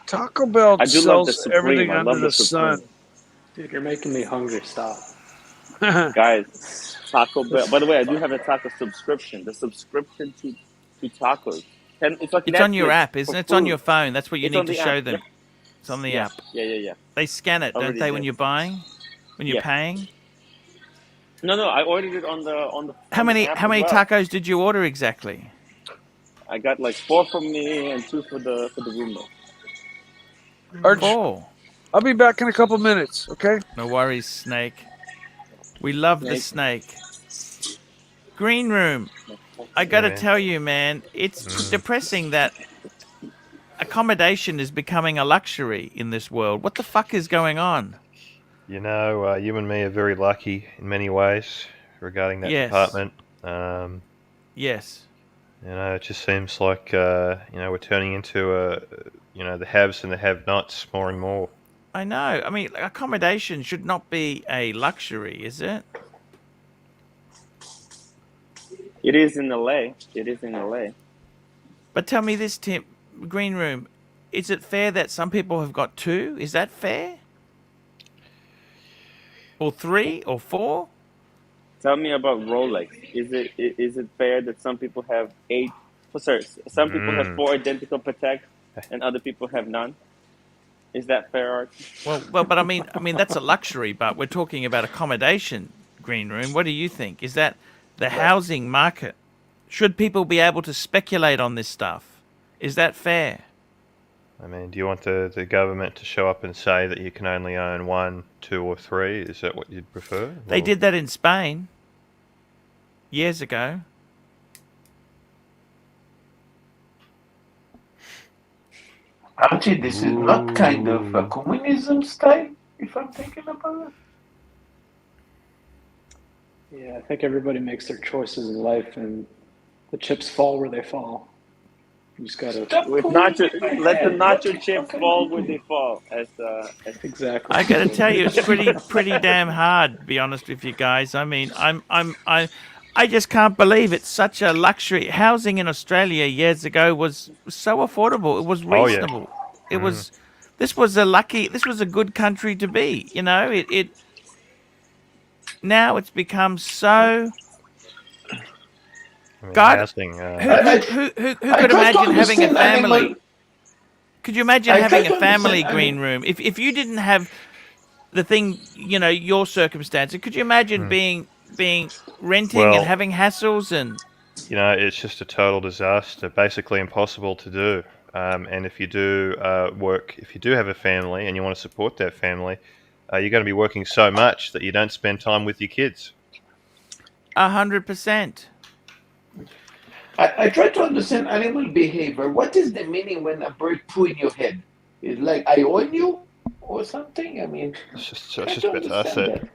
Taco Bell I do love the sells Supreme. everything I under love the the Supreme. sun. Dude, you're making me hungry. Stop. Guys, Taco Bell. By the way, I do have a taco subscription. The subscription to tacos. And it's like It's on your Netflix app, isn't for it? It's on food. your phone. That's what you It's need on to the show app. them. Yep. It's on the Yeah. app. Yeah. They scan it, don't Already they, when did. you're buying? When you're Yeah. paying? No, I ordered it on the. How on many the app how many as well. tacos did you order exactly? I got like 4 from me and 2 for the roommate. Arch, 4. I'll be back in a couple minutes, okay? No worries, Snake. We love the snake. Green room. I gotta Yeah. tell you, man, it's depressing that accommodation is becoming a luxury in this world. What the fuck is going on? You know, you and me are very lucky in many ways regarding that Yes. department. Yes. You know, it just seems like we're turning into the haves and the have-nots more and more. I know. I mean, accommodation should not be a luxury, is it? It is in LA. It is in LA. But tell me this, Tim, Green Room, is it fair that some people have got 2? Is that fair? Or 3 or 4? Tell me about Rolex. Is it fair that some people have 8? Sorry, some people have 4 identical Patek, and other people have none? Is that fair, Archie? Well, but I mean that's a luxury. But we're talking about accommodation, Green Room. What do you think? Is that the housing market? Should people be able to speculate on this stuff? Is that fair? I mean, do you want the government to show up and say that you can only own 1, 2, or 3? Is that what you'd prefer? They did that in Spain years ago. Archie, this is not kind of a communism style, if I'm thinking about it. Yeah, I think everybody makes their choices in life, and the chips fall where they fall. You just gotta With nacho, let the nacho chips fall where they fall. As exactly. I got to tell you, it's pretty damn hard. To be honest with you guys. I mean, I just can't believe it's such a luxury. Housing in Australia years ago was so affordable. It was reasonable. It was. This was a good country to be. You know, it. Now it's become so. I mean, God, housing, who could imagine having a family? Could you imagine having a family, Green Room? If you didn't have the thing, your circumstances, could you imagine being renting and having hassles and? It's just a total disaster. Basically impossible to do. And if you do if you do have a family and you want to support that family, you're going to be working so much that you don't spend time with your kids. 100%. I try to understand animal behavior. What is the meaning when a bird poo in your head? It's like, I own you or something? I mean, It's just fantastic.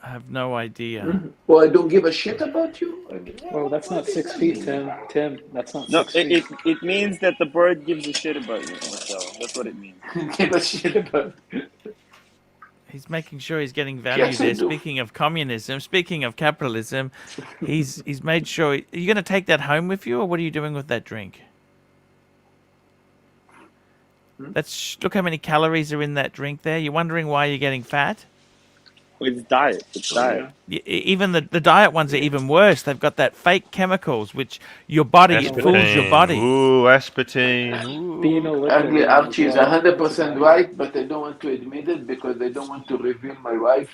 I have no idea. Well, I don't give a shit about you? I mean, Well, that's not 6 feet, Tim. Tim, that's not no, 6 feet. it means that the bird gives a shit about you, Marcelo. That's what it means. give a shit about He's making sure he's getting value Yes, I there. do. Speaking of communism, speaking of capitalism, he's made sure. Are you going to take that home with you, or what are you doing with that drink? Look how many calories are in that drink there. You're wondering why you're getting fat? It's diet. It's diet. Even the diet ones are even worse. They've got that fake chemicals, which your body, it fools your body. Ooh, aspartame. Ooh. Actually, Archie is 100% right, but I don't want to admit it because I don't want to reveal my wife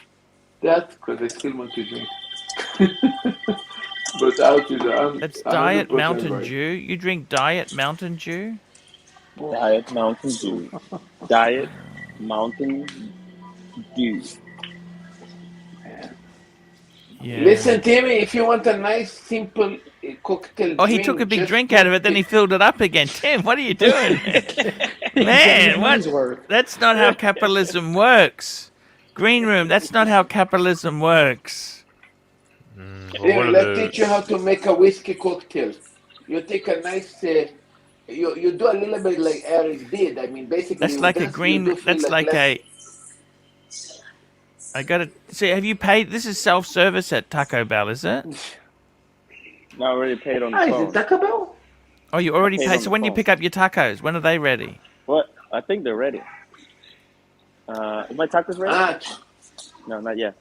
that, because I still want to drink. But Archie is That's Diet 100% Mountain right. Dew. You drink Diet Mountain Dew? Diet Mountain Dew. Diet Mountain Dew. Yeah. Listen, Timmy, if you want a nice, simple cocktail Oh, he drink, took a big just drink out of it, then he filled it up again. Tim, what are you doing? Man, what? That's not how capitalism works. Green Room, that's not how capitalism works. Well, Let's teach you how to make a whiskey cocktail. You take a nice, you do a little bit like Eric did. I mean, basically, That's like a green. That's like a. I gotta see. Have you paid? This is self-service at Taco Bell, is it? No, I already paid on the Is phone. it Taco Bell? Oh, you already paid paid. on So the when do you phone. pick up your tacos? When are they ready? What? I think they're ready. Is my tacos ready? Arch, No, not yet.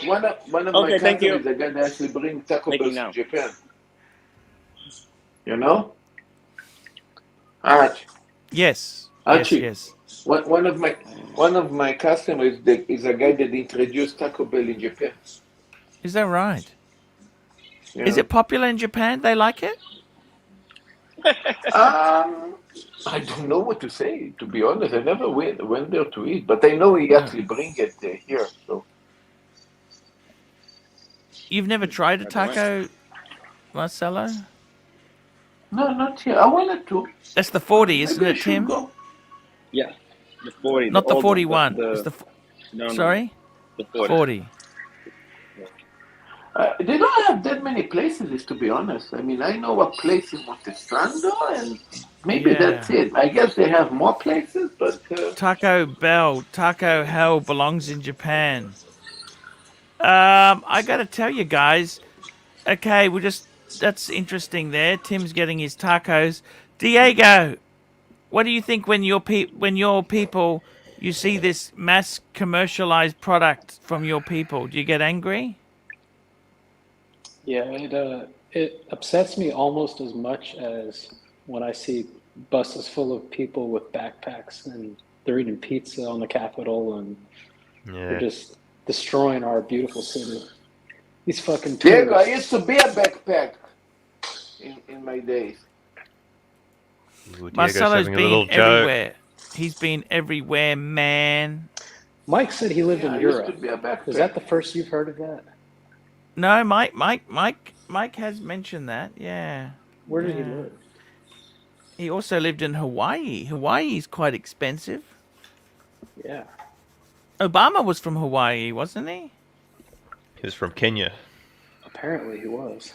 one of Okay, my thank you. customers are gonna actually bring Taco Making Bell now. to Japan. You know? Arch. Yes. Archie. Yes. One of my customers is a guy that introduced Taco Bell in Japan. Is that right? Yeah. Is it popular in Japan? They like it? I don't know what to say, to be honest. I never went there to eat, but I know he actually bring it here. So You've never tried a taco, Marcelo? no, not here. I wanted to. That's the 40, isn't Maybe I it, should Tim? go. Yeah, the 40. Not the old one, 41. the- It's the no, sorry? the 40. 40. They don't have that many places, to be honest. I mean, I know a place in Montestrando, and maybe that's it. I guess they have more places, but Taco Bell, Taco Hell belongs in Japan. I gotta tell you guys. Okay, that's interesting there. Tim's getting his tacos. Diego, what do you think when your people you see this mass commercialized product from your people? Do you get angry? Yeah, it upsets me almost as much as when I see buses full of people with backpacks and they're eating pizza on the Capitol and they're just destroying our beautiful city. These fucking tourists. Diego, I used to be a backpack in my days. Ooh, Diego's Marcelo's having a little been joke. everywhere. He's been everywhere, man. Mike said he lived in I used to Europe. be a backpack. Is that the first you've heard of that? No, Mike has mentioned that. Yeah. Where did he live? He also lived in Hawaii. Hawaii is quite expensive. Yeah. Obama was from Hawaii, wasn't he? He was from Kenya. Apparently he was.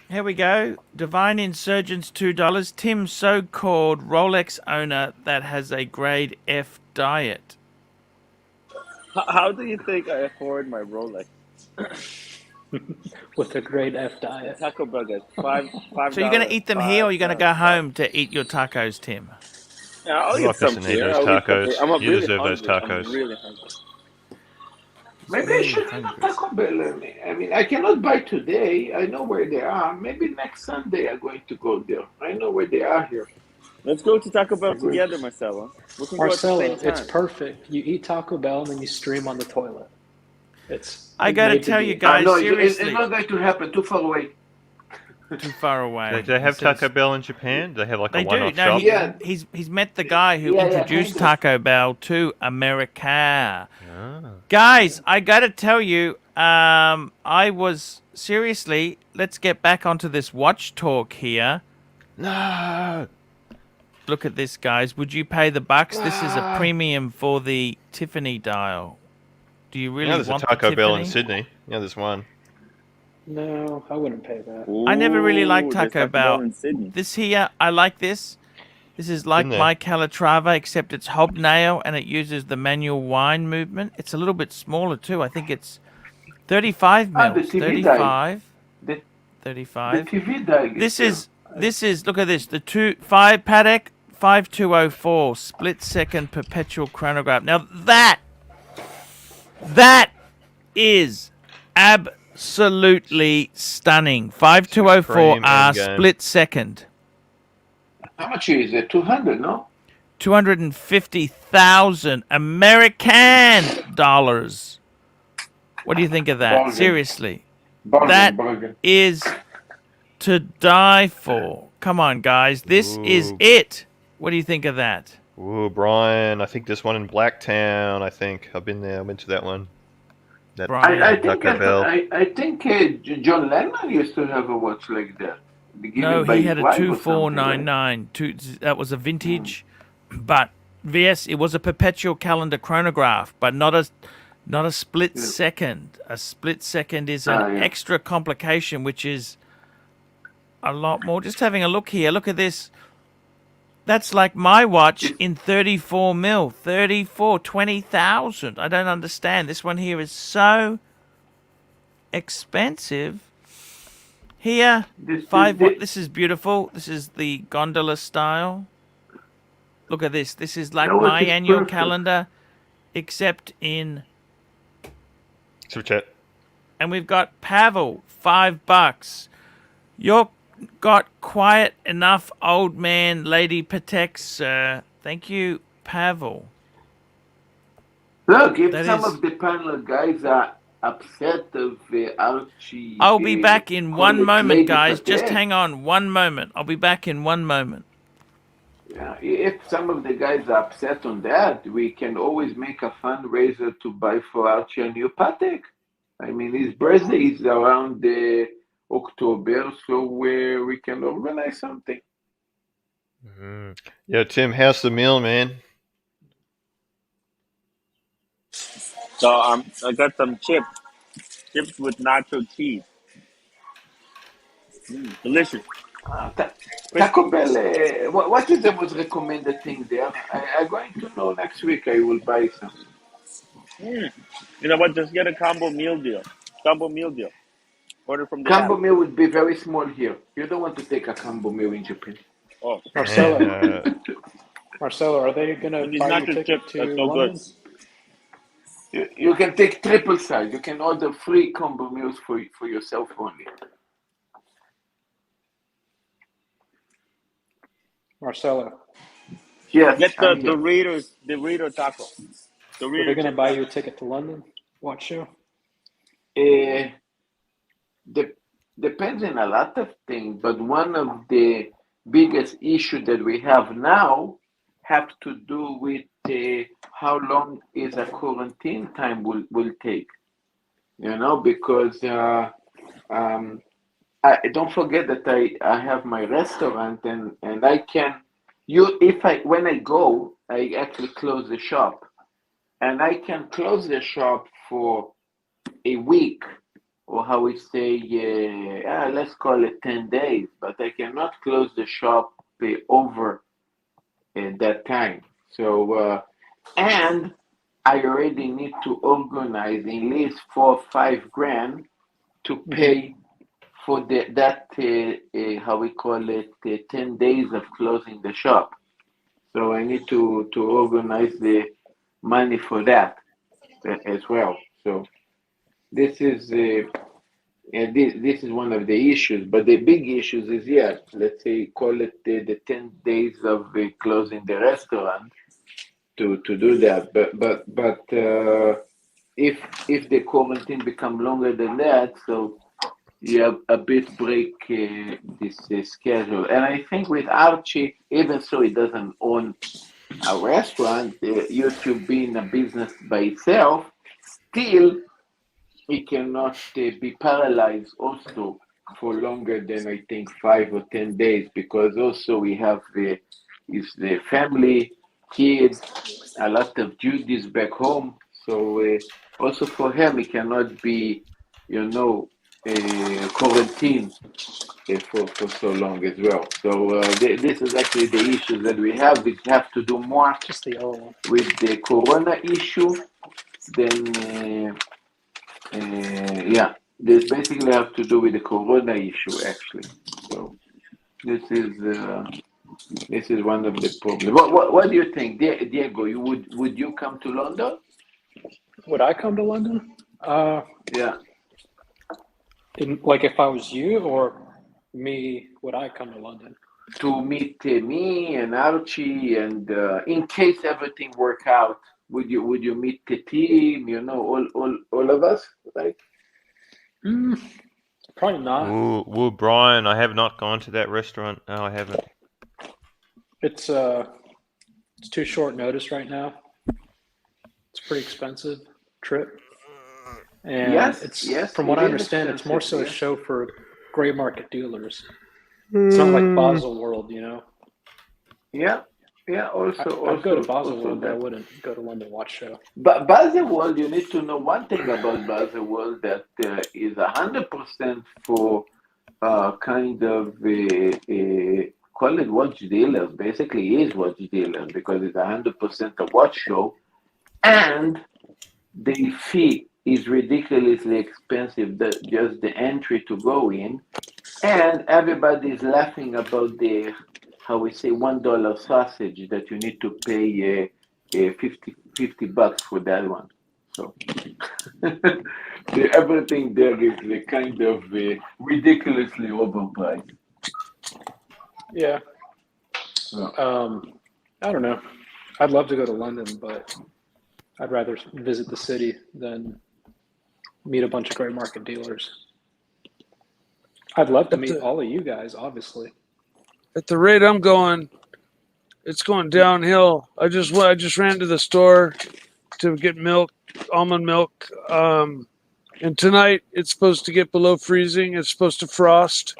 Here we go. Divine Insurgents, $2. Tim, so-called Rolex owner that has a grade F diet. How do you think I afford my Rolex? With a grade F diet. Taco Bell gets $5. So you're going to eat them here, or you're going to go home to eat your tacos, Tim? Yeah, I'll I'm get not some gonna eat here. those I'll eat tacos. some- I'm You really deserve those hungry. tacos. I'm really hungry. Maybe I should have a Taco Bell. I mean, I cannot buy today. I know where they are. Maybe next Sunday I'm going to go there. I know where they are here. Let's go to Taco Bell together, Marcelo. We can Marcelo, go at the same it's time. perfect. You eat Taco Bell and then you stream on the toilet. I got to made tell be- you guys, no, seriously. it's not going to happen. Too far away. Too far away. Do they have He says- Taco Bell in Japan? Do they have like They a do. one-off No, shop? he's met the guy who Yeah, introduced kind of. Taco Bell to America. Ah. Guys, I got to tell you, I was seriously. Let's get back onto this watch talk here. No. Look at this, guys. Would you pay the bucks? This is a premium for the Tiffany dial. Do you really There's a want Taco the Bell in Tiffany? Sydney. Yeah, there's one. No, I wouldn't pay that. I never really liked Ooh, there's Taco Bell. in Sydney. This here, I like this. This is like Isn't it? my Calatrava, except it's hobnail and it uses the manual wind movement. It's a little bit smaller too. I think it's 35 Ah, the mils. TV dial. 35. The 35. TV dial. This is look at this. The 5 Patek 5204 split second perpetual chronograph. Now that is absolutely stunning. 5204 Supreme R endgame. split second. How much is it? 200, no? 250,000 American dollars. What do you think of that? Bargain. Seriously. Bargain, That bargain. is to die for. Come on, guys. This is Ooh. it. What do you think of that? Ooh, Brian. I think there's one in Blacktown. I think I've been there. I went to that one. That Brian. I think Taco Bell. I think John Lennon used to have a watch like that. No, Given by he his had a wife or something, right? 2499. That was a vintage, but yes, it was a perpetual calendar chronograph, but not Not a split second. A split second is an extra complication, which is a lot more. Just having a look here. Look at this. That's like my watch in 34 mil. 20,000. I don't understand. This one here is so expensive. Here, this is beautiful. This is the gondola style. Look at this. This is like my annual calendar, except in... Super chat. And we've got Pavel, $5. You're got quiet enough, old man, Lady Patek, sir. Thank you, Pavel. Look, if some of the panel guys are upset of Archie... I'll be back in one moment, guys. Just hang on 1 moment. I'll be back in 1 moment. Yeah, if some of the guys are upset on that, we can always make a fundraiser to buy for Archie a new Patek. I mean, his birthday is around October, so we can organize something. Yeah, Tim, how's the meal, man? So I got some chips with nacho cheese. Delicious. Taco Bell, what is the most recommended thing there? I'm going to know next week. I will buy some. You know what? Just get a combo meal deal. Order from the combo app. meal would be very small here. You don't want to take a combo meal in Japan. Oh, Marcelo. Marcelo, are they going to buy your ticket to London? You can take triple size. You can order 3 combo meals for yourself only. Marcelo. Yes. Get the Dorito taco. Are they going to buy you a ticket to London? Watch show? Depends on a lot of things, but one of the biggest issues that we have now have to do with how long is a quarantine time will take. You know, because don't forget that I have my restaurant and I can when I go, I actually close the shop, and I can close the shop for a week, or how we say, let's call it 10 days, but I cannot close the shop over that time. So and I already need to organize at least 4 or 5 grand to pay for that how we call it 10 days of closing the shop. So I need to organize the money for that as well. So this is this is one of the issues. But the big issues is let's say call it the 10 days of closing the restaurant to do that. But if the quarantine become longer than that, so you have a bit break this schedule. And I think with Archie, even so he doesn't own a restaurant, YouTube being a business by itself, still he cannot be paralyzed also for longer than I think 5 or 10 days, because also we have the family, kids, a lot of duties back home. So also for him, he cannot be, quarantine for so long as well. So this is actually the issues that we have. We have to do more with the corona issue. Then this basically have to do with the corona issue actually. So this is one of the problems. What do you think, Diego? Would you come to London? Would I come to London? Yeah. Like if I was you or me, would I come to London? To meet me and Archie, and in case everything work out, would you meet the team? All of us, right? Probably not. Ooh, Brian, I have not gone to that restaurant. No, I haven't. It's too short notice right now. It's a pretty expensive trip. And yes, from what I understand, it's more so a show for gray market dealers. It's not like Basel World, Yeah. Yeah, also, I'd go to also Baselworld, but I that. wouldn't go to London Watch Show. But Baselworld, you need to know one thing about Baselworld that is 100% for kind of call it watch dealers. Basically, is watch dealers because it's 100% a watch show, and the fee is ridiculously expensive. Just the entry to go in, and everybody is laughing about the how we say $1 sausage that you need to pay 50 bucks for that one. So everything there is kind of ridiculously overpriced. Yeah. I don't know. I'd love to go to London, but I'd rather visit the city than meet a bunch of gray market dealers. I'd love to meet all of you guys, obviously. At the rate I'm going, it's going downhill. I just ran to the store to get milk, almond milk. And tonight it's supposed to get below freezing. It's supposed to frost.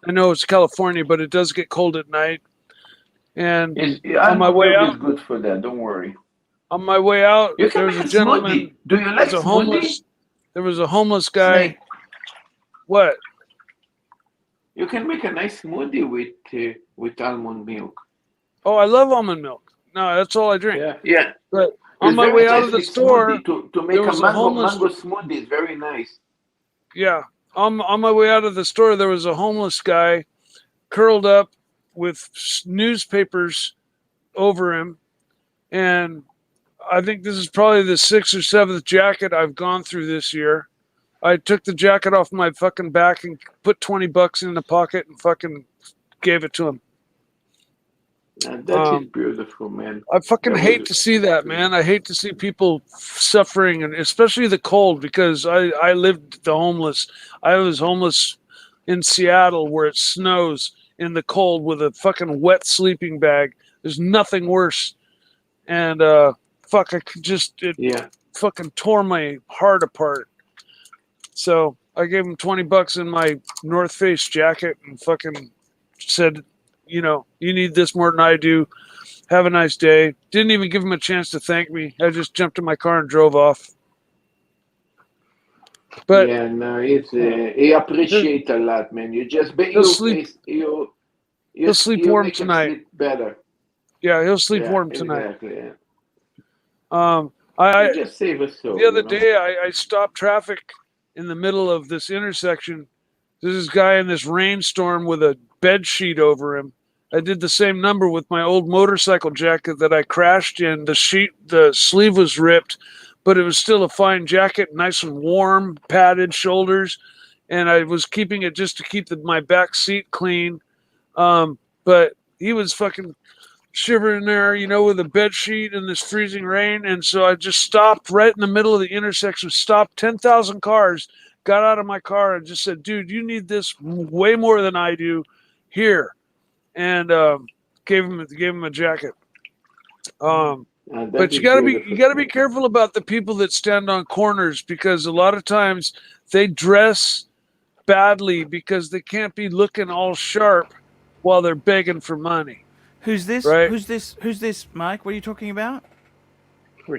I know it's California, but it does get cold at night. And on my way out, is good for that. Don't worry. On my way out, there was a gentleman. Smoothie. Do you like smoothie? There was a homeless guy. Snake. What? You can make a nice smoothie with almond milk. Oh, I love almond milk. No, that's all I drink. Yeah. But on my way out of the store, to make a mango smoothie is very nice. Yeah. On my way out of the store, there was a homeless guy curled up with newspapers over him. And I think this is probably the 6th or 7th jacket I've gone through this year. I took the jacket off my fucking back and put $20 in the pocket and fucking gave it to him. That is beautiful, man. I fucking hate to see that, man. I hate to see people suffering, and especially the cold, because I lived the homeless. I was homeless in Seattle where it snows in the cold with a fucking wet sleeping bag. There's nothing worse. And fuck, it fucking tore my heart apart. So I gave him $20 in my North Face jacket and fucking said, you know, you need this more than I do. Have a nice day. Didn't even give him a chance to thank me. I just jumped in my car and drove off. But yeah, no, it's he appreciate a lot, man. You just he'll sleep warm tonight. Sleep better. Yeah, he'll sleep warm tonight. Exactly. Yeah. I just save us so. The other day, I stopped traffic in the middle of this intersection. There's this guy in this rainstorm with a bed sheet over him. I did the same number with my old motorcycle jacket that I crashed in. The sleeve was ripped, but it was still a fine jacket, nice and warm, padded shoulders, and I was keeping it just to keep my back seat clean. But he was fucking shivering there, you know, with a bed sheet in this freezing rain, and so I just stopped right in the middle of the intersection, stopped 10,000 cars, got out of my car, and just said, "Dude, you need this way more than I do. Here." And gave him a jacket. But you gotta be careful about the people that stand on corners, because a lot of times they dress badly because they can't be looking all sharp while they're begging for money. Who's this? Right? Who's this, Mike? What are you talking about?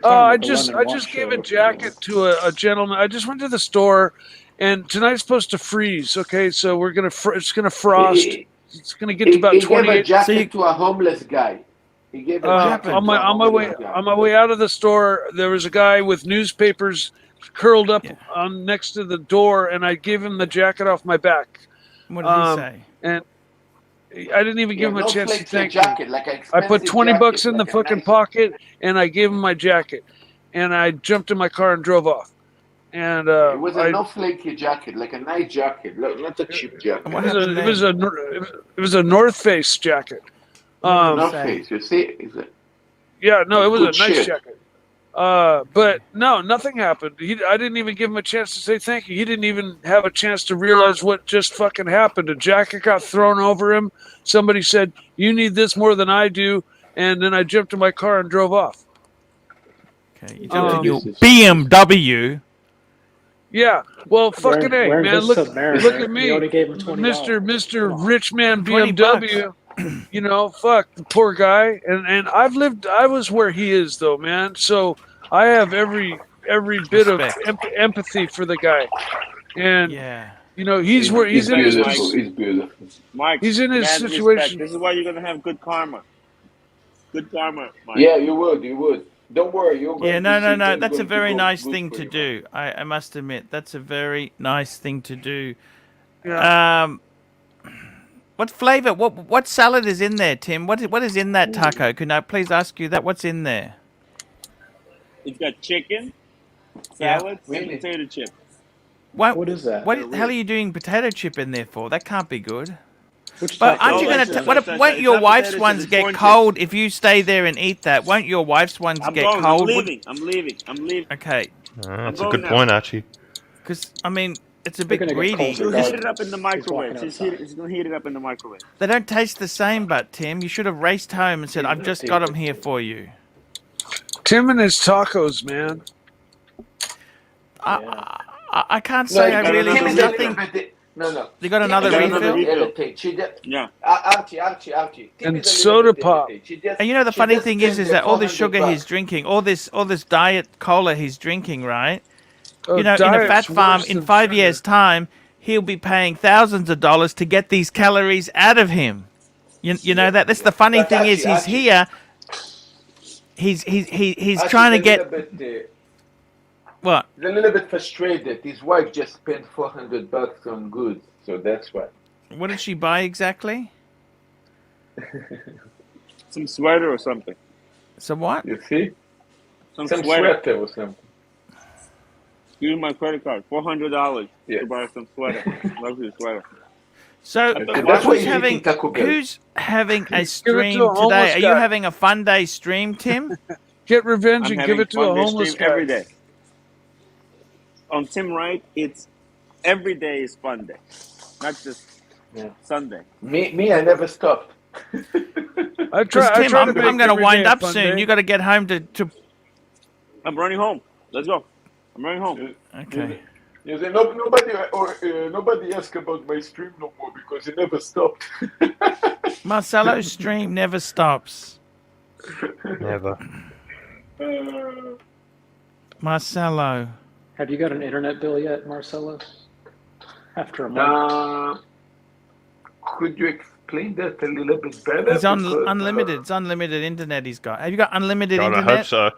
I just gave a jacket to a gentleman. I just went to the store, and tonight's supposed to freeze. Okay, so it's gonna frost. It's gonna get to about 28. He gave a jacket to a homeless guy. He gave a jacket on my way out of the store. There was a guy with newspapers curled up on next to the door, and I gave him the jacket off my back. What did he say? And I didn't even give him a chance to thank me. I put $20 in the fucking pocket, and I gave him my jacket, and I jumped in my car and drove off. And it was a no flaky jacket, like a nice jacket, not a cheap jacket. It was a North Face jacket. North Face, you see? Yeah, no, it was a nice jacket. But no, nothing happened. I didn't even give him a chance to say thank you. He didn't even have a chance to realize what just fucking happened. A jacket got thrown over him. Somebody said, "You need this more than I do," and then I jumped in my car and drove off. Okay, you jumped in your BMW. Yeah, well, fucking A, man. Look at me, you only gave him $20. Mr. Rich Man BMW. You know, fuck the poor guy. And I was where he is though, man. So I have every bit of empathy for the guy. And yeah. you know, he's where he's in beautiful. his It's beautiful. Mike, he's in his mad situation. respect. This is why you're gonna have good karma. Good karma, Mike. Yeah, you would. Don't worry, you're going Yeah, to no. see That's a going to very go nice good thing for to you, do. I must admit, that's a very nice thing to do. Yeah. What flavor? What salad is in there, Tim? What is in that taco? Can I please ask you that? What's in there? It's got chicken, Yeah. salad, and potato chips. What is that? What the hell are you doing potato chip in there for? That can't be good. Which But taco? aren't you going to? Won't your wife's ones get cold if you stay there and eat that? Won't your wife's ones I'm get going. cold? I'm leaving. Okay. That's a good point, Archie. Because I mean, it's a bit gonna get greedy. cold She'll heat it up in the He's microwave. walking She's outside. gonna heat it up in the microwave. They don't taste the same, but Tim, you should have raced home and said, "I've just got them here for you." Tim and his tacos, man. I can't say I really. another There's nothing. No. You got another refill? Yeah. Archie. And soda pop. And you know the funny thing is that all this sugar he's drinking, all this diet cola he's drinking, right? You know, in a fat farm, in 5 years' time, he'll be paying thousands of dollars to get these calories out of him. You know that? That's the funny thing is he's here. He's trying to get. What? He's a little bit frustrated. His wife just spent $400 on goods, so that's why. What did she buy exactly? Some sweater or something. Some what? You see? Some Some sweater. sweater or something. Use my credit card. $400 Yeah. to buy some sweater. Luxury sweater. So That's why you're eating Taco Bell. who's having a Give it to stream a homeless today? Are you guy. having a Funday stream, Tim? Get revenge I'm and having give it to a Funday homeless stream guy. every day. On Tim Wright, it's every day is fun day, not just Sunday. Me, I never stopped. I try Tim, to I'm make going to every wind day a up fun soon. day. You got to get home to. I'm running home. Let's go. I'm running home. Okay. You say, nobody asked about my stream no more because it never stopped. Marcelo's stream never stops. Never. Marcelo. Have you got an internet bill yet, Marcelo? After a month. Could you explain that a little bit better? He's on Because, unlimited. It's unlimited internet he's got. Have you got unlimited God, I internet? hope so.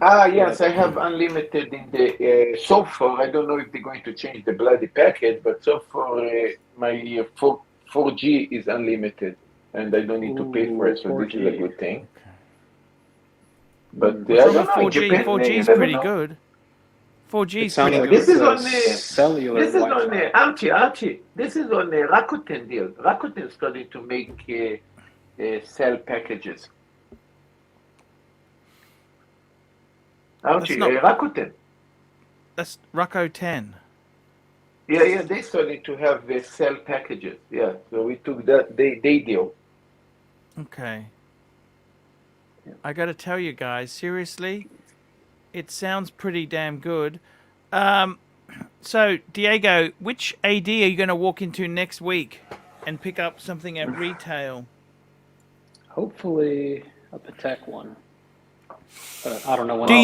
Yes, I have unlimited in the. So far, I don't know if they're going to change the bloody package, but so far my 4G is unlimited, and I don't need to pay for it. So 4G. This is a good thing. But I don't know, 4G. 4G is pretty good. 4G is pretty good. This is on cellular. This is on Archie. This is on the Rakuten deal. Rakuten started to make sell packages. Archie, Rakuten. That's Rocco 10. Yeah, they started to have sell packages. Yeah, so we took that they deal. Okay. I got to tell you guys, seriously, it sounds pretty damn good. So, Diego, which AD are you going to walk into next week and pick up something at retail? Hopefully a Patek one. But I don't know when. Do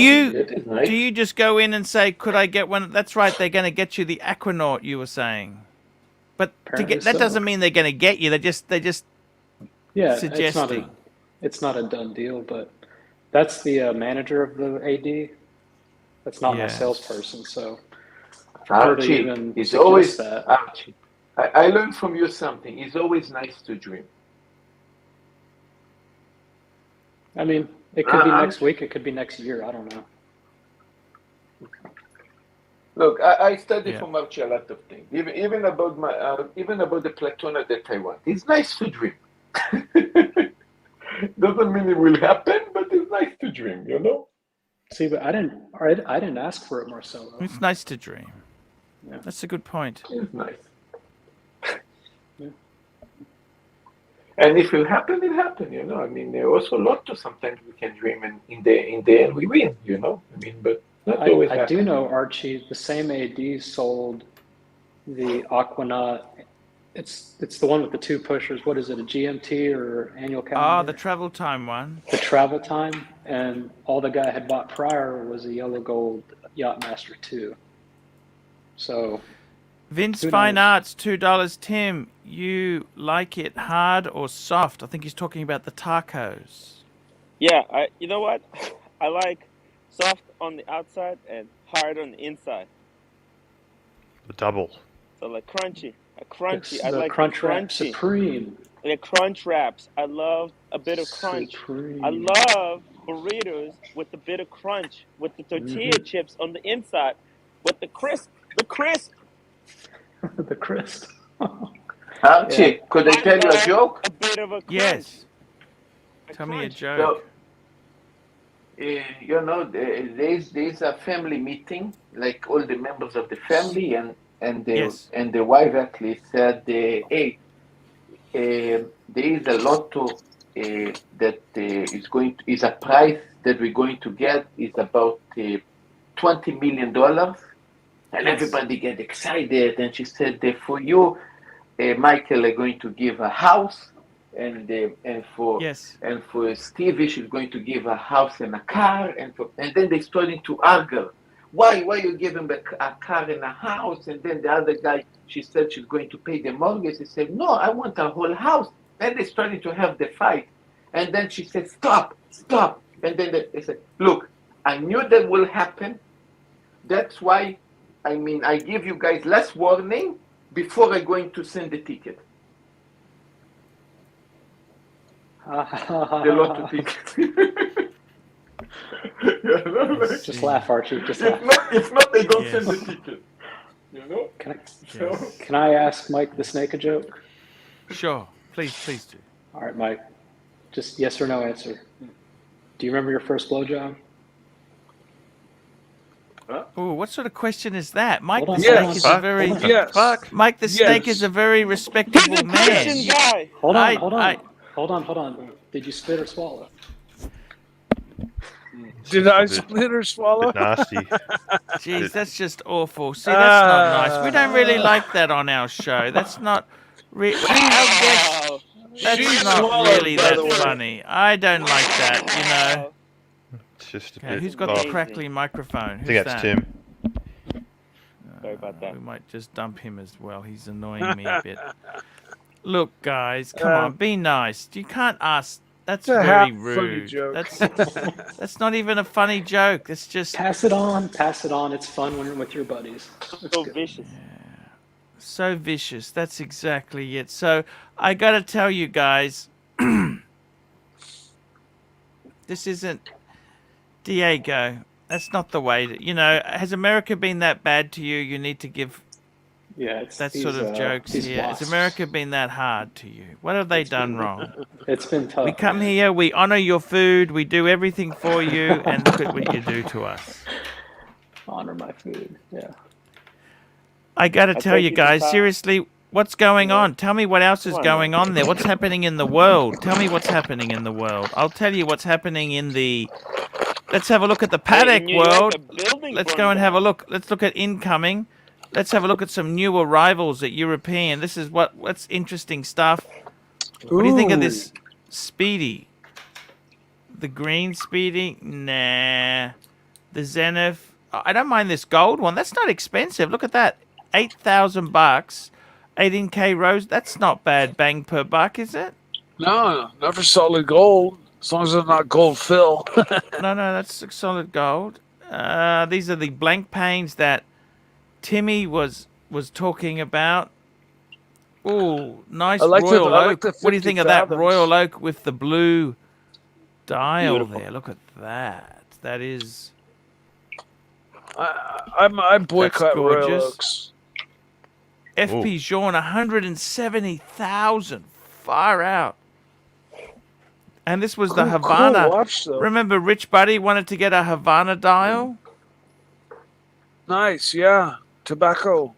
nice. you just go in and say, "Could I get one?" That's right. They're going to get you the Aquanaut. You were saying, but that doesn't mean they're going to get you. They just suggesting. It's not a done deal, but that's the manager of the AD. That's not my salesperson, so I prefer to even it's always that. Archie. I learned from you something. It's always nice to dream. I mean, it could be next week. It could be next year. I don't know. Look, I study from Archie a lot of things, even about the Platona that I want. It's nice to dream. Doesn't mean it will happen, but it's nice to dream, you know. See, but I didn't ask for it, Marcelo. It's nice to dream. Yeah. That's a good point. It's nice. And if it happen, it happen, you know. I mean, there are also lotto. Sometimes we can dream, and in the end we win, you know. I mean, but not always. I do know, Archie. The same AD sold the Aquanaut It's the one with the 2 pushers. What is it, a GMT or annual Ah, calendar? the travel time one. The travel time, and all the guy had bought prior was a yellow gold Yachtmaster 2. So Vince who Fine knows? Arts, $2. Tim, you like it hard or soft? I think he's talking about the tacos. Yeah, you know what? I like soft on the outside and hard on the inside. The double. So like crunchy. I The like crunch the wrap crunchy. supreme. The crunch wraps. I love a bit of crunch. Supreme. I love burritos with a bit of crunch, with the tortilla chips on the inside, with the crisp. The crisp. Archie, could I tell you a joke? A bit of a crunch. Yes. Tell me a joke. So, you know, there's a family meeting, like all the members of the family, and the wife actually said, "Hey, there is a lotto that is a prize that we're going to get is about $20 million," and everybody get excited. And she said, "For you, Michael, are going to give a house, and for Stevie, she's going to give a house and a car, and then they started to argue. Why you give him a car and a house?" And then the other guy, she said she's going to pay the mortgage. He said, "No, I want a whole house." Then they started to have the fight. And then she said, stop. And then they said, "Look, I knew that will happen. That's why, I give you guys less warning before I'm going to send the ticket." The lotto ticket. Just laugh, Archie. Just laugh. If not, they don't send the ticket. You know? Can I ask Mike the Snake a joke? Sure. Please do. All right, Mike. Just yes or no answer. Do you remember your first blowjob? Oh, what sort of question is that? Mike the Snake is a very Mike the Snake is a very respectable man. Hold on. Did you spit or swallow? Did I split or swallow? Nasty. Jeez, that's just awful. See, that's not nice. We don't really like that on our show. That's not really. That's not really that funny. I don't like that, you know. It's just a Okay, bit. who's got the crackly microphone? I think that's Tim. Sorry about that. We might just dump him as well. He's annoying me a bit. Look, guys, come on, be nice. You can't ask. That's very rude. That's not even a funny joke. It's just pass it on. It's fun when you're with your buddies. So vicious. Yeah. So vicious. That's exactly it. So I gotta tell you guys, this isn't Diego. That's not the way to. Has America been that bad to you? You need to give. Yeah, that sort of jokes here. Has America been that hard to you? What have they done wrong? It's been tough. We come here, we honor your food, we do everything for you, and look at what you do to us. Honor my food, yeah. I got to tell you guys, seriously, what's going on? Tell me what else is going on there. What's happening in the world? Tell me what's happening in the world. I'll tell you what's happening in the... Let's have a look at the paddock world. Let's go and have a look. Let's look at incoming. Let's have a look at some new arrivals at European. This is what's interesting stuff. What do you think of this Speedy? The green Speedy? Nah. The Zenith. I don't mind this gold one. That's not expensive. Look at that. $8,000. 18K rose. That's not bad bang per buck, is it? No, not for solid gold. As long as it's not gold fill. No, that's solid gold. These are the blank panes that Timmy was talking about. Oh, nice Royal Oak. What do you think of that Royal Oak with the blue dial there? Look at that. That is... I boycott Royal Oaks. FP Jean, 170,000. Far out. And this was the Havana. Cool watch, remember Rich Buddy wanted to get a Havana dial? Nice, yeah. Tobacco.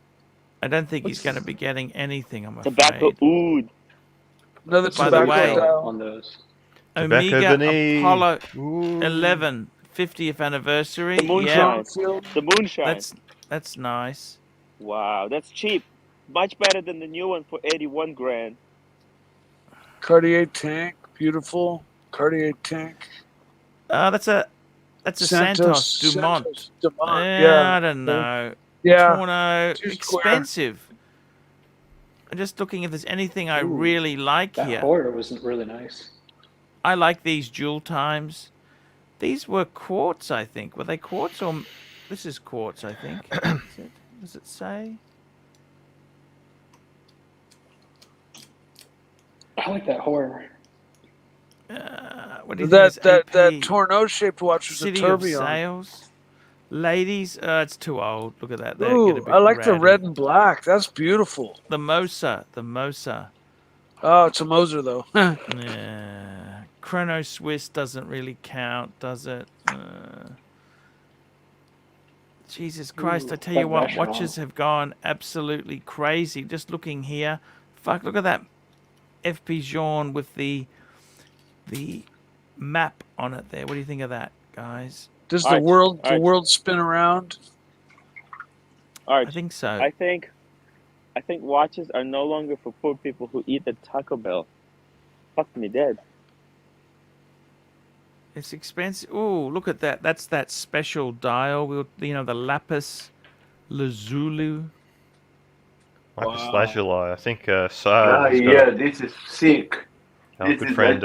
I don't think he's going to be getting anything, I'm afraid. Tobacco oud. Another tobacco on those. Omega Apollo 11 50th anniversary. The moonshine. The moonshine. That's nice. Wow, that's cheap. Much better than the new one for 81 grand. Cartier tank, beautiful. Cartier tank. That's a Santos Dumont. Santos Dumont. I don't know. Yeah. Torno, 2 square. expensive. I'm just looking if there's anything I really like that here. That Hoyer wasn't really nice. I like these jewel times. These were quartz, I think. Were they quartz or... This is quartz, I think. Does it say? I like that Hoyer. What do you think is that AP? tornado shaped watch was City a of tourbillon. Sales. Ladies, it's too old. Look at that. They Ooh, get a bit I like the ratty. red and black. That's beautiful. The Mosa. Oh, it's a Moser though. Yeah. Chrono Swiss doesn't really count, does it? Jesus Christ, I tell you what, watches have gone absolutely crazy. Just looking here. Fuck, look at that FP Jean with the map on it there. What do you think of that, guys? Does the world spin around? Arch, I think so. I think watches are no longer for poor people who eat at Taco Bell. Fuck me dead. It's expensive. Oh, look at that. That's that special dial. The lapis lazuli. Lapis lazuli. I think Sal. This is sick. Our good friend.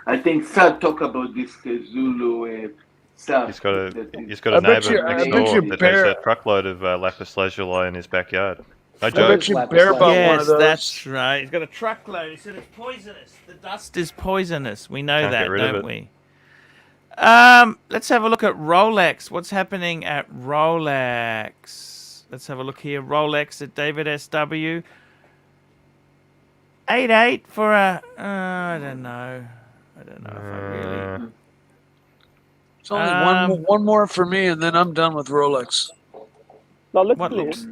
I think Sal talk about this Zulu stuff. He's got a neighbour next door that has a truckload of lapis lazuli in his backyard. No joke. I bet you Bear bought one of those. That's right. He's got a truckload. He said it's poisonous. The dust is poisonous. We know that, don't we? Let's have a look at Rolex. What's happening at Rolex? Let's have a look here. Rolex at David SW. 88 for a... I don't know. If I really... It's only one more for me, and then I'm done with Rolex. No, what looks...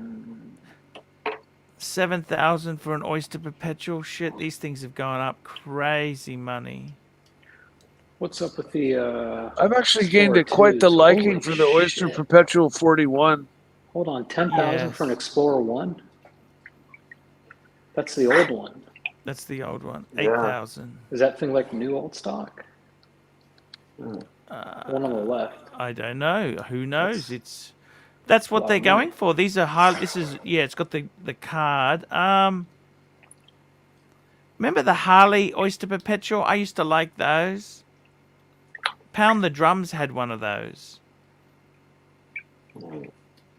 7,000 for an Oyster Perpetual. Shit, these things have gone up crazy money. What's up with the... I've actually gained quite the liking for the Oyster Perpetual 41. Hold on, 10,000 for an Explorer 1? That's the old one. That's the old one. 8,000. Is that thing like new old stock? One on the left. I don't know. Who knows? That's what they're going for. These are hard. This is it's got the card. Remember the Harley Oyster Perpetual? I used to like those. Pound the Drums had one of those.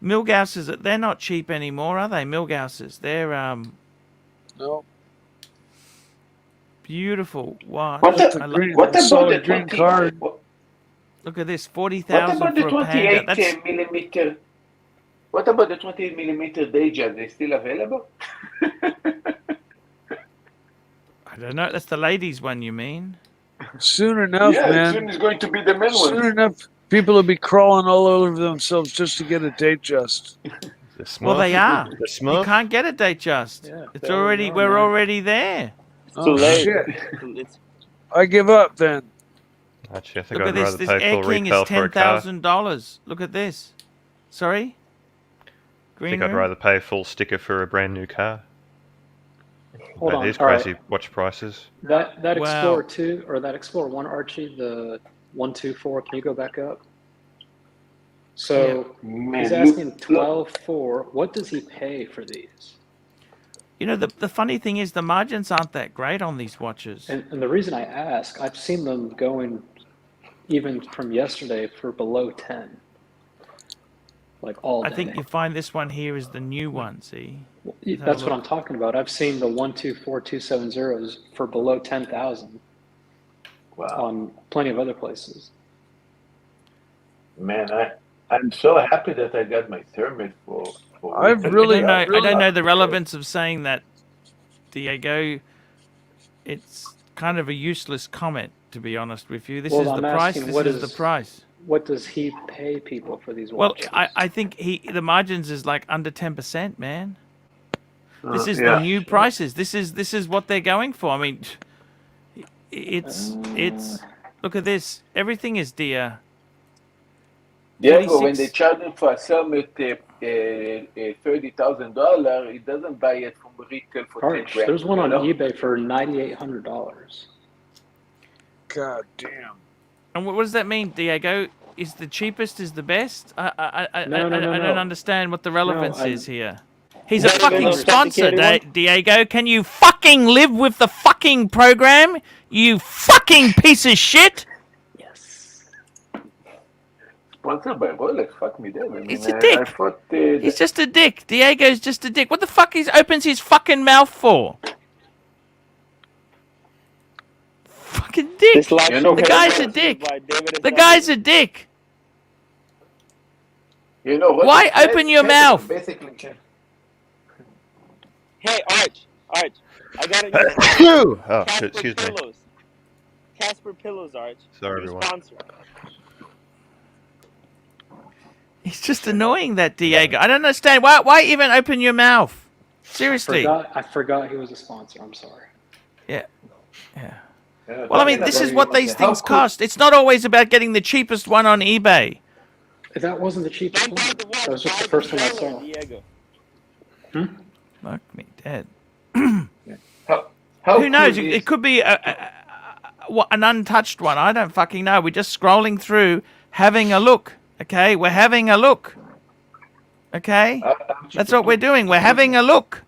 Milgauss's, they're not cheap anymore, are they? Milgauss's, they're no. Beautiful. Wow. What about the green card? Look at this, 40,000 for a Panda. What about the 28 millimeter? What about the 28 millimeter Deja? Are they still available? I don't know. That's the ladies' one, you mean? Soon enough, man. Soon it's going to be the men one. Soon enough, people will be crawling all over themselves just to get a date just. Well, they are. You can't get a date just. Yeah, it's already. We're already there. Oh shit! I give up then. Actually, I think Look I'd at rather this. pay This Air full King retail is for a car. $10,000. Look at this. Sorry. I think I'd rather pay a full sticker for a brand new car. Hold on. These crazy watch prices. That Explorer 2 or that Explorer 1 Archie, the 124, can you go back up? So he's asking 12.4. What does he pay for these? You know, the funny thing is the margins aren't that great on these watches. And the reason I ask, I've seen them going even from yesterday for below 10. Like all day. I think you find this one here is the new one, see? That's what I'm talking about. I've seen the 124270s for below 10,000 on plenty of other places. Man, I'm so happy that I got my thermit for I don't know the relevance of saying that, Diego. It's kind of a useless comment, to be honest with you. This is the price. This is the price. What does he pay people for these watches? Well, I think the margins is like under 10%, man. This is the new prices. This is what they're going for. I mean, it's look at this. Everything is dear. Yeah, but when they charge them for a helmet, $30,000, it doesn't buy it from retail for Arch, 10 grand. there's one on eBay for $9,800. God damn. And what does that mean, Diego? Is the cheapest is the best? I No. don't understand what the relevance No, is here. He's a No, fucking no, sponsor, authenticated Diego. Can you fucking live with the fucking program? You fucking piece of shit! Yes. Sponsored by Rolex, fuck me dead. I mean, He's a dick. I thought, He's just a dick. Diego's just a dick. What the fuck he opens his fucking mouth for? Fucking dick. This luxury know, The is guy's a sponsored dick. by David and The Jonathan. guy's a dick. you know, Why open your mouth? Basically, Hey, Arch, I got it. Oh, shit, Casper excuse me. Pillows. Casper Pillows, Arch. Sorry, New everyone. sponsor. He's just annoying, that Diego. I don't understand. Why even open your mouth? Seriously. I forgot he was a sponsor. I'm sorry. Yeah. Well, I mean, this is what these things could- cost. It's not always about getting the cheapest one on eBay. That wasn't the cheapest Don't one. buy the watch. That was just buy the first one I trailer, saw. Diego. Fuck me dead. How Who knows? cool It is- could be an untouched one. I don't fucking know. We're just scrolling through, having a look. Okay? We're having a look. Okay? That's what we're doing. We're having a look.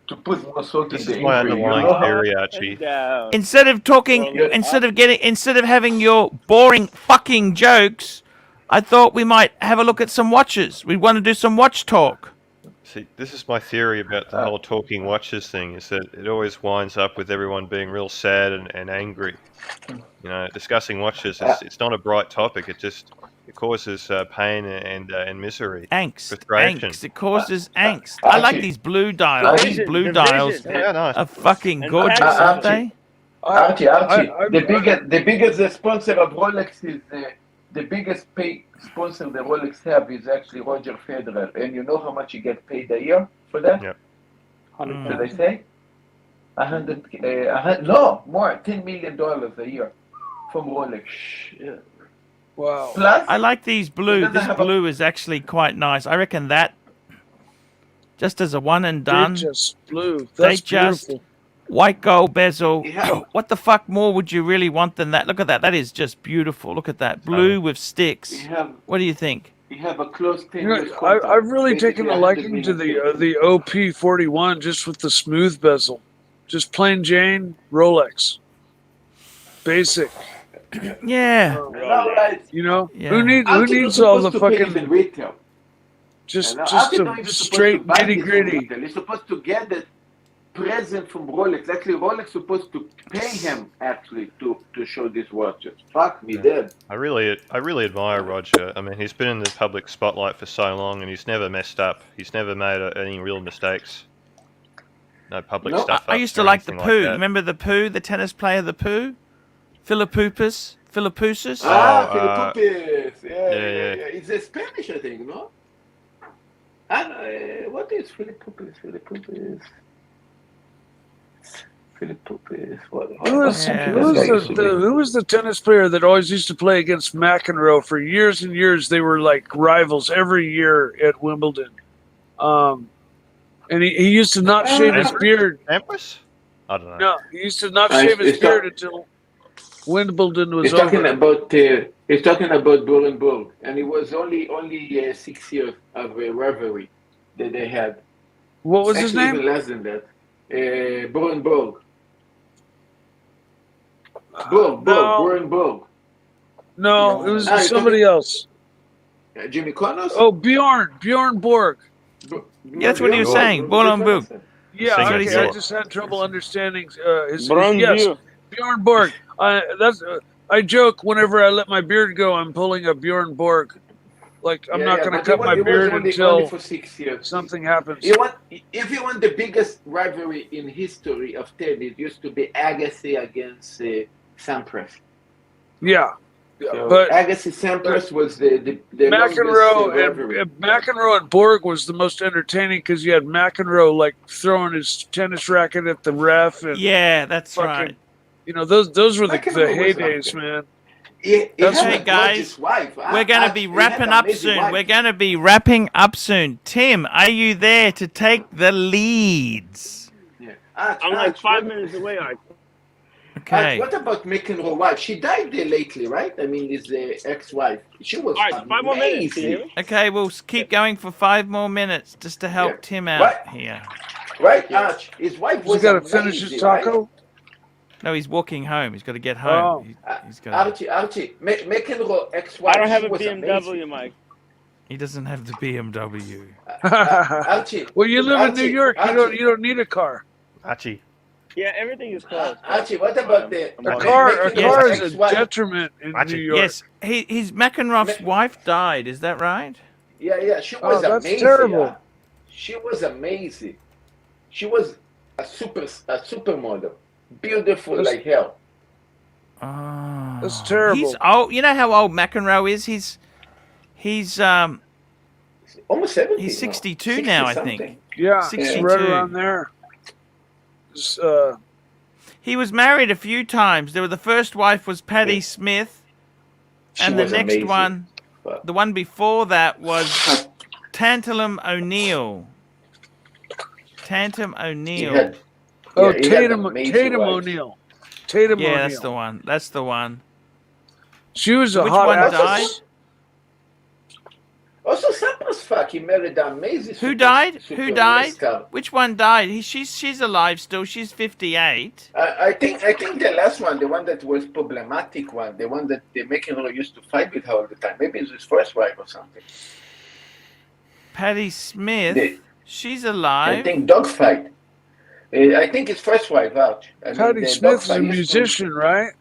to put more salt This in is the my injury, underlying you know? theory, Archie. Down. Instead of talking, Well, instead of having your boring fucking jokes, I thought we might have a look at some watches. We want to do some watch talk. See, this is my theory about the whole talking watches thing, is that it always winds up with everyone being real sad and angry. You know, discussing watches, it's not a bright topic. It causes pain and misery. Angst. Frustration. Angst. It causes angst. I like Archie. these blue dials. These Division, blue division. dials Yeah, nice. are fucking And gorgeous, passion. aren't they? Archie, I- the biggest sponsor of Rolex is the biggest sponsor the Rolex have is actually Roger Federer, and you know how much he get paid a year for that? Yeah. Did I say? 100, no more, $10 million a year from Rolex. Wow. Plus, I like these blue. doesn't This have a- blue is actually quite nice. I reckon that, just as a one and They done, just blew. They That's just- beautiful. white gold bezel. Yeah. What the fuck more would you really want than that? Look at that. That is just beautiful. Look at that. Blue with sticks. we What do you think? have a close 10 You years know, contract. I've really Basically taken a 100 liking to million. the OP41 just with the smooth bezel, just plain Jane Rolex, basic. Yeah. No, right. You know, Yeah. who needs Archie was all the supposed to pay fucking even retail. just Archie a not even supposed straight to buy this nitty from gritty. retail. He's supposed to get the present from Rolex. Actually, Rolex supposed to pay him actually to show these watches. Fuck me dead. I really admire Roger. I mean, he's been in the public spotlight for so long, and he's never messed up. He's never made any real mistakes. No public No, stuff. I used to like the Pooh. Remember the Pooh, the tennis player, the Pooh? Philippoussis? Philippoussis? Philippines. yeah. It's a Spanish, I think, no? And what is Philipppoussis? What? Who was the tennis player that always used to play against McEnroe for years and years? They were like rivals every year at Wimbledon. And he used to not shave his beard. Sampras? I don't know. No, he used to not shave his it's not- beard until Wimbledon was He's talking over. about Bolenburg, and it was only 6 years of rivalry that they had. What was his Actually, name? Even less than that. Bolenburg. Bolenburg. No, it was Ah, you're somebody else. Jimmy Connors? Oh, Bjorn Borg. that's what he was saying, Bolenburg. Yeah, Singing okay, I Bjorn. just had trouble understanding his Bronze yes, view. Bjorn Borg. I joke whenever I let my beard go, I'm pulling a Bjorn Borg. Like I'm not going to cut my beard only until for 6 years. something happens. If you want the biggest rivalry in history of tennis, it used to be Agassi against Sampras. Yeah, So but Agassi Sampras was the McEnroe longest rivalry. and McEnroe and Borg was the most entertaining because you had McEnroe like throwing his tennis racket at the ref and Yeah, that's fucking, right. you know those were the McEnroe was heydays, okay. man. Okay, guys, we're going to be wrapping up soon. We're going to be wrapping up soon. Tim, are you there to take the leads? Yeah. I'm like 5 minutes away, Archie. Okay. What about McEnroe wife? She died lately, right? I mean, his ex-wife. She was All right, 5 more minutes. Can you hear me? Okay, we'll keep going for 5 more minutes just to help Tim out here. Right, Arch. His wife was. He's got to finish his taco. Right? No, he's walking home. He's got to get home. He's got Archie, McEnroe ex-wife. I don't have a BMW, Mike. He doesn't have the BMW. Archie. Well, you live in New York. You don't need a car. Archie. Yeah, everything is closed. Archie, what about a car is a detriment in New York. Yes, his McEnroe's wife died. Is that right? Yeah. She was that's amazing. terrible. She was amazing. She was a supermodel, beautiful like hell. Oh, that's terrible. He's old. You know how old McEnroe is? He's almost 70. He's 62 now, I think. Yeah, 62. right around there. He was married a few times. The first wife was Patti Smith, and the next one, the one before that, was Tantalum O'Neill. Tatum O'Neill. Tatum O'Neill. Tatum O'Neill. That's the one. That's the one. She was a Which hot one actress. died? Also, Sampa's fuck. He married an amazing. Who died? Who died? Which one died? She's alive still. She's 58. I think the last one, the one that was problematic one, the one that the McEnroe used to fight with her all the time. Maybe it's his first wife or something. Patti Smith. She's alive. I think dogfight. I think his first wife out. Patti Smith is a musician, right?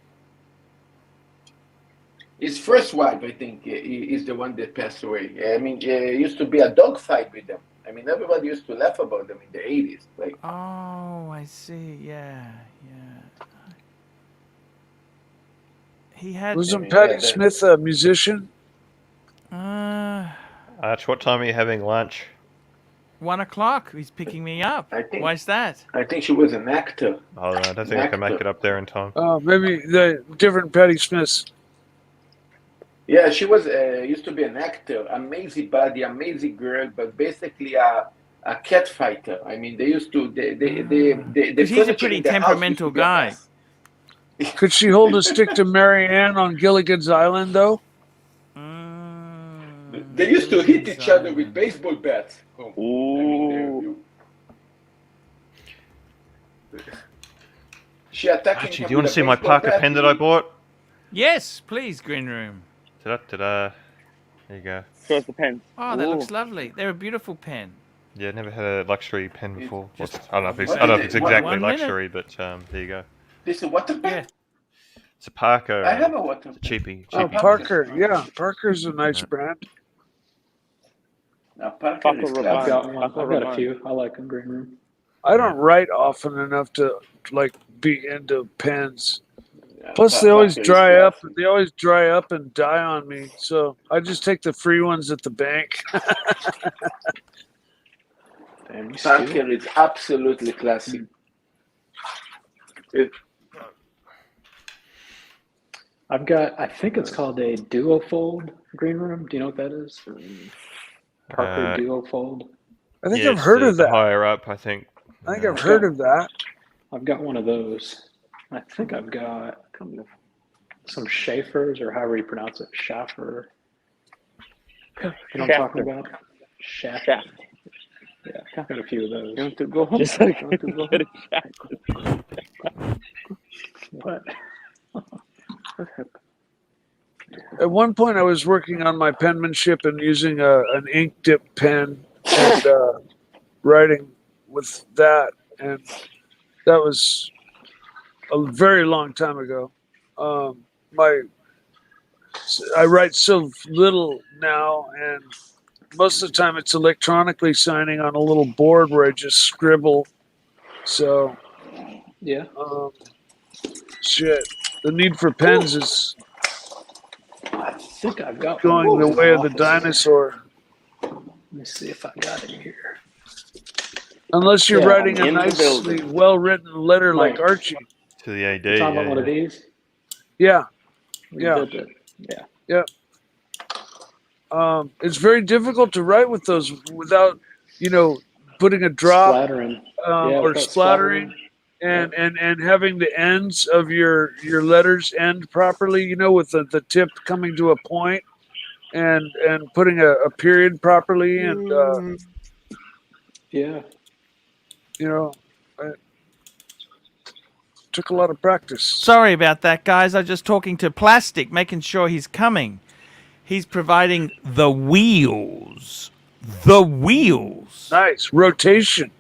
His first wife, I think, is the one that passed away. I mean, it used to be a dogfight with them. I mean, everybody used to laugh about them in the 80s. Like, oh, I see. Yeah. He had. Wasn't Patti Smith a musician? Arch, what time are you having lunch? 1 o'clock. He's picking me up. Why's that? I think she was an actor. Oh, no, I don't think I can make it up there in time. Oh, maybe the different Patti Smiths. Yeah, she was used to be an actor, amazing body, amazing girl, but basically a cat fighter. I mean, they used to he's a pretty temperamental guy. Could she hold a stick to Marianne on Gilligan's Island, though? They used to hit each other with baseball bats. Ooh. She attacking. Archie, do you want to see my Parker pen that I bought? Yes, please, Green Room. Ta-da. There you go. Show us the pen. Oh, that looks lovely. They're a beautiful pen. Yeah, never had a luxury pen before. I don't know if it's exactly luxury, but there you go. This is a water pen? Yeah. It's a Parker. I have a water pen. It's a cheapie. Oh, Parker. Yeah, Parker's a nice brand. Now, Parker is I've got one. I've got a few. I like them, Green Room. I don't write often enough to be into pens. Plus, they always dry up. They always dry up and die on me. So I just take the free ones at the bank. Parker is absolutely classic. I've got. I think it's called a duofold Green Room. Do you know what that is? Parker duofold. I think I've heard of that. Higher up, I think. I think I've heard of that. I've got one of those. I think I've got some Schaefer's, or however you pronounce it, Schaffer. You know what I'm talking about? Schaffer. Yeah, I've got a few of those. You want to go home? Just like, what? What happened? At one point, I was working on my penmanship and using an ink dip pen and writing with that, and that was a very long time ago. I write so little now, and most of the time it's electronically signing on a little board where I just scribble. So, yeah. Shit. The need for pens is I think I've got going the way of the dinosaur. Let me see if I got it here. Unless you're writing a nicely well-written letter like Archie. To the AD. You talking about one of these? Yeah. Yeah. Yeah. Yeah. It's very difficult to write with those without, putting a drop Splattering. or without splattering. And having the ends of your letters end properly, with the tip coming to a point, and putting a period properly, and Yeah. It took a lot of practice. Sorry about that, guys. I'm just talking to Plastic, making sure he's coming. He's providing the wheels. The wheels. Nice rotation.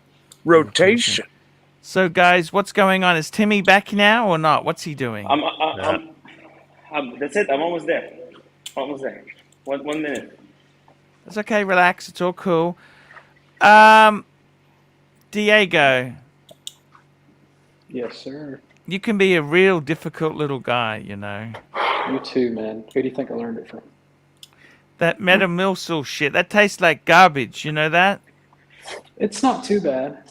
So, guys, what's going on? Is Timmy back now or not? What's he doing? That's it. I'm almost there. Almost there. 1 minute. It's okay. Relax. It's all cool. Diego. Yes, sir. You can be a real difficult little guy, you know. You too, man. Who do you think I learned it from? That metamilsul shit. That tastes like garbage. You know that? It's not too bad.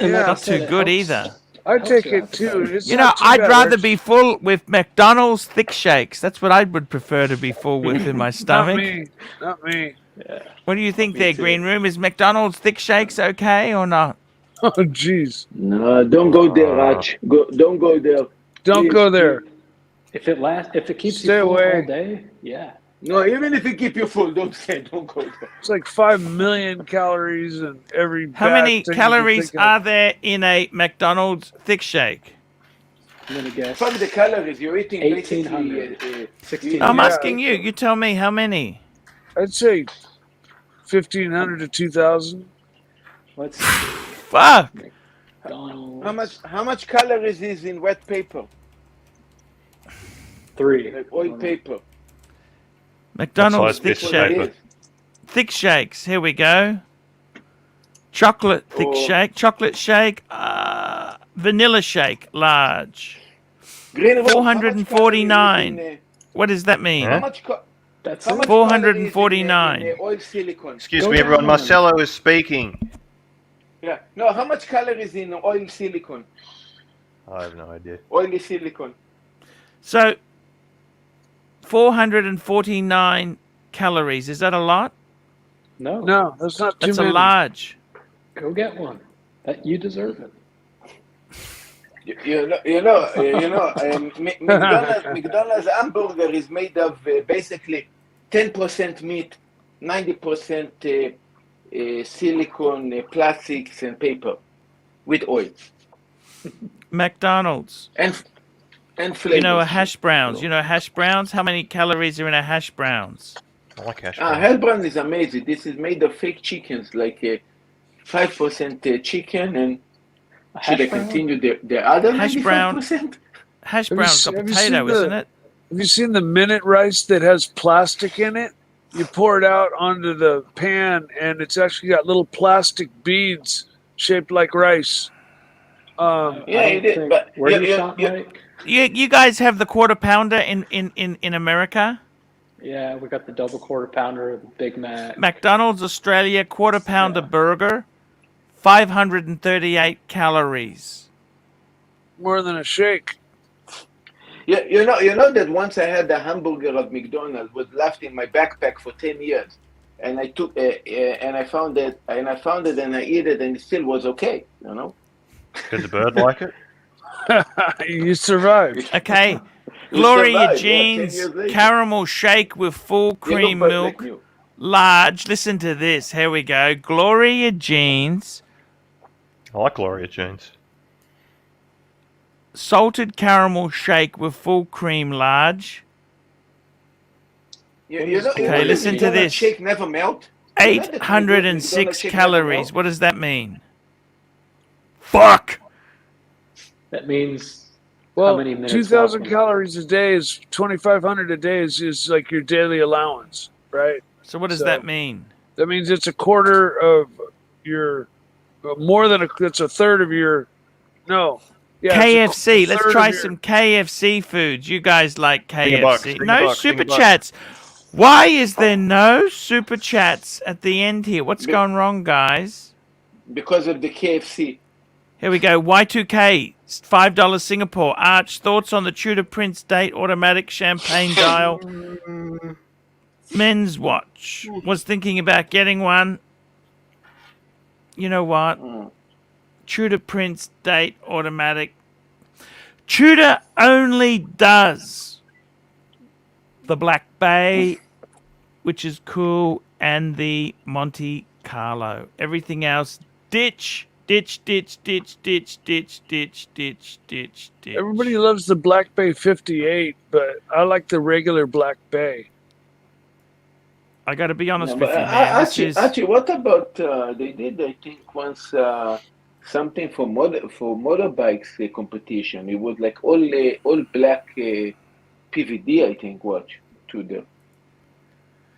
And not too good either. I take it too. It's I'd rather be full with McDonald's thick shakes. That's what I would prefer to be full with in my stomach. Not me. Yeah. What do you think there, Green Room? Is McDonald's thick shakes okay or not? Oh, jeez. No, don't go there, Arch. Don't go there. Don't go there. If it keeps Stay you full away. all day, yeah. No, even if it keep you full, don't go there. It's like 5 million calories in every. How many calories are there in a McDonald's thick shake? I'm gonna guess. Fuck the calories. You're eating 1,800. basically. 1,600. I'm asking you. You tell me how many. I'd say 1,500 to 2,000. Let's see. Fuck. McDonald's. How much calories is in wet paper? 3. Like oil paper. McDonald's thick That's why it's shake. Thick shakes. Here we go. Chocolate thick shake. Chocolate shake. Vanilla shake. Large. 449. What does that mean? How much? That's How much 449. in oil silicone? Excuse me, everyone. Marcelo is speaking. Yeah. No, how much calories in oil silicone? I have no idea. Oily silicone. So, 449 calories. Is that a lot? No, that's not too That's many. a large. Go get one. You deserve it. McDonald's hamburger is made of basically 10% meat, 90% silicone, plastics, and paper with oil. McDonald's. And flavors. You know, a hash browns. You know, hash browns? How many calories are in a hash browns? I like hash browns. Hash brown is amazing. This is made of fake chickens, like 5% chicken, and should I continue the other hash brown? 95%? Hash brown's a potato, isn't it? Have you seen the minute rice that has plastic in it? You pour it out onto the pan, and it's actually got little plastic beads shaped like rice. Yeah, it is. But Where do you shop, Mike? You guys have the quarter pounder in America? Yeah, we got the double quarter pounder, the Big Mac. McDonald's Australia quarter pounder burger, 538 calories. More than a shake. Yeah, you know that once I had a hamburger of McDonald's was left in my backpack for 10 years, and I took and I found it and I ate it and it still was okay. You know. Did the bird like it? You survived. Okay. Gloria Jeans caramel shake with full cream milk, large. Listen to this. Here we go. Gloria Jeans. I like Gloria Jeans. Salted caramel shake with full cream, large. Okay, listen to this. Shake never melt. 806 calories. What does that mean? Fuck. That means Well, how many minutes 2,000 walking? calories a day is 2,500 a day is like your daily allowance, right? So what does that mean? That means it's a quarter of your, more than it's a third of your, no. Yeah, KFC. it's a Let's third try of your- some KFC foods. You guys like KFC. Bring a No box, bring a super box. chats. Why is there no super chats at the end here? What's going wrong, guys? Because of the KFC. Here we go. Y2K $5 Singapore. Arch, thoughts on the Tudor Prince date automatic champagne dial men's watch? Was thinking about getting one. You know what? Tudor Prince date automatic. Tudor only does the Black Bay, which is cool, and the Monte Carlo. Everything else, ditch. Everybody loves the Black Bay 58, but I like the regular Black Bay. I got to be honest with you, man. Archie, what about they did? I think once something for motorbikes competition. It was like all black PVD. I think watch to the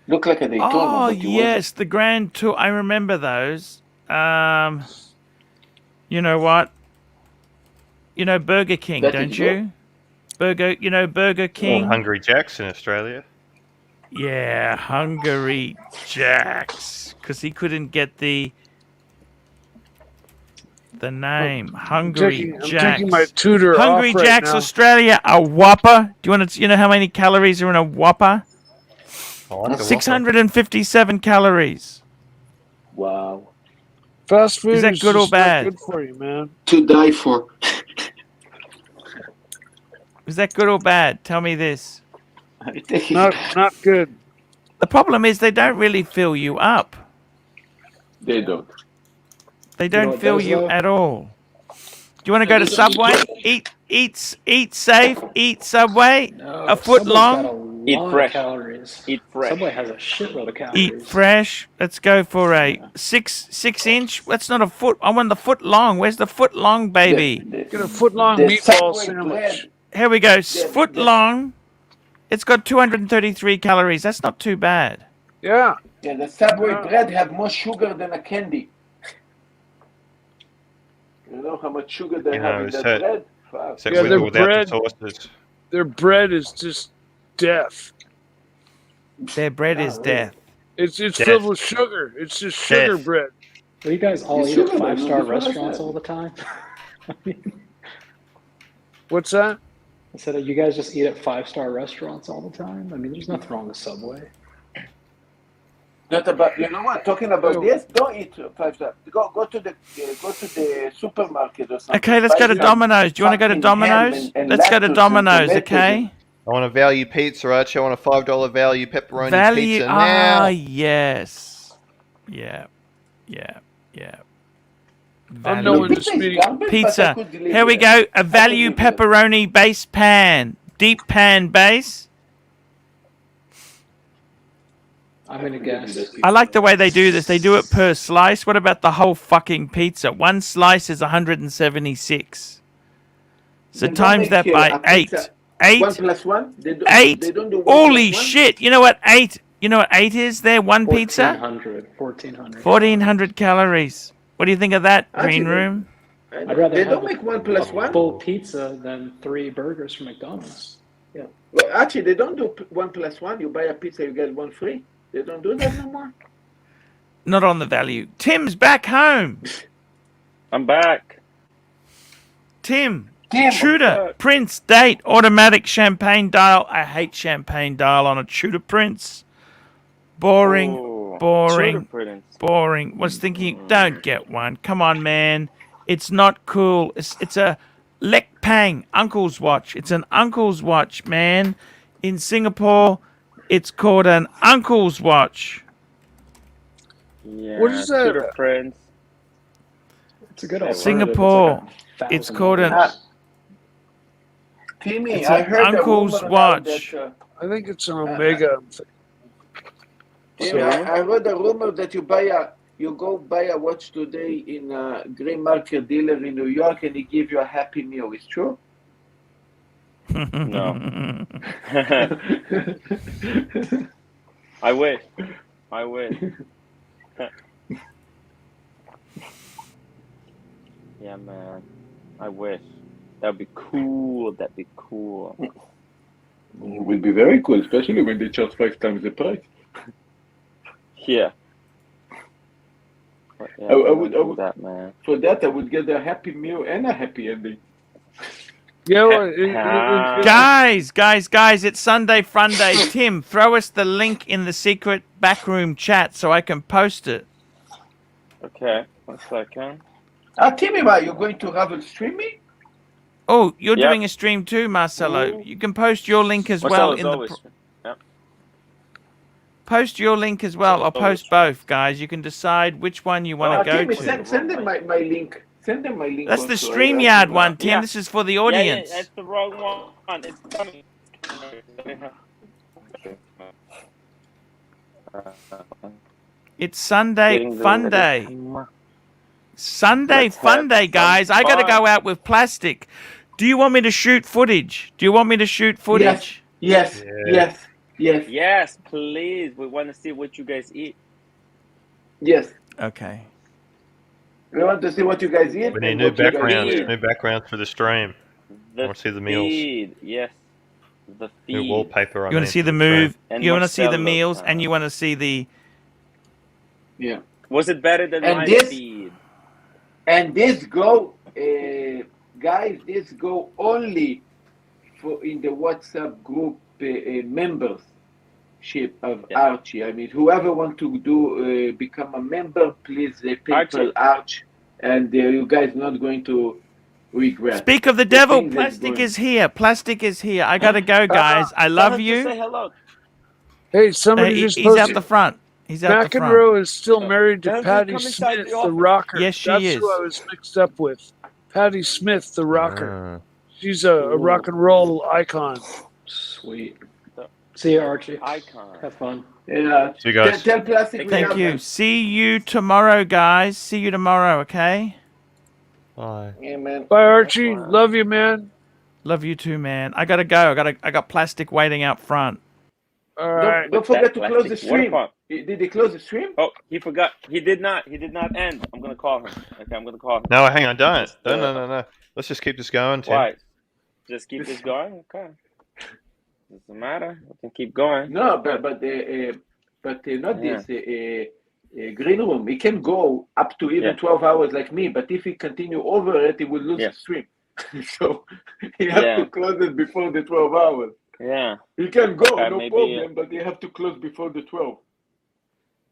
look like a Daytona. Oh yes, the Grand Tour. I remember those. You know what? You know Burger King, don't you? Burger King. Or Hungry Jack's in Australia. Yeah, Hungry Jack's, because he couldn't get the name. Hungry Jack's. I'm taking my Tudor Hungry off right Jack's now. Australia, a Whopper. Do you want to? You know how many calories are in a Whopper? 657 calories. Wow. Fast food is that good or bad? Good for you, man. To die for. Is that good or bad? Tell me this. Not good. The problem is they don't really fill you up. They don't. They don't fill you at all. Do you want to go to Subway? Eat safe. Eat Subway. A foot long. Eat fresh. Calories. Eat fresh. Subway has a shitload of calories. Eat fresh. Let's go for a 6 inch. That's not a foot. I want the foot long. Where's the foot long, baby? Get a foot long meatball sandwich. Here we go. Foot long. It's got 233 calories. That's not too bad. Yeah. Yeah, the Subway bread have more sugar than a candy. You know how much sugar they have in that bread? Yeah, their bread is just death. Their bread is death. It's filled with sugar. It's just sugar bread. Well, you guys all eat at 5-star restaurants all the time? What's that? I said, you guys just eat at 5-star restaurants all the time? I mean, there's nothing wrong with Subway. Not about, you know what? Talking about this, don't eat 5-star. Go to the supermarket or something. Okay, let's go to Domino's. Do you want to go to Domino's? Let's go to Domino's, okay? I want a value pizza, Archie. I want a $5 value pepperoni pizza now. Ah, yes. Yeah. I'm no one to speak. Pizza. Here we go. A value pepperoni base pan. Deep pan base. I'm going to guess. I like the way they do this. They do it per slice. What about the whole fucking pizza? One slice is 176. So times that by 8. 8? 1 plus 1? 8? They don't do 1 Holy plus 1? shit. You know what 8? You know what 8 is there? One pizza? 1,400. 1,400 calories. What do you think of that, Green Actually, Room? I'd rather They have don't make 1 plus 1. full pizza than 3 burgers from McDonald's. Yeah. Well, actually, they don't do 1 plus 1. You buy a pizza, you get 1 free. They don't do that no more. Not on the value. Tim's back home. I'm back. Tim. Tudor Prince date automatic champagne dial. I hate champagne dial on a Tudor Prince. Boring. Was thinking, don't get one. Come on, man. It's not cool. It's a Lek Pang uncle's watch. It's an uncle's watch, man. In Singapore, it's called an uncle's watch. Yeah. What is that? Tudor Prince. It's a good alternative. Singapore. It's called an. Timmy, It's I an heard uncle's watch. I think it's an Omega. Timmy, I heard a rumor that you go buy a watch today in a gray market dealer in New York and he give you a Happy Meal. Is true? No. I wish. Yeah, man. I wish. That'd be cool. It would be very cool, especially when they charge 5 times the price. Yeah. I would do that, man. For that, I would get a Happy Meal and a happy ending. Yeah, well, Guys, it's Sunday Funday. Tim, throw us the link in the secret backroom chat so I can post it. Okay, 1 second. Timmy, you're going to have it streaming? Oh, you're doing a stream too, Marcelo. You can post your link as well in the. Post your link as well, or post both, guys. You can decide which one you want to go Timmy, to. send them my link. Send them my link. That's the StreamYard one, Tim. This is for the audience. Yeah, that's the wrong one. It's coming. It's Sunday Funday. Sunday Funday, guys. I got to go out with plastic. Do you want me to shoot footage? Yes, please. We want to see what you guys eat. Yes. Okay. We want to see what you guys eat. We need new backgrounds. New backgrounds for the stream. I want to see the meals. Yes. The feed. New wallpaper. You want to see the move. You want to see the meals, and you want to see the. Yeah. Was it better than my feed? And this go, guys. This go only for in the WhatsApp group membership of Archie. I mean, whoever want to do become a member, please PayPal Archie, and you guys not going to regret. Speak of the devil. Plastic is here. Plastic is here. I gotta go, guys. I love you. Say hello. Hey, somebody just posted. He's out the front. He's out the front. McEnroe is still married to Patti Smith, the rocker. Yes, she is. That's who I was mixed up with. Patti Smith, the rocker. She's a rock and roll icon. Sweet. See you, Archie. Icon. Have fun. Yeah. See you guys. Tell Plastic. Thank you. See you tomorrow, guys. See you tomorrow, okay? Bye. Yeah, man. Bye, Archie. Love you, man. Love you too, man. I gotta go. I got plastic waiting out front. All right. Don't forget to close the stream. Did he close the stream? Oh, he forgot. He did not end. I'm gonna call him. Okay, I'm gonna call him. No, hang on. Don't. No. Let's just keep this going, Tim. Why? Just keep this going. Okay. Doesn't matter. We can keep going. No, but not this green room. It can go up to even 12 hours like me. But if he continue over it, he will lose the stream. So he have to close it before the 12 hours. Yeah. He can go, no maybe, problem, but you have to close before the 12.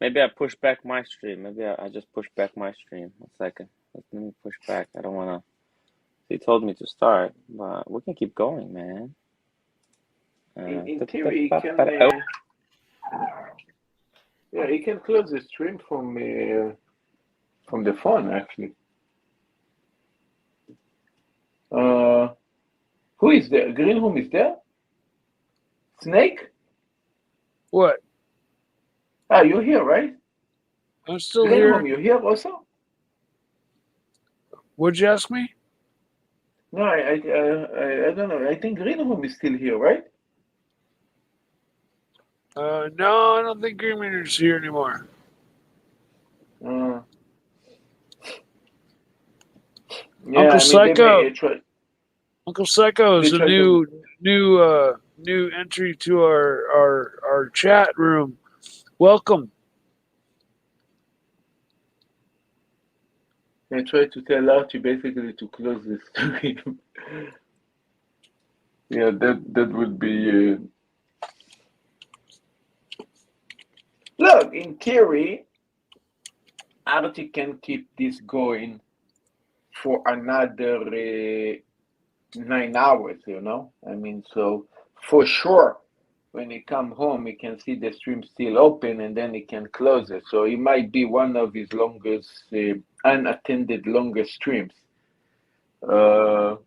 Maybe I push back my stream. Maybe I just push back my stream. 1 second. Let me push back. I don't want to. He told me to start, but we can keep going, man. In theory, he can. He can close the stream from the phone, actually. Who is there? Green Room is there? Snake? What? You're here, right? I'm still Green here. Room, you're here also? What'd you ask me? No, I don't know. I think Green Room is still here, right? No, I don't think Green Room's here anymore. Uncle Psycho. Uncle Psycho is a new entry to our chat room. Welcome. I tried to tell Archie basically to close the stream. Yeah, that would be. Look, in theory, Archie can keep this going for another 9 hours, you know? I mean, so for sure, when he come home, he can see the stream still open and then he can close it. So it might be one of his longest, unattended longest streams. Yeah,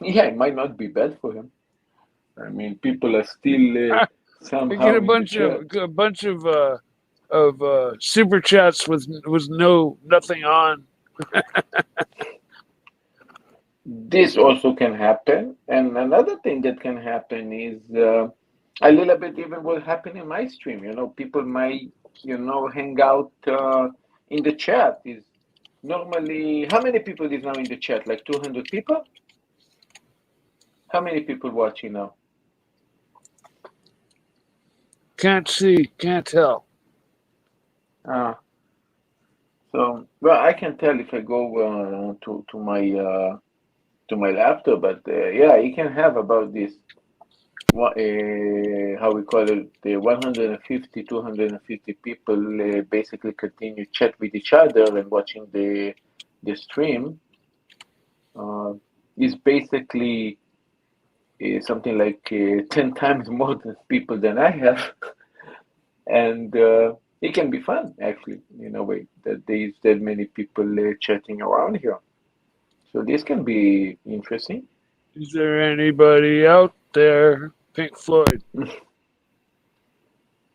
it might not be bad for him. I mean, people are still somehow. We get a bunch of super chats with nothing on. This also can happen, and another thing that can happen is a little bit even what happened in my stream. You know, people might hang out in the chat. Is normally how many people is now in the chat? Like 200 people. How many people watching now? Can't see, can't tell. So, well, I can tell if I go to my my laptop. But yeah, you can have about this. How we call it, the 150, 250 people basically continue chat with each other and watching the stream. Is basically something like 10 times more than people than I have. And it can be fun, actually, in a way, that there's that many people chatting around here. So this can be interesting. Is there anybody out there? Pink Floyd.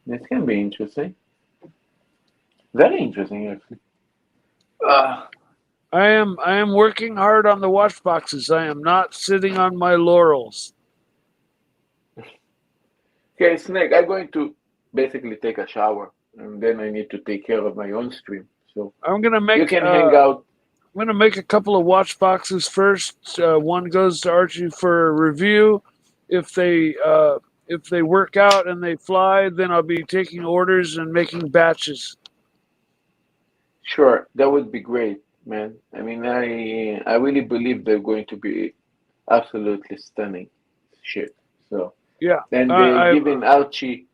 This can be interesting. Very interesting, actually. I am working hard on the watch boxes. I am not sitting on my laurels. Okay, Snake, I'm going to basically take a shower, and then I need to take care of my own stream. So I'm gonna make. You can hang out. I'm gonna make a couple of watch boxes first. One goes to Archie for a review. If they work out and they fly, then I'll be taking orders and making batches. Sure, that would be great, man. I mean, I really believe they're going to be absolutely stunning shit. So yeah, and giving Archie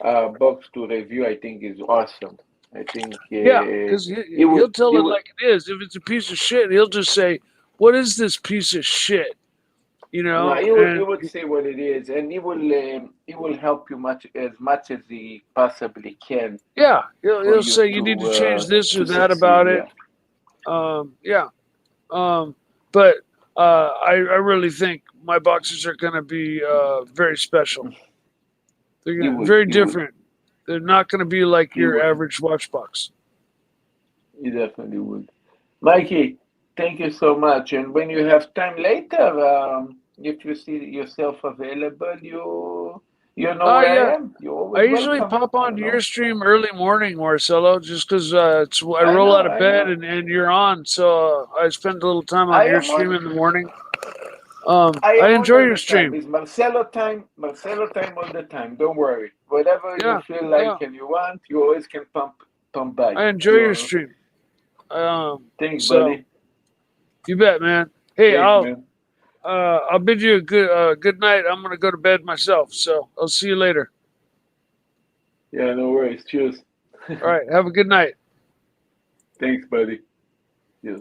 box to review, I think, is awesome. I think yeah, because he'll tell it like it is. If it's a piece of shit, he'll just say, "What is this piece of shit?" You know, no, he would say what it is, and he will help you as much as he possibly can. Yeah, he'll say you need to change this or that about it. Yeah, but I really think my boxes are going to be very special. They're very different. They're not going to be like your average watch box. You definitely would. Mikey, thank you so much. And when you have time later, if you see yourself available, you know where I am. I usually pop onto your stream early morning, Marcelo, just because I roll out of bed and you're on. So I spend a little time on your stream in the morning. I enjoy your stream. It's Marcelo time all the time. Don't worry. Whatever you feel like and you want, you always can pump by. I enjoy your stream. Thanks, buddy. You bet, man. Hey, I'll bid you a good night. I'm gonna go to bed myself, so I'll see you later. Yeah, no worries. Cheers. All right, have a good night. Thanks, buddy. Cheers.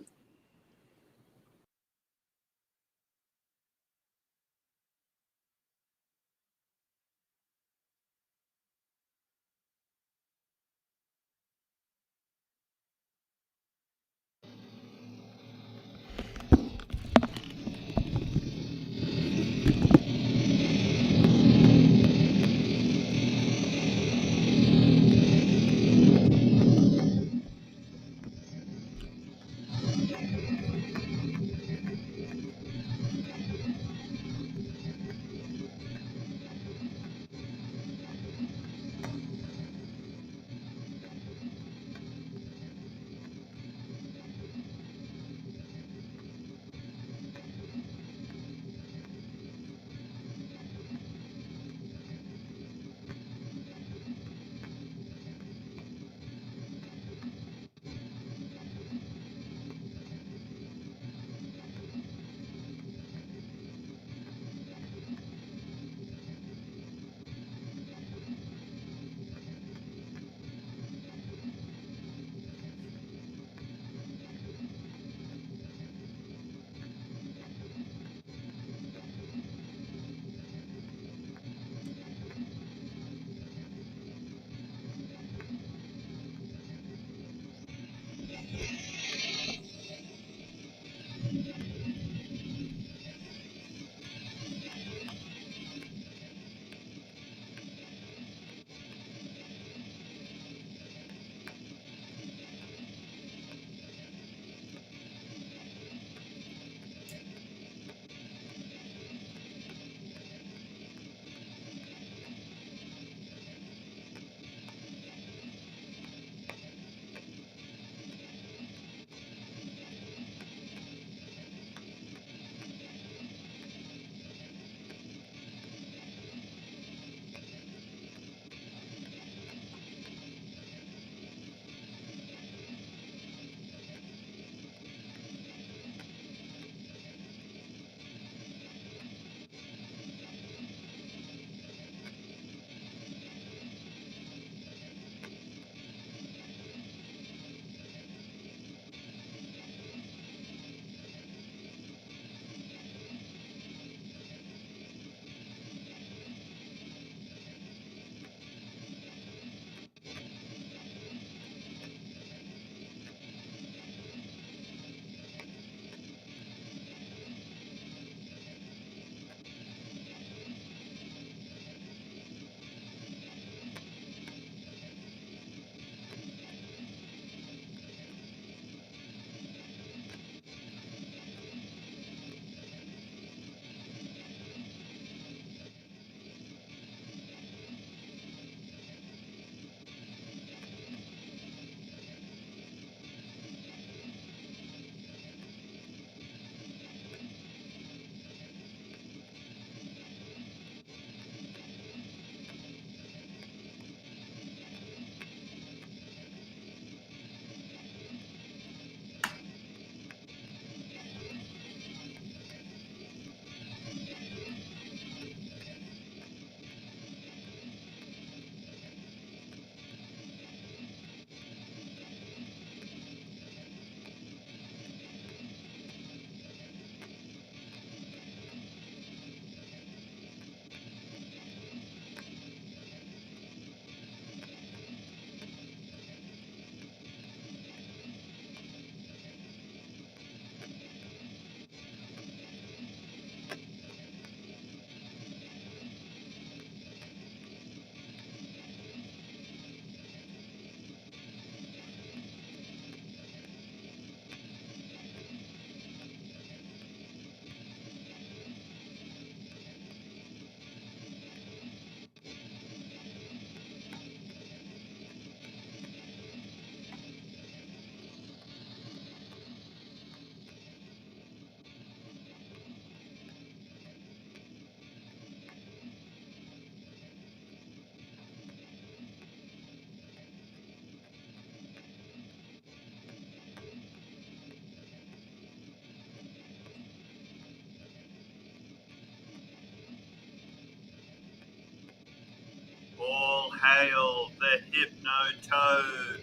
hail the Hypnotoad.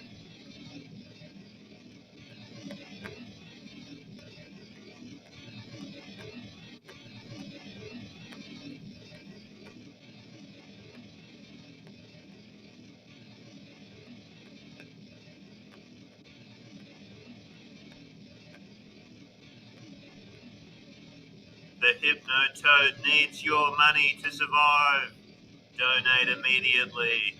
The Hypnotoad needs your money to survive. Donate immediately.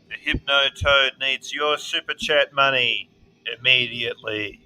The Hypnotoad needs your super chat money immediately.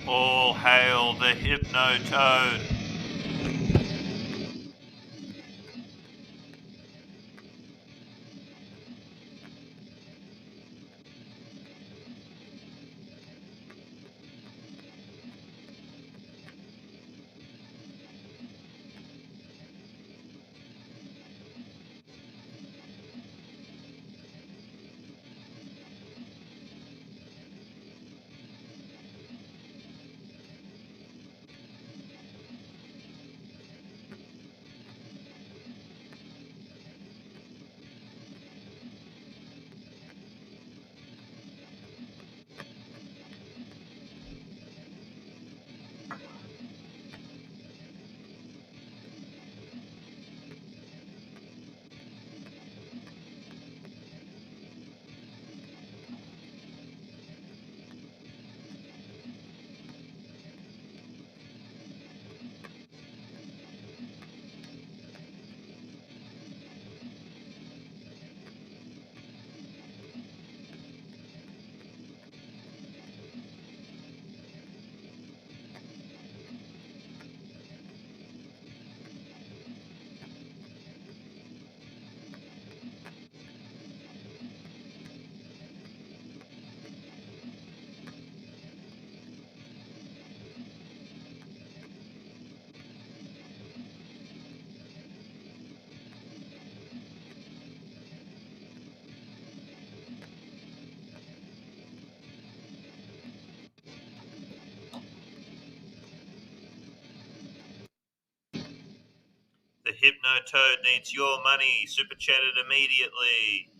All hail the Hypnotoad. The Hypnotoad needs your money. Super chat it immediately.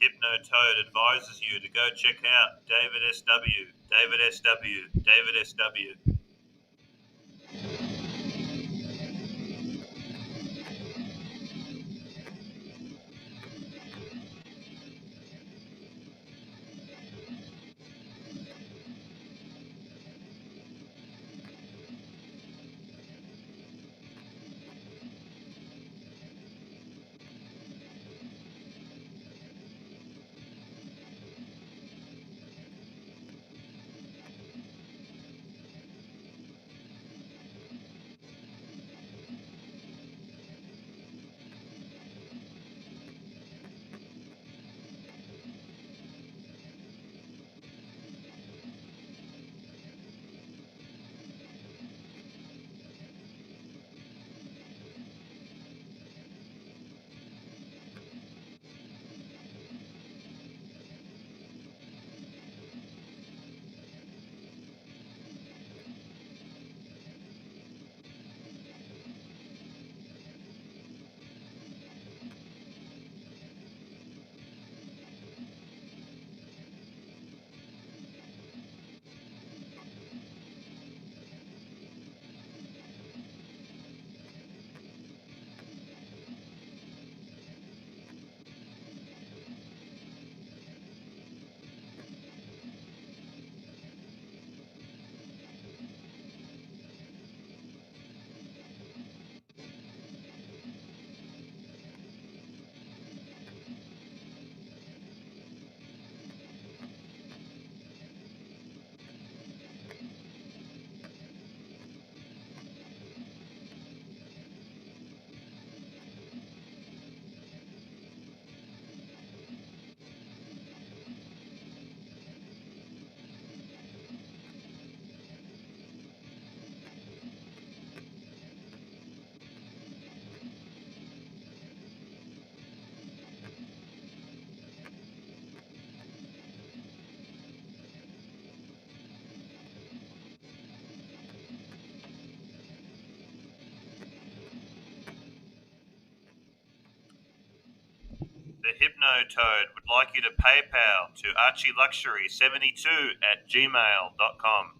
Hypnotoad advises you to go check out David SW, David SW, David SW. The Hypnotoad would like you to PayPal to ArchieLuxury72@gmail.com.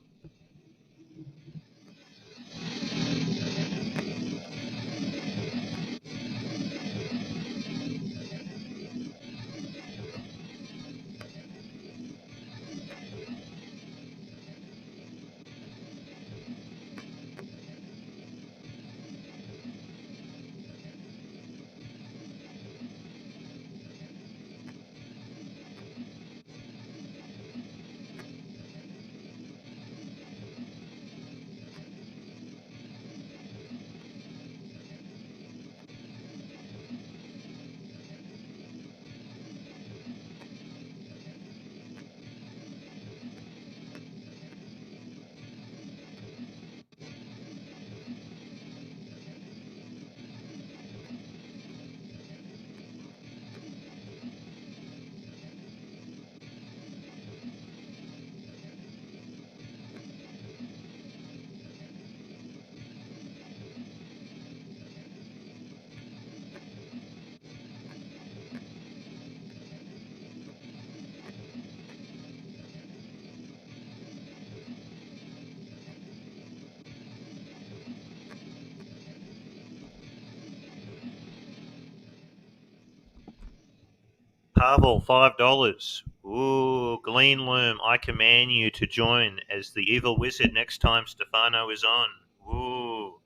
Pavel, $5. Ooh, Glean Loom, I command you to join as the evil wizard next time Stefano is on. Ooh.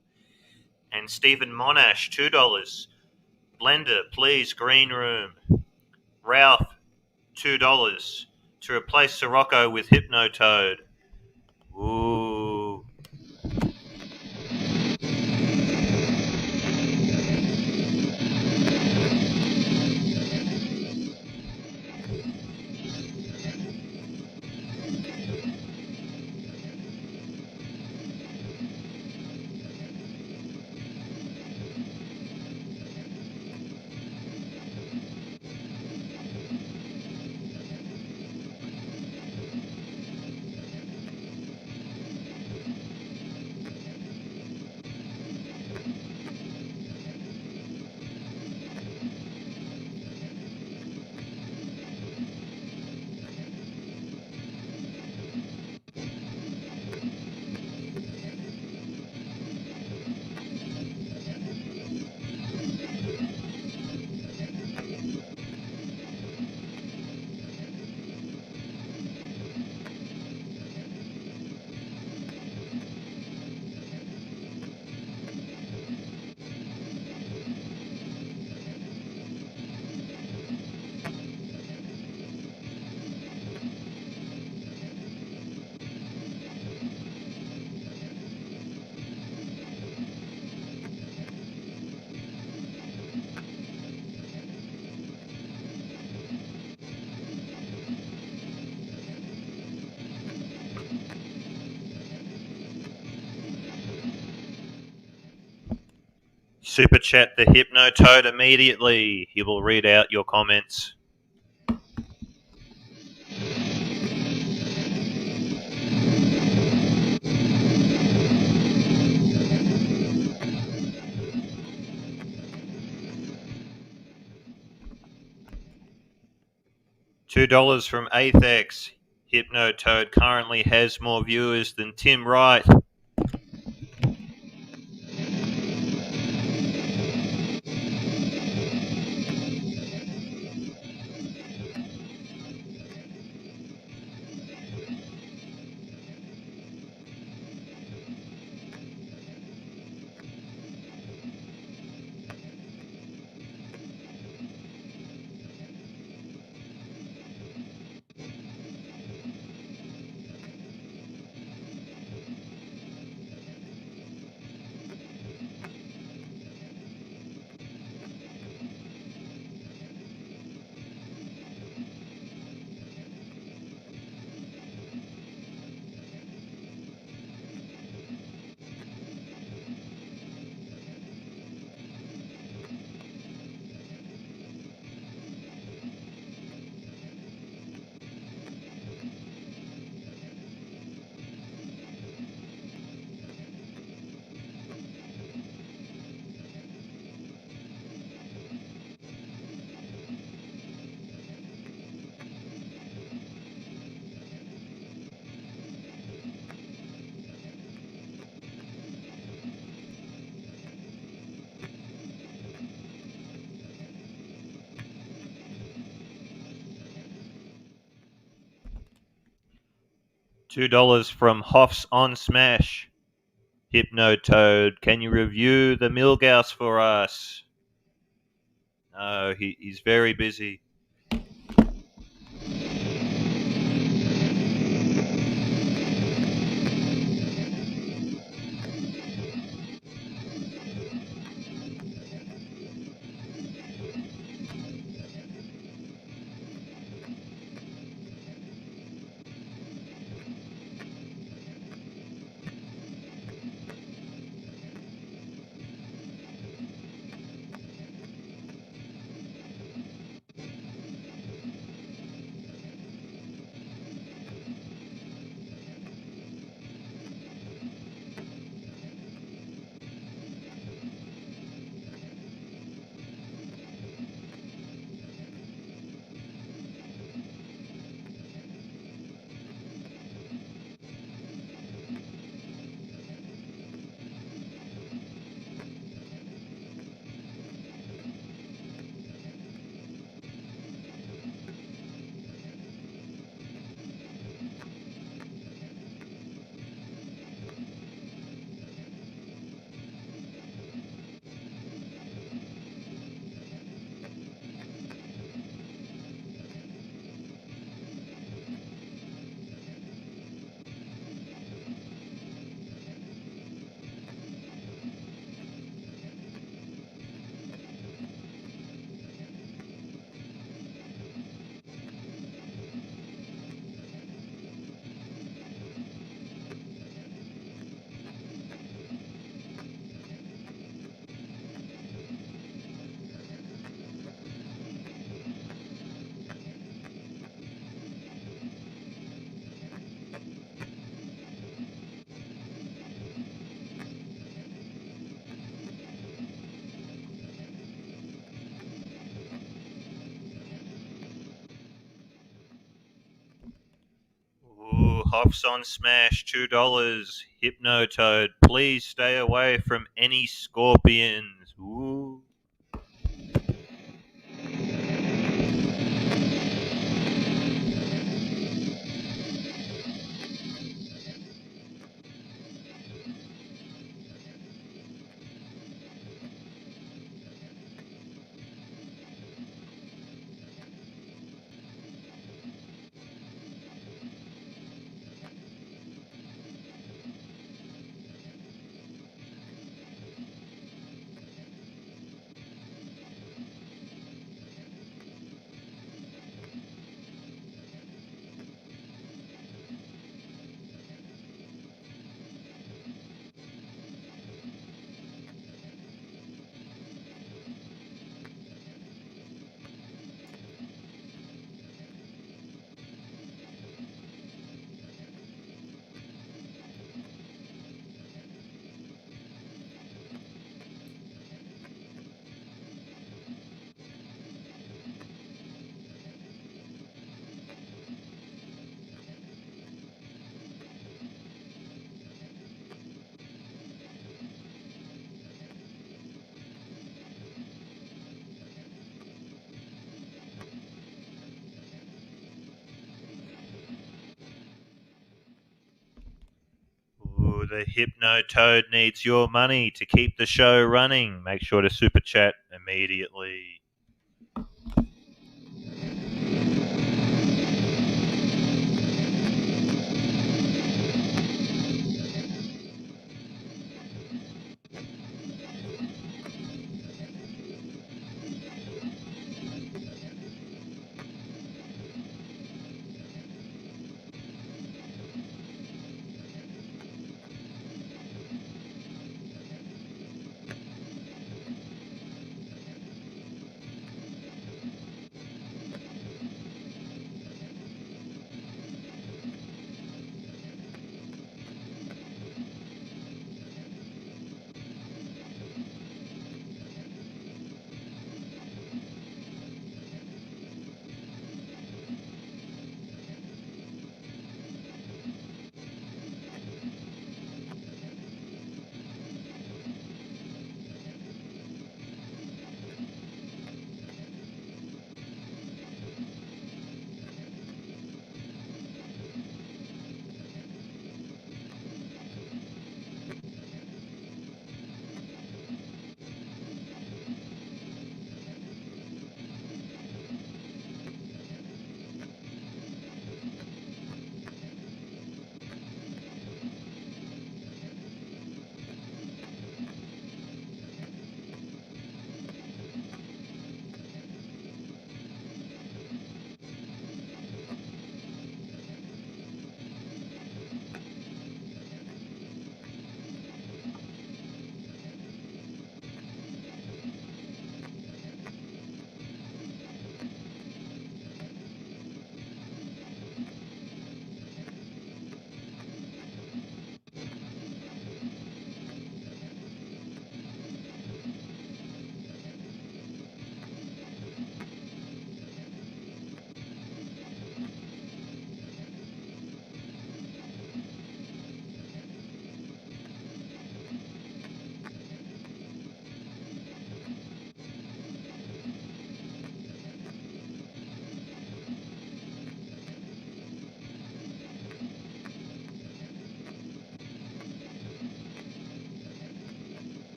And Stephen Monash, $2. Blender, please, Green Room. Ralph, $2. To replace Sirocco with Hypnotoad. Ooh. super chat the Hypnotoad immediately. He will read out your comments. $2 from Athex. Hypnotoad currently has more viewers than Tim Wright. $2 from Hoffs on Smash. Hypnotoad, can you review the Milgauss for us? No, he's very busy. Ooh, Hoffs on Smash, $2. Hypnotoad, please stay away from any scorpions. Ooh. The Hypnotoad needs your money to keep the show running. Make sure to super chat immediately.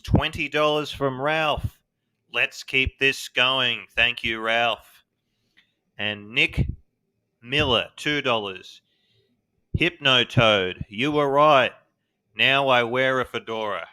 $20 from Ralph. Let's keep this going. Thank you, Ralph. And Nick Miller, $2. Hypnotoad, you were right. Now I wear a fedora.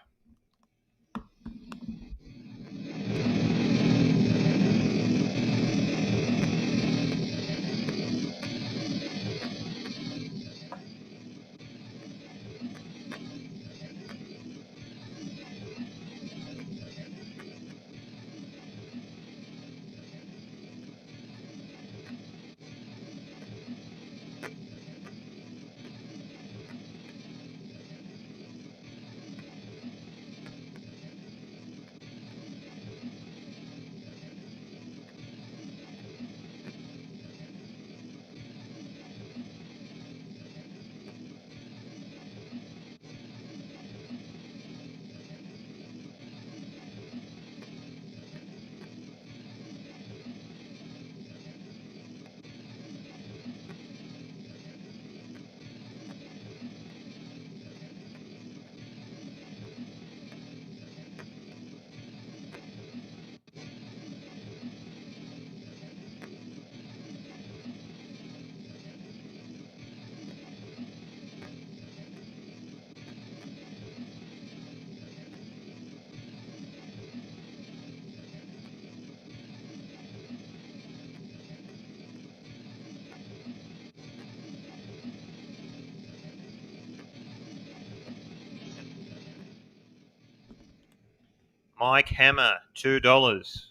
Mike Hammer, $2.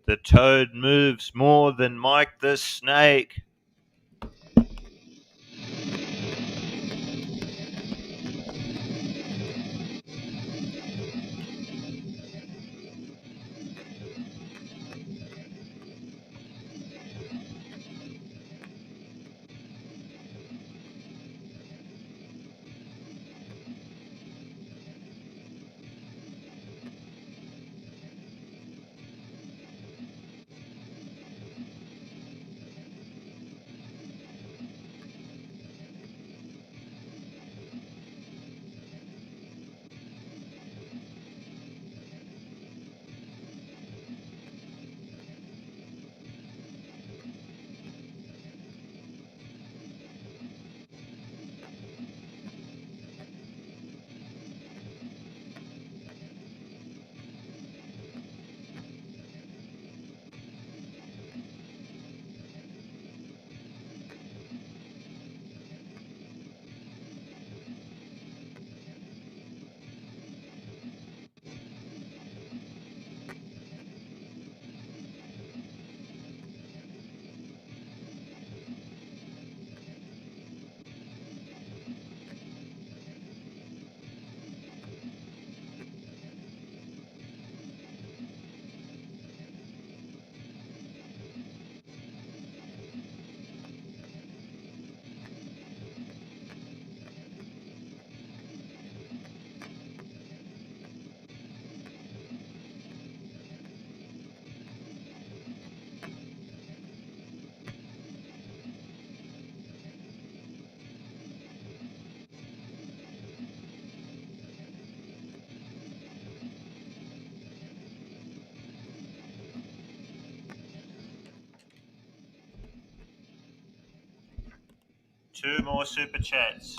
The toad moves more than Mike the Snake. Two more super chats.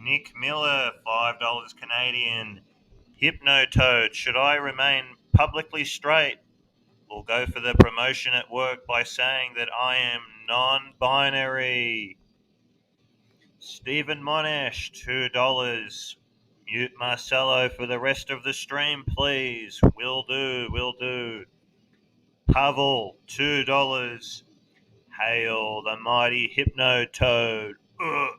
Nick Miller, $5 Canadian. Hypnotoad, should I remain publicly straight or go for the promotion at work by saying that I am non-binary? Stephen Monash, $2. Mute Marcelo for the rest of the stream, please. Will do, will do. Pavel, $2. Hail the mighty Hypnotoad. Uh.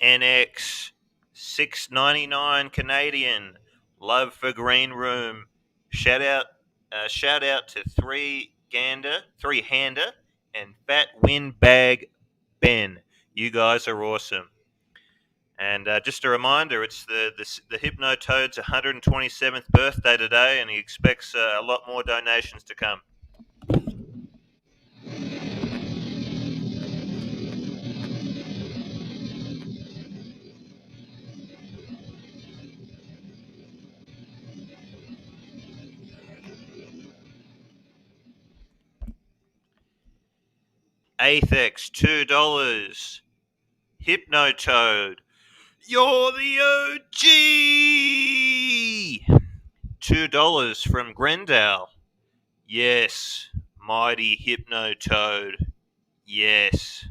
NX, $6.99 Canadian. Love for Green Room. Shout out to Three Hander, and Fat Windbag Ben. You guys are awesome. And just a reminder, it's the Hypnotoad's 127th birthday today, and he expects a lot more donations to come. Athex, $2. Hypnotoad, you're the OG! $2 from Grendale. Yes, mighty Hypnotoad. Yes.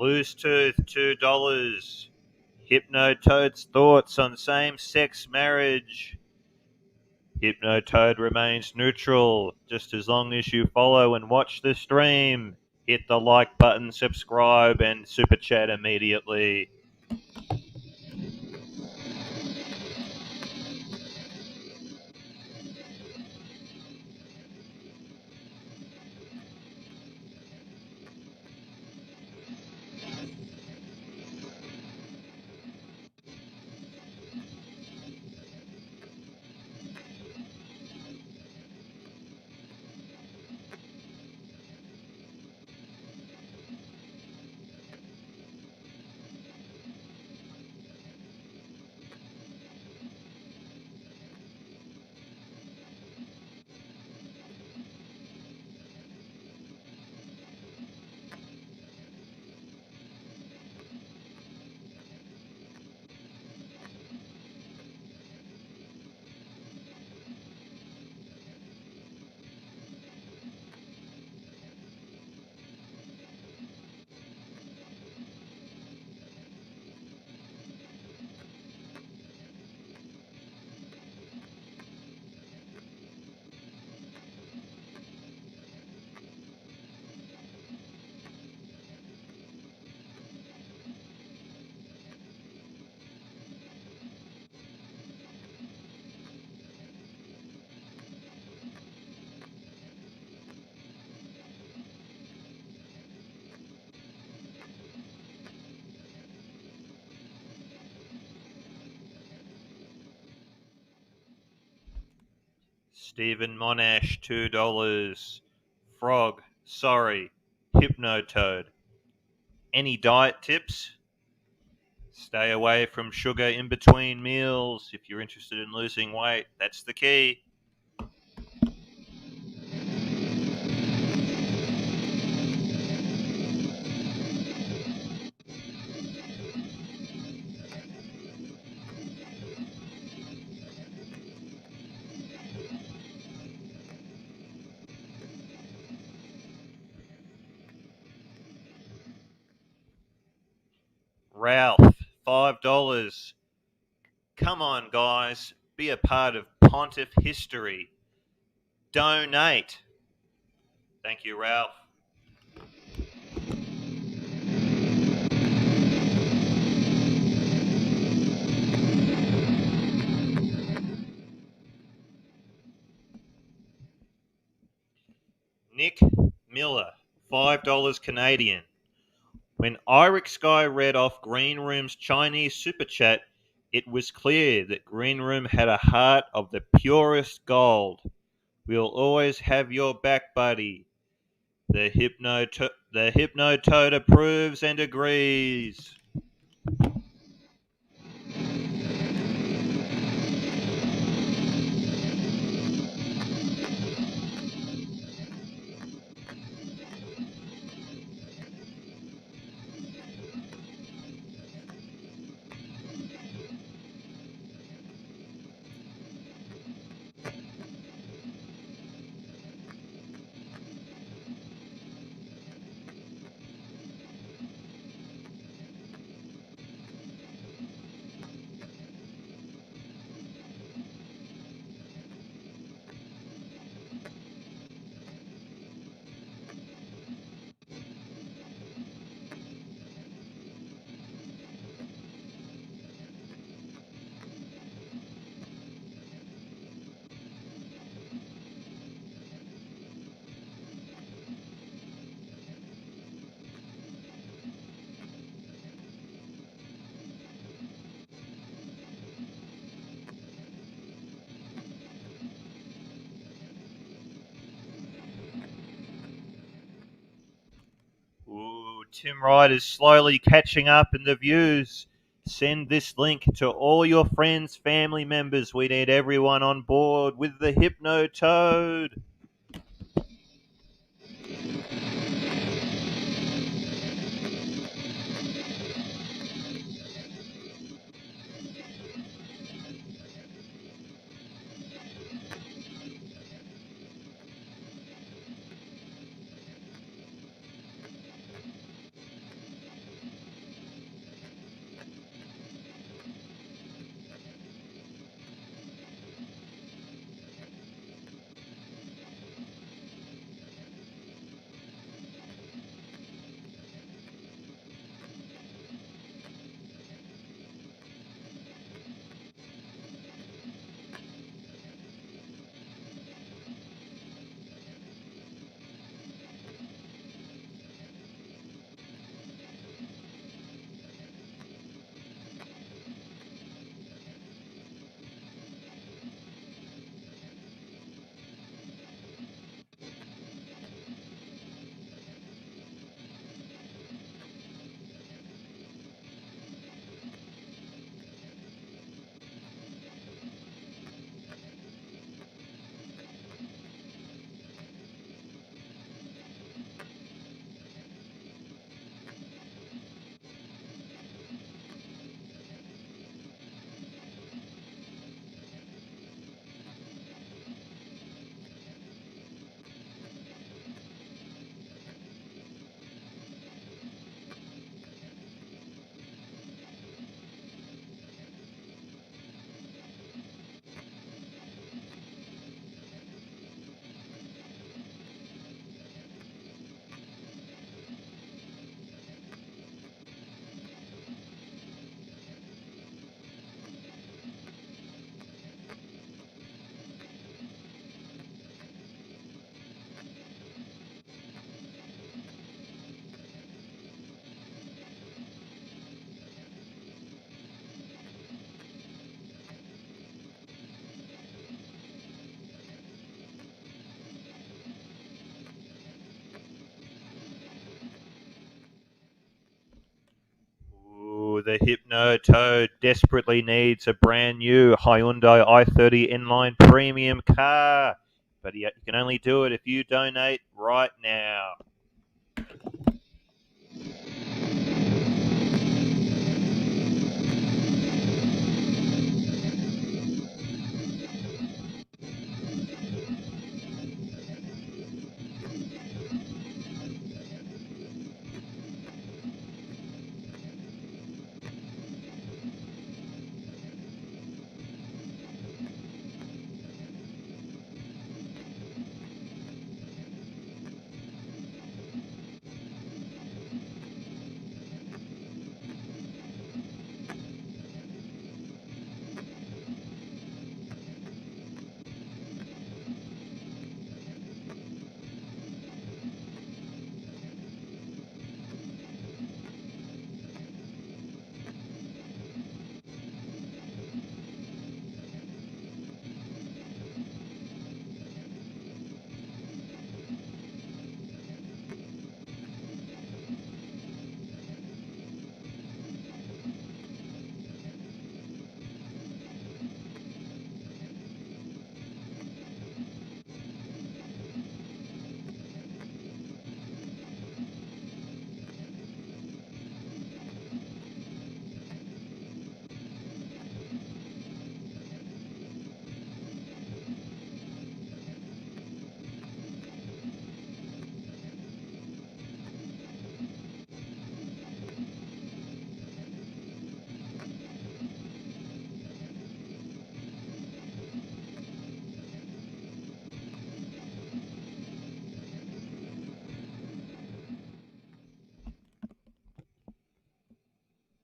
Loose Tooth, $2. Hypnotoad's thoughts on same-sex marriage. Hypnotoad remains neutral, just as long as you follow and watch the stream. Hit the like button, subscribe, and super chat immediately. Stephen Monash, $2. Frog, sorry. Hypnotoad. Any diet tips? Stay away from sugar in between meals. If you're interested in losing weight, that's the key. Ralph, $5. Come on, guys. Be a part of Pontiff history. Donate. Thank you, Ralph. Nick Miller, $5 Canadian. When Iric Sky read off Green Room's Chinese super chat, it was clear that Green Room had a heart of the purest gold. We'll always have your back, buddy. The Hypnotoad approves and agrees. Ooh, Tim Wright is slowly catching up in the views. Send this link to all your friends, family members. We need everyone on board with the Hypnotoad. the Hypnotoad desperately needs a brand new Hyundai i30 inline premium car. But you can only do it if you donate right now.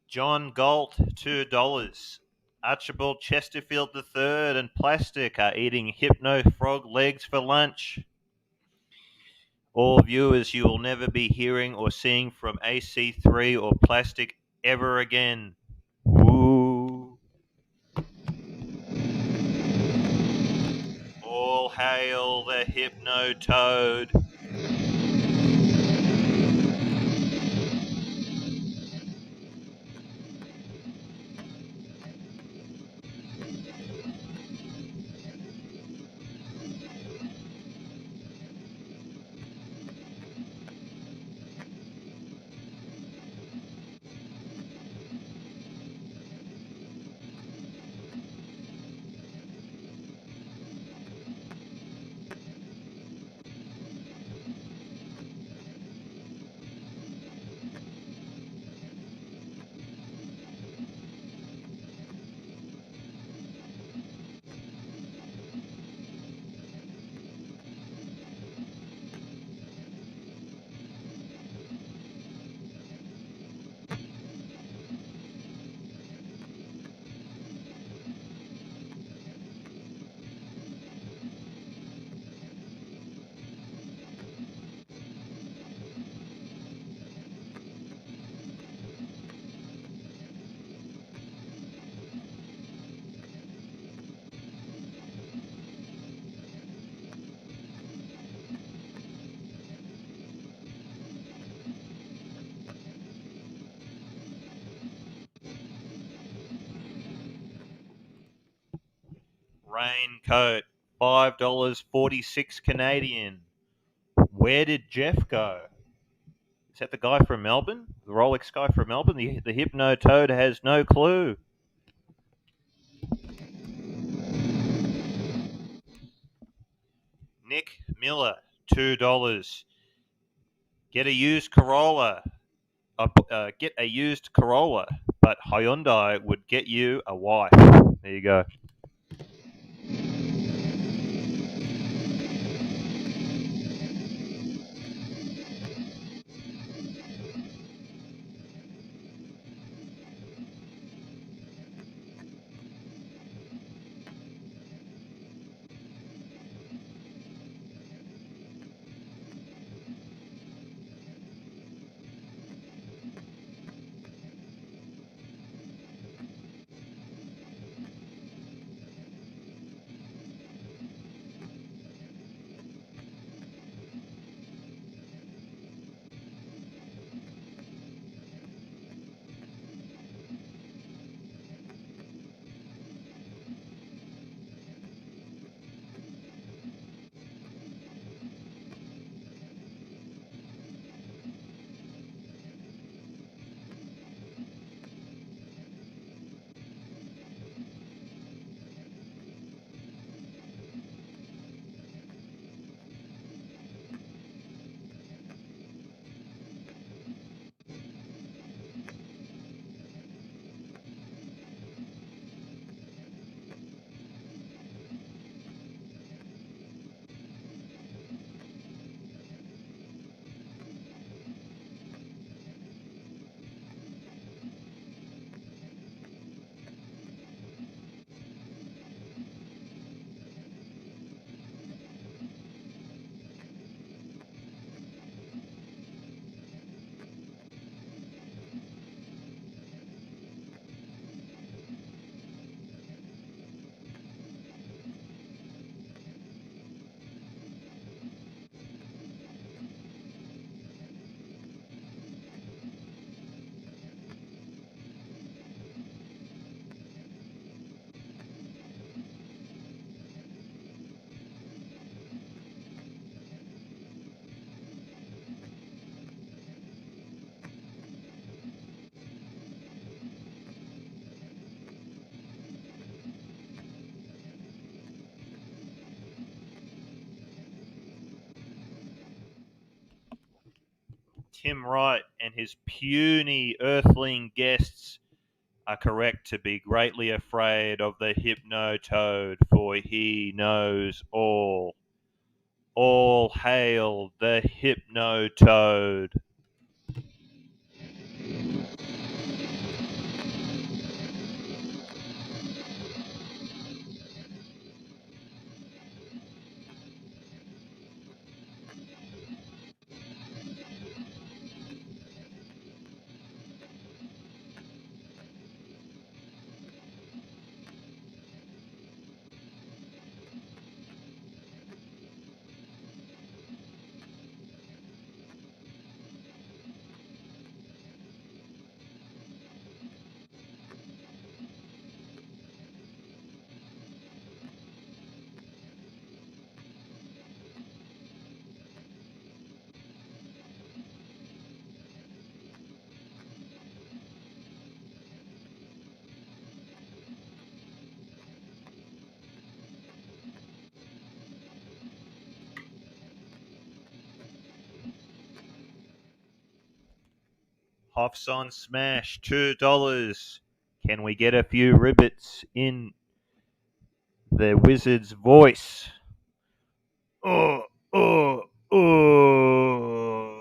John Galt, $2. Archibald Chesterfield III and Plastic are eating Hypno Frog legs for lunch. All viewers, you will never be hearing or seeing from AC3 or Plastic ever again. Woo. All hail the Hypnotoad. Raincoat, $5.46 Canadian. Where did Jeff go? Is that the guy from Melbourne? The Rolex guy from Melbourne? The Hypnotoad has no clue. Nick Miller, $2. Get a used Corolla. Get a used Corolla, but Hyundai would get you a wife. There you go. Tim Wright and his puny earthling guests are correct to be greatly afraid of the Hypnotoad, for he knows all. All hail the Hypnotoad. Hoff's on Smash, $2. Can we get a few ribbits in the wizard's voice? Oh, oh, oh.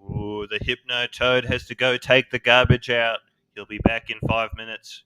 Ooh, the Hypnotoad has to go take the garbage out. He'll be back in 5 minutes.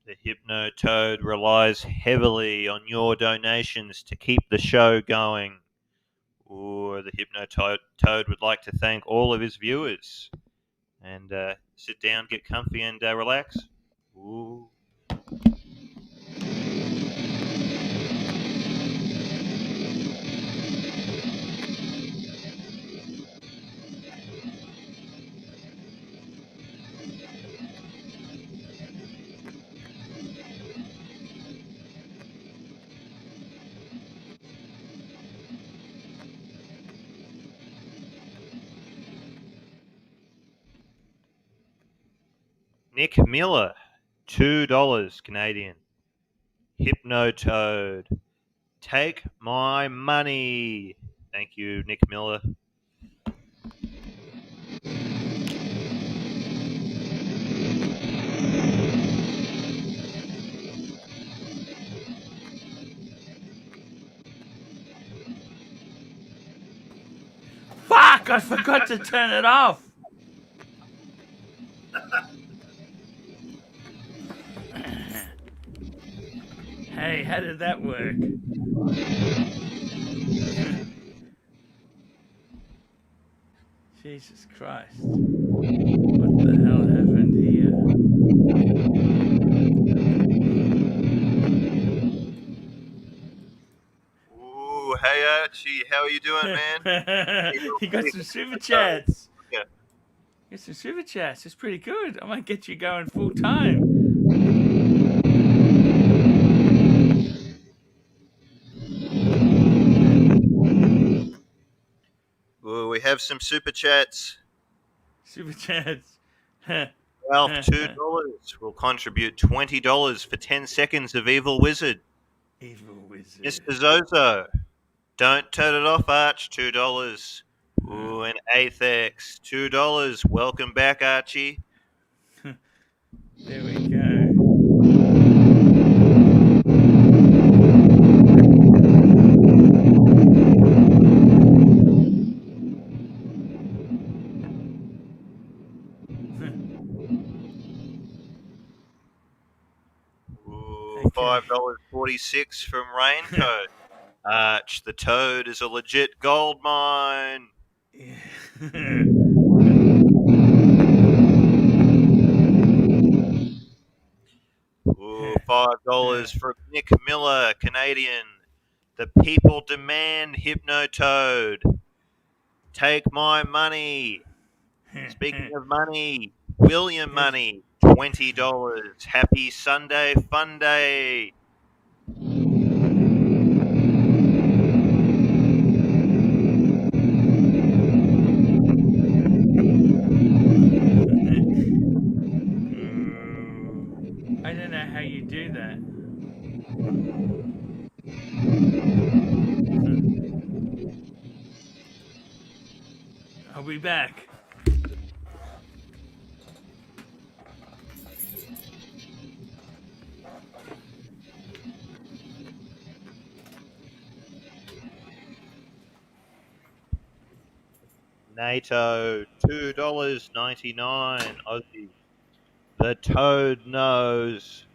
The Hypnotoad relies heavily on your donations to keep the show going. Ooh, the Hypnotoad would like to thank all of his viewers. And sit down, get comfy, and relax. Ooh. Nick Miller, $2 Canadian. Hypnotoad, take my money. Thank you, Nick Miller. I forgot to turn it off. Hey, how did that work? Jesus Christ. What the hell happened here? Ooh, hey Archie, how are you doing, man? You got some super chats. You got some super chats. It's pretty good. I might get you going full time. Ooh, we have some super chats. Super chats. Ralph, $2 will contribute $20 for 10 seconds of Evil Wizard. Evil Wizard. Mr. Zozo, don't turn it off, Arch, $2. Ooh, and Athex, $2. Welcome back, Archie. There we go. Ooh, $5.46 from Raincoat. Arch, the Toad is a legit gold mine. Ooh, $5 from Nick Miller, Canadian. The people demand Hypnotoad. Take my money. Speaking of money, William Money, $20. Happy Sunday Funday. I don't know how you do that. I'll be back. NATO, $2.99 Aussie. The Toad knows.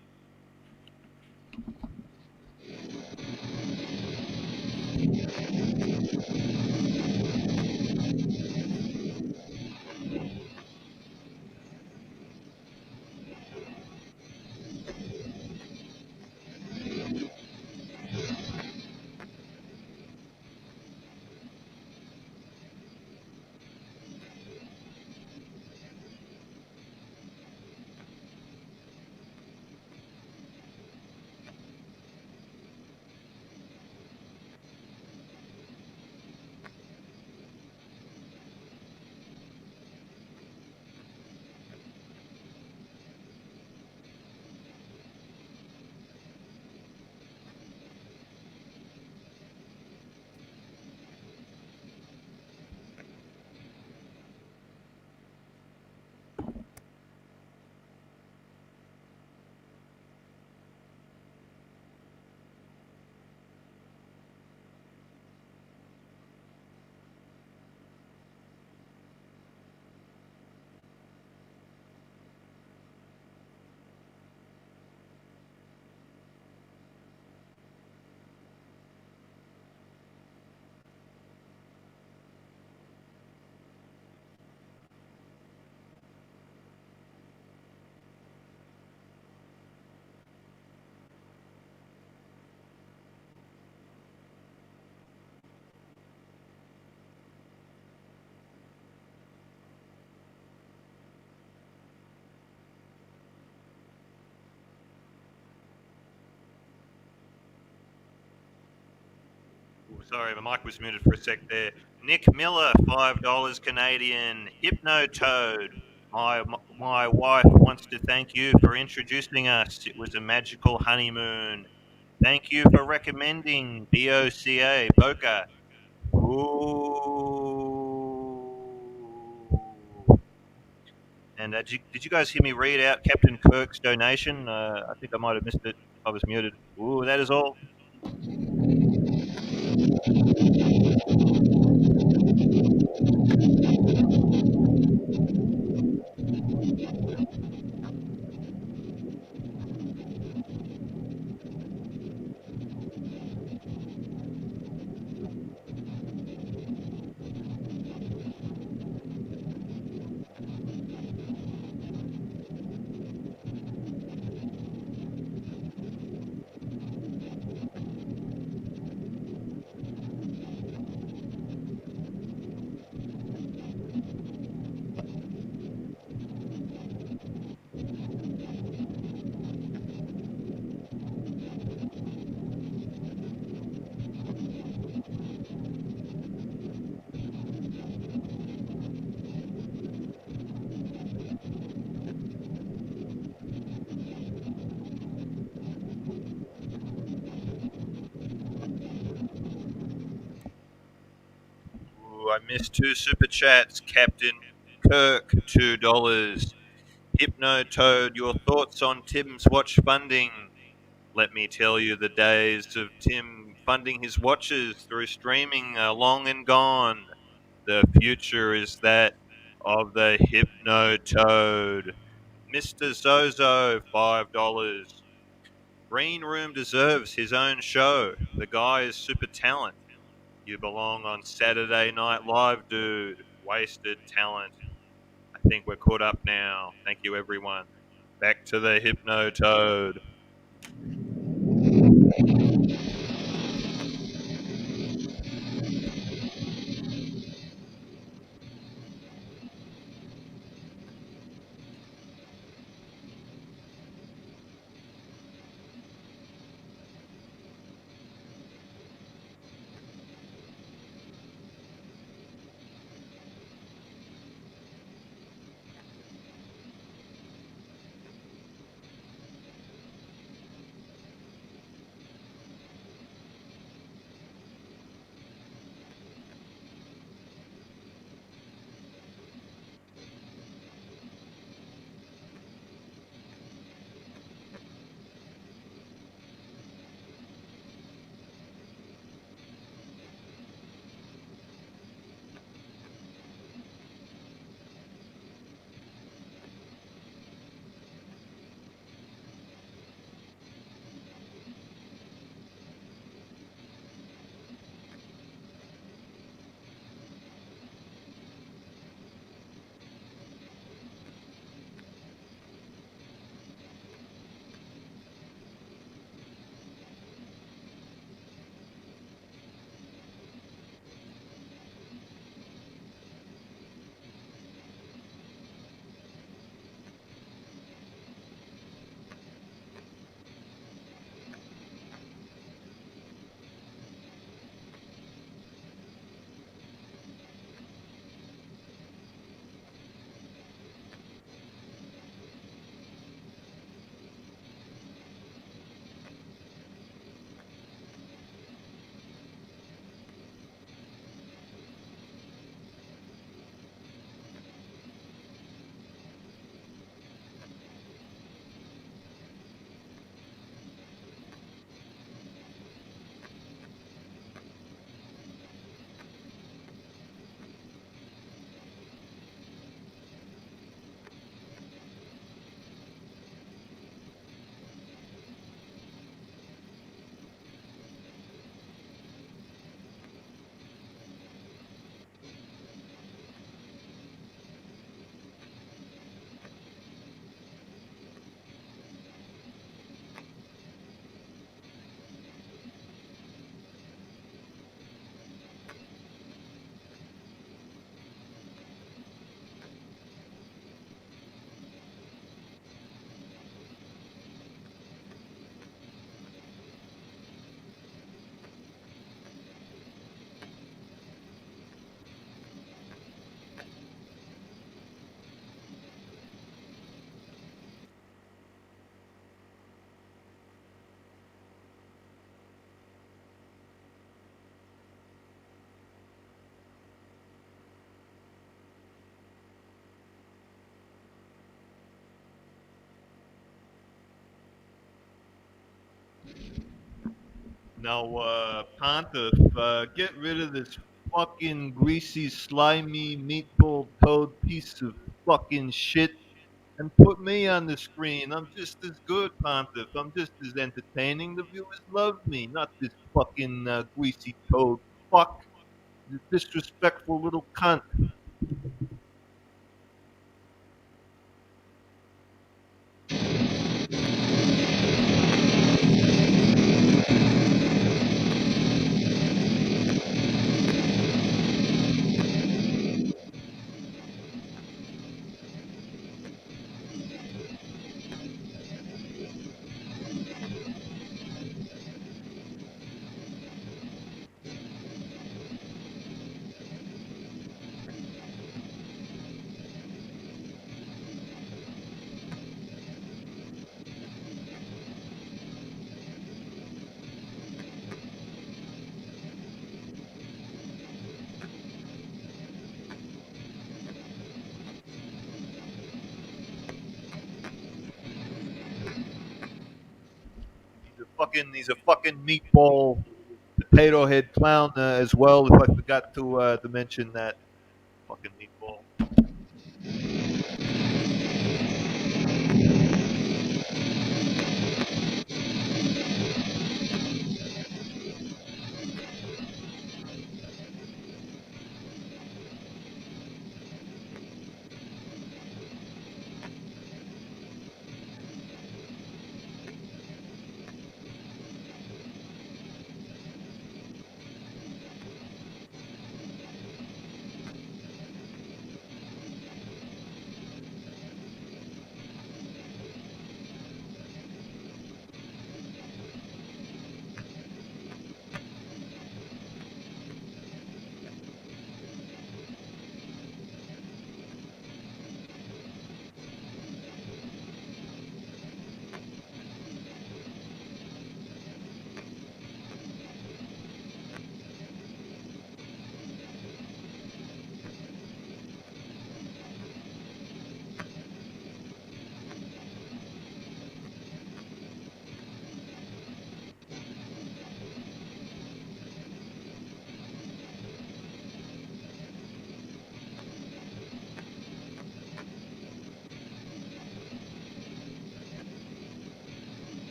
Sorry, my mic was muted for a sec there. Nick Miller, $5 Canadian. Hypnotoad. My wife wants to thank you for introducing us. It was a magical honeymoon. Thank you for recommending BOCA, Boca. Ooh. And did you guys hear me read out Captain Kirk's donation? I think I might have missed it if I was muted. Ooh, that is all. I missed 2 super chats. Captain Kirk, $2. Hypnotoad, your thoughts on Tim's watch funding? Let me tell you, the days of Tim funding his watches through streaming are long and gone. The future is that of the Hypnotoad. Mr. Zozo, $5. Green Room deserves his own show. The guy is super talent. You belong on Saturday Night Live, dude. Wasted talent. I think we're caught up now. Thank you, everyone. Back to the Hypnotoad. Now, Panther, get rid of this fucking greasy, slimy, meatball toad piece of fucking shit and put me on the screen. I'm just as good, Panther. I'm just as entertaining. The viewers love me, not this fucking greasy toad fuck. You disrespectful little cunt. he's a fucking meatball, potato head clown as well. If I forgot to mention that fucking meatball.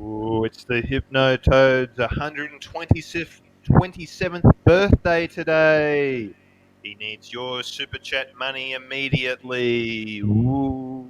Ooh, it's the Hypnotoad's 127th birthday today. He needs your super chat money immediately. Ooh.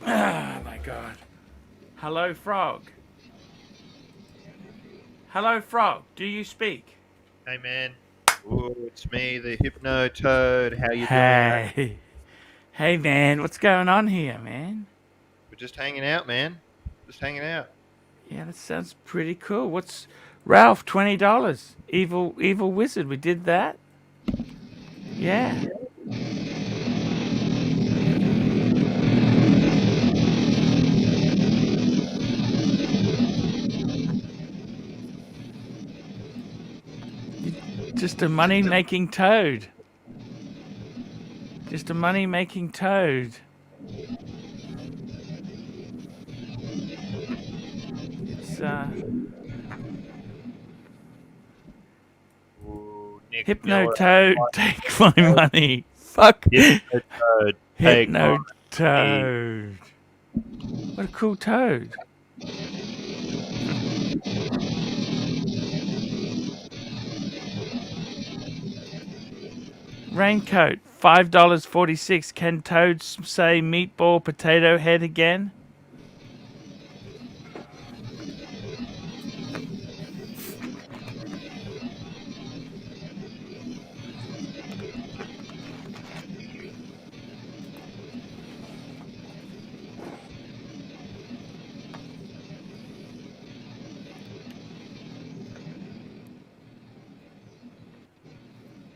Oh my god. Hello, Frog. Hello, Frog. Do you speak? Hey, man. Ooh, it's me, the Hypnotoad. How you doing? Hey. Hey, man. What's going on here, man? We're just hanging out, man. Just hanging out. Yeah, that sounds pretty cool. What's Ralph? $20. Evil wizard. We did that. Yeah. Just a money-making toad. Just a money-making toad. It's Ooh, Nick Hypnotoad, Miller. take my money. Fuck. Hypnotoad, take my Hypnotoad. What a cool toad. Raincoat, $5.46. Can toads say meatball potato head again?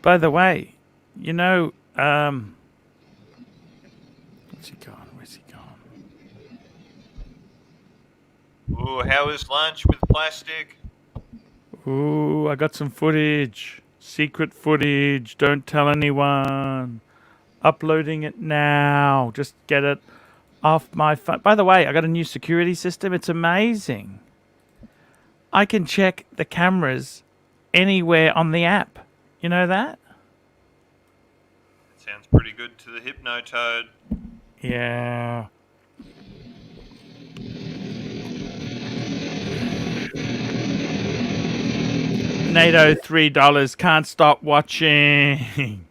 By the way, you know, where's he gone? Where's he gone? Ooh, how is lunch with plastic? Ooh, I got some footage. Secret footage. Don't tell anyone. Uploading it now. Just get it off my phone. By the way, I got a new security system. It's amazing. I can check the cameras anywhere on the app. You know that? Sounds pretty good to the Hypnotoad. Yeah. NATO $3. Can't stop watching.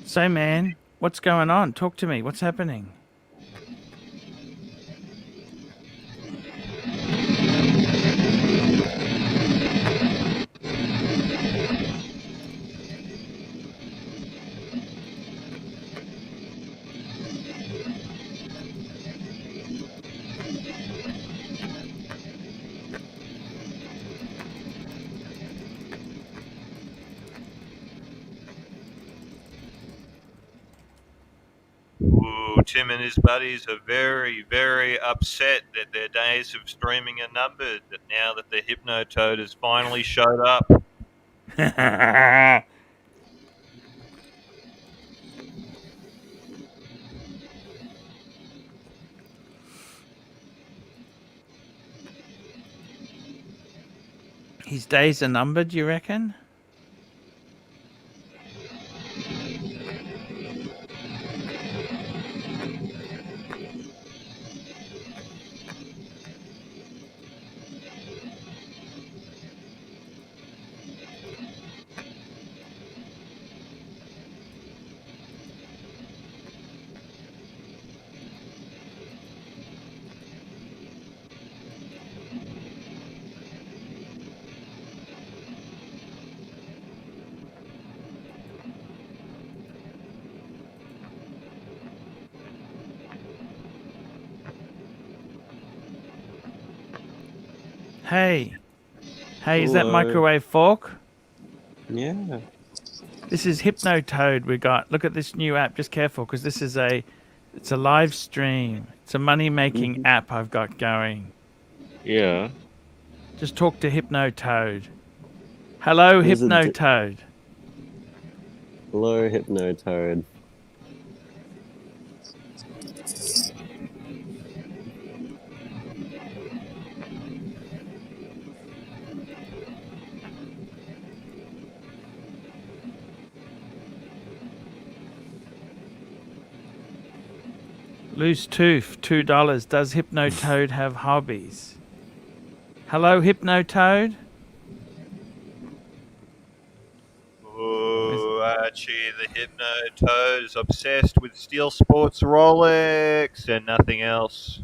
So, man, what's going on? Talk to me. What's happening? Ooh, Tim and his buddies are very, very upset that their days of streaming are numbered. That now that the Hypnotoad has finally showed up. His days are numbered, you reckon? Hey. Hey, is that Hello. microwave fork? Yeah. This is Hypnotoad we got. Look at this new app. Just careful, because this is it's a live stream. It's a money-making app I've got going. Yeah. Just talk to Hypnotoad. Hello, Is it Hypnotoad. Hello, Hypnotoad. Loose Tooth, $2. Does Hypnotoad have hobbies? Hello, Hypnotoad? Oh, Archie, the Hypnotoad is obsessed with Steel Sports Rolex and nothing else.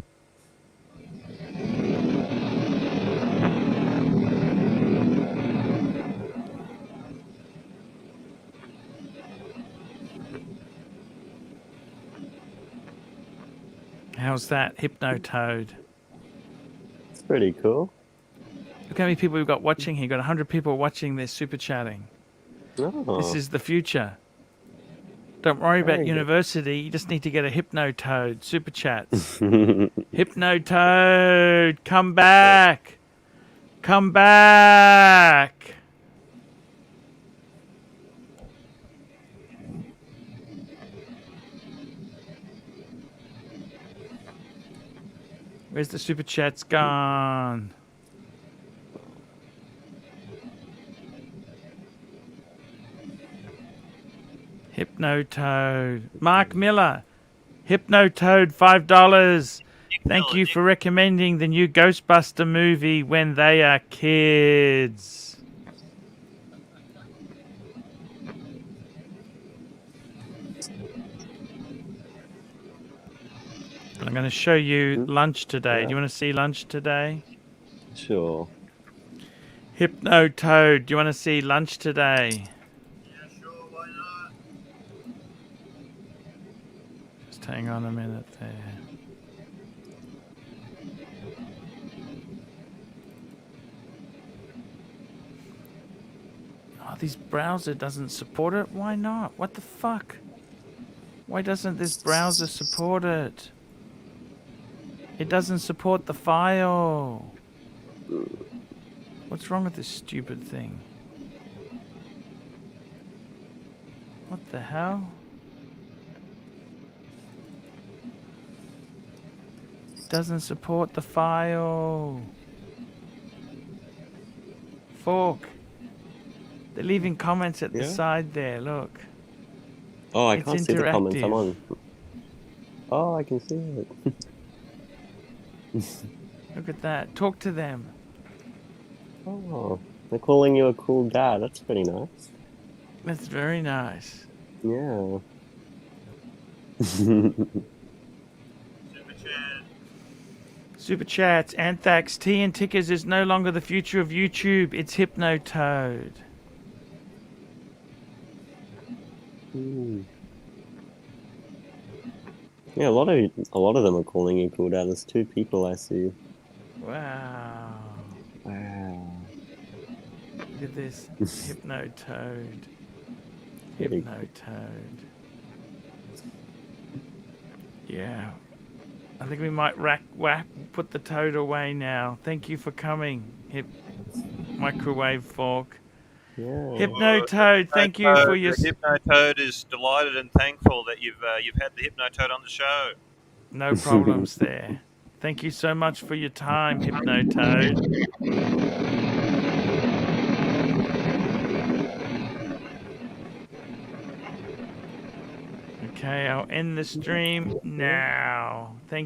How's that, Hypnotoad? It's pretty cool. Look how many people we've got watching here. Got 100 people watching this, super chatting. Oh. This is the future. Don't worry about Very good. university. You just need to get a Hypnotoad. Super chats. Hypnotoad, come back. Come back. Where's the super chats gone? Hypnotoad. Mark Miller. Hypnotoad, $5. Thank you for recommending the new Ghostbuster movie When They Are Kids. I'm going to show you lunch today. Do you want to see lunch today? Sure. Hypnotoad, do you want to see lunch today? Yeah, sure, why not? Just hang on a minute there. Oh, this browser doesn't support it? Why not? What the fuck? Why doesn't this browser support it? It doesn't support the file. What's wrong with this stupid thing? What the hell? It doesn't support the file. Fork. They're leaving comments at the side there, look. Oh, I It's can't see the comments. I'm interactive. on. Oh, I can see it. Look at that. Talk to them. Oh, they're calling you a cool dad. That's pretty nice. That's very nice. Yeah. Super chats. Anthax. Tea and tickers is no longer the future of YouTube. It's Hypnotoad. Yeah, a lot of them are calling you cool dad. There's 2 people I see. Wow. Wow. Look at this. Hypnotoad. Very Hypnotoad. Yeah. I think we might put the toad away now. Thank you for coming. Microwave fork. Yeah. Hypnotoad, thank you for your... The Hypnotoad is delighted and thankful that you've had the Hypnotoad on the show. No problems there. Thank you so much for your time, Hypnotoad. Okay, I'll end the stream now. Thank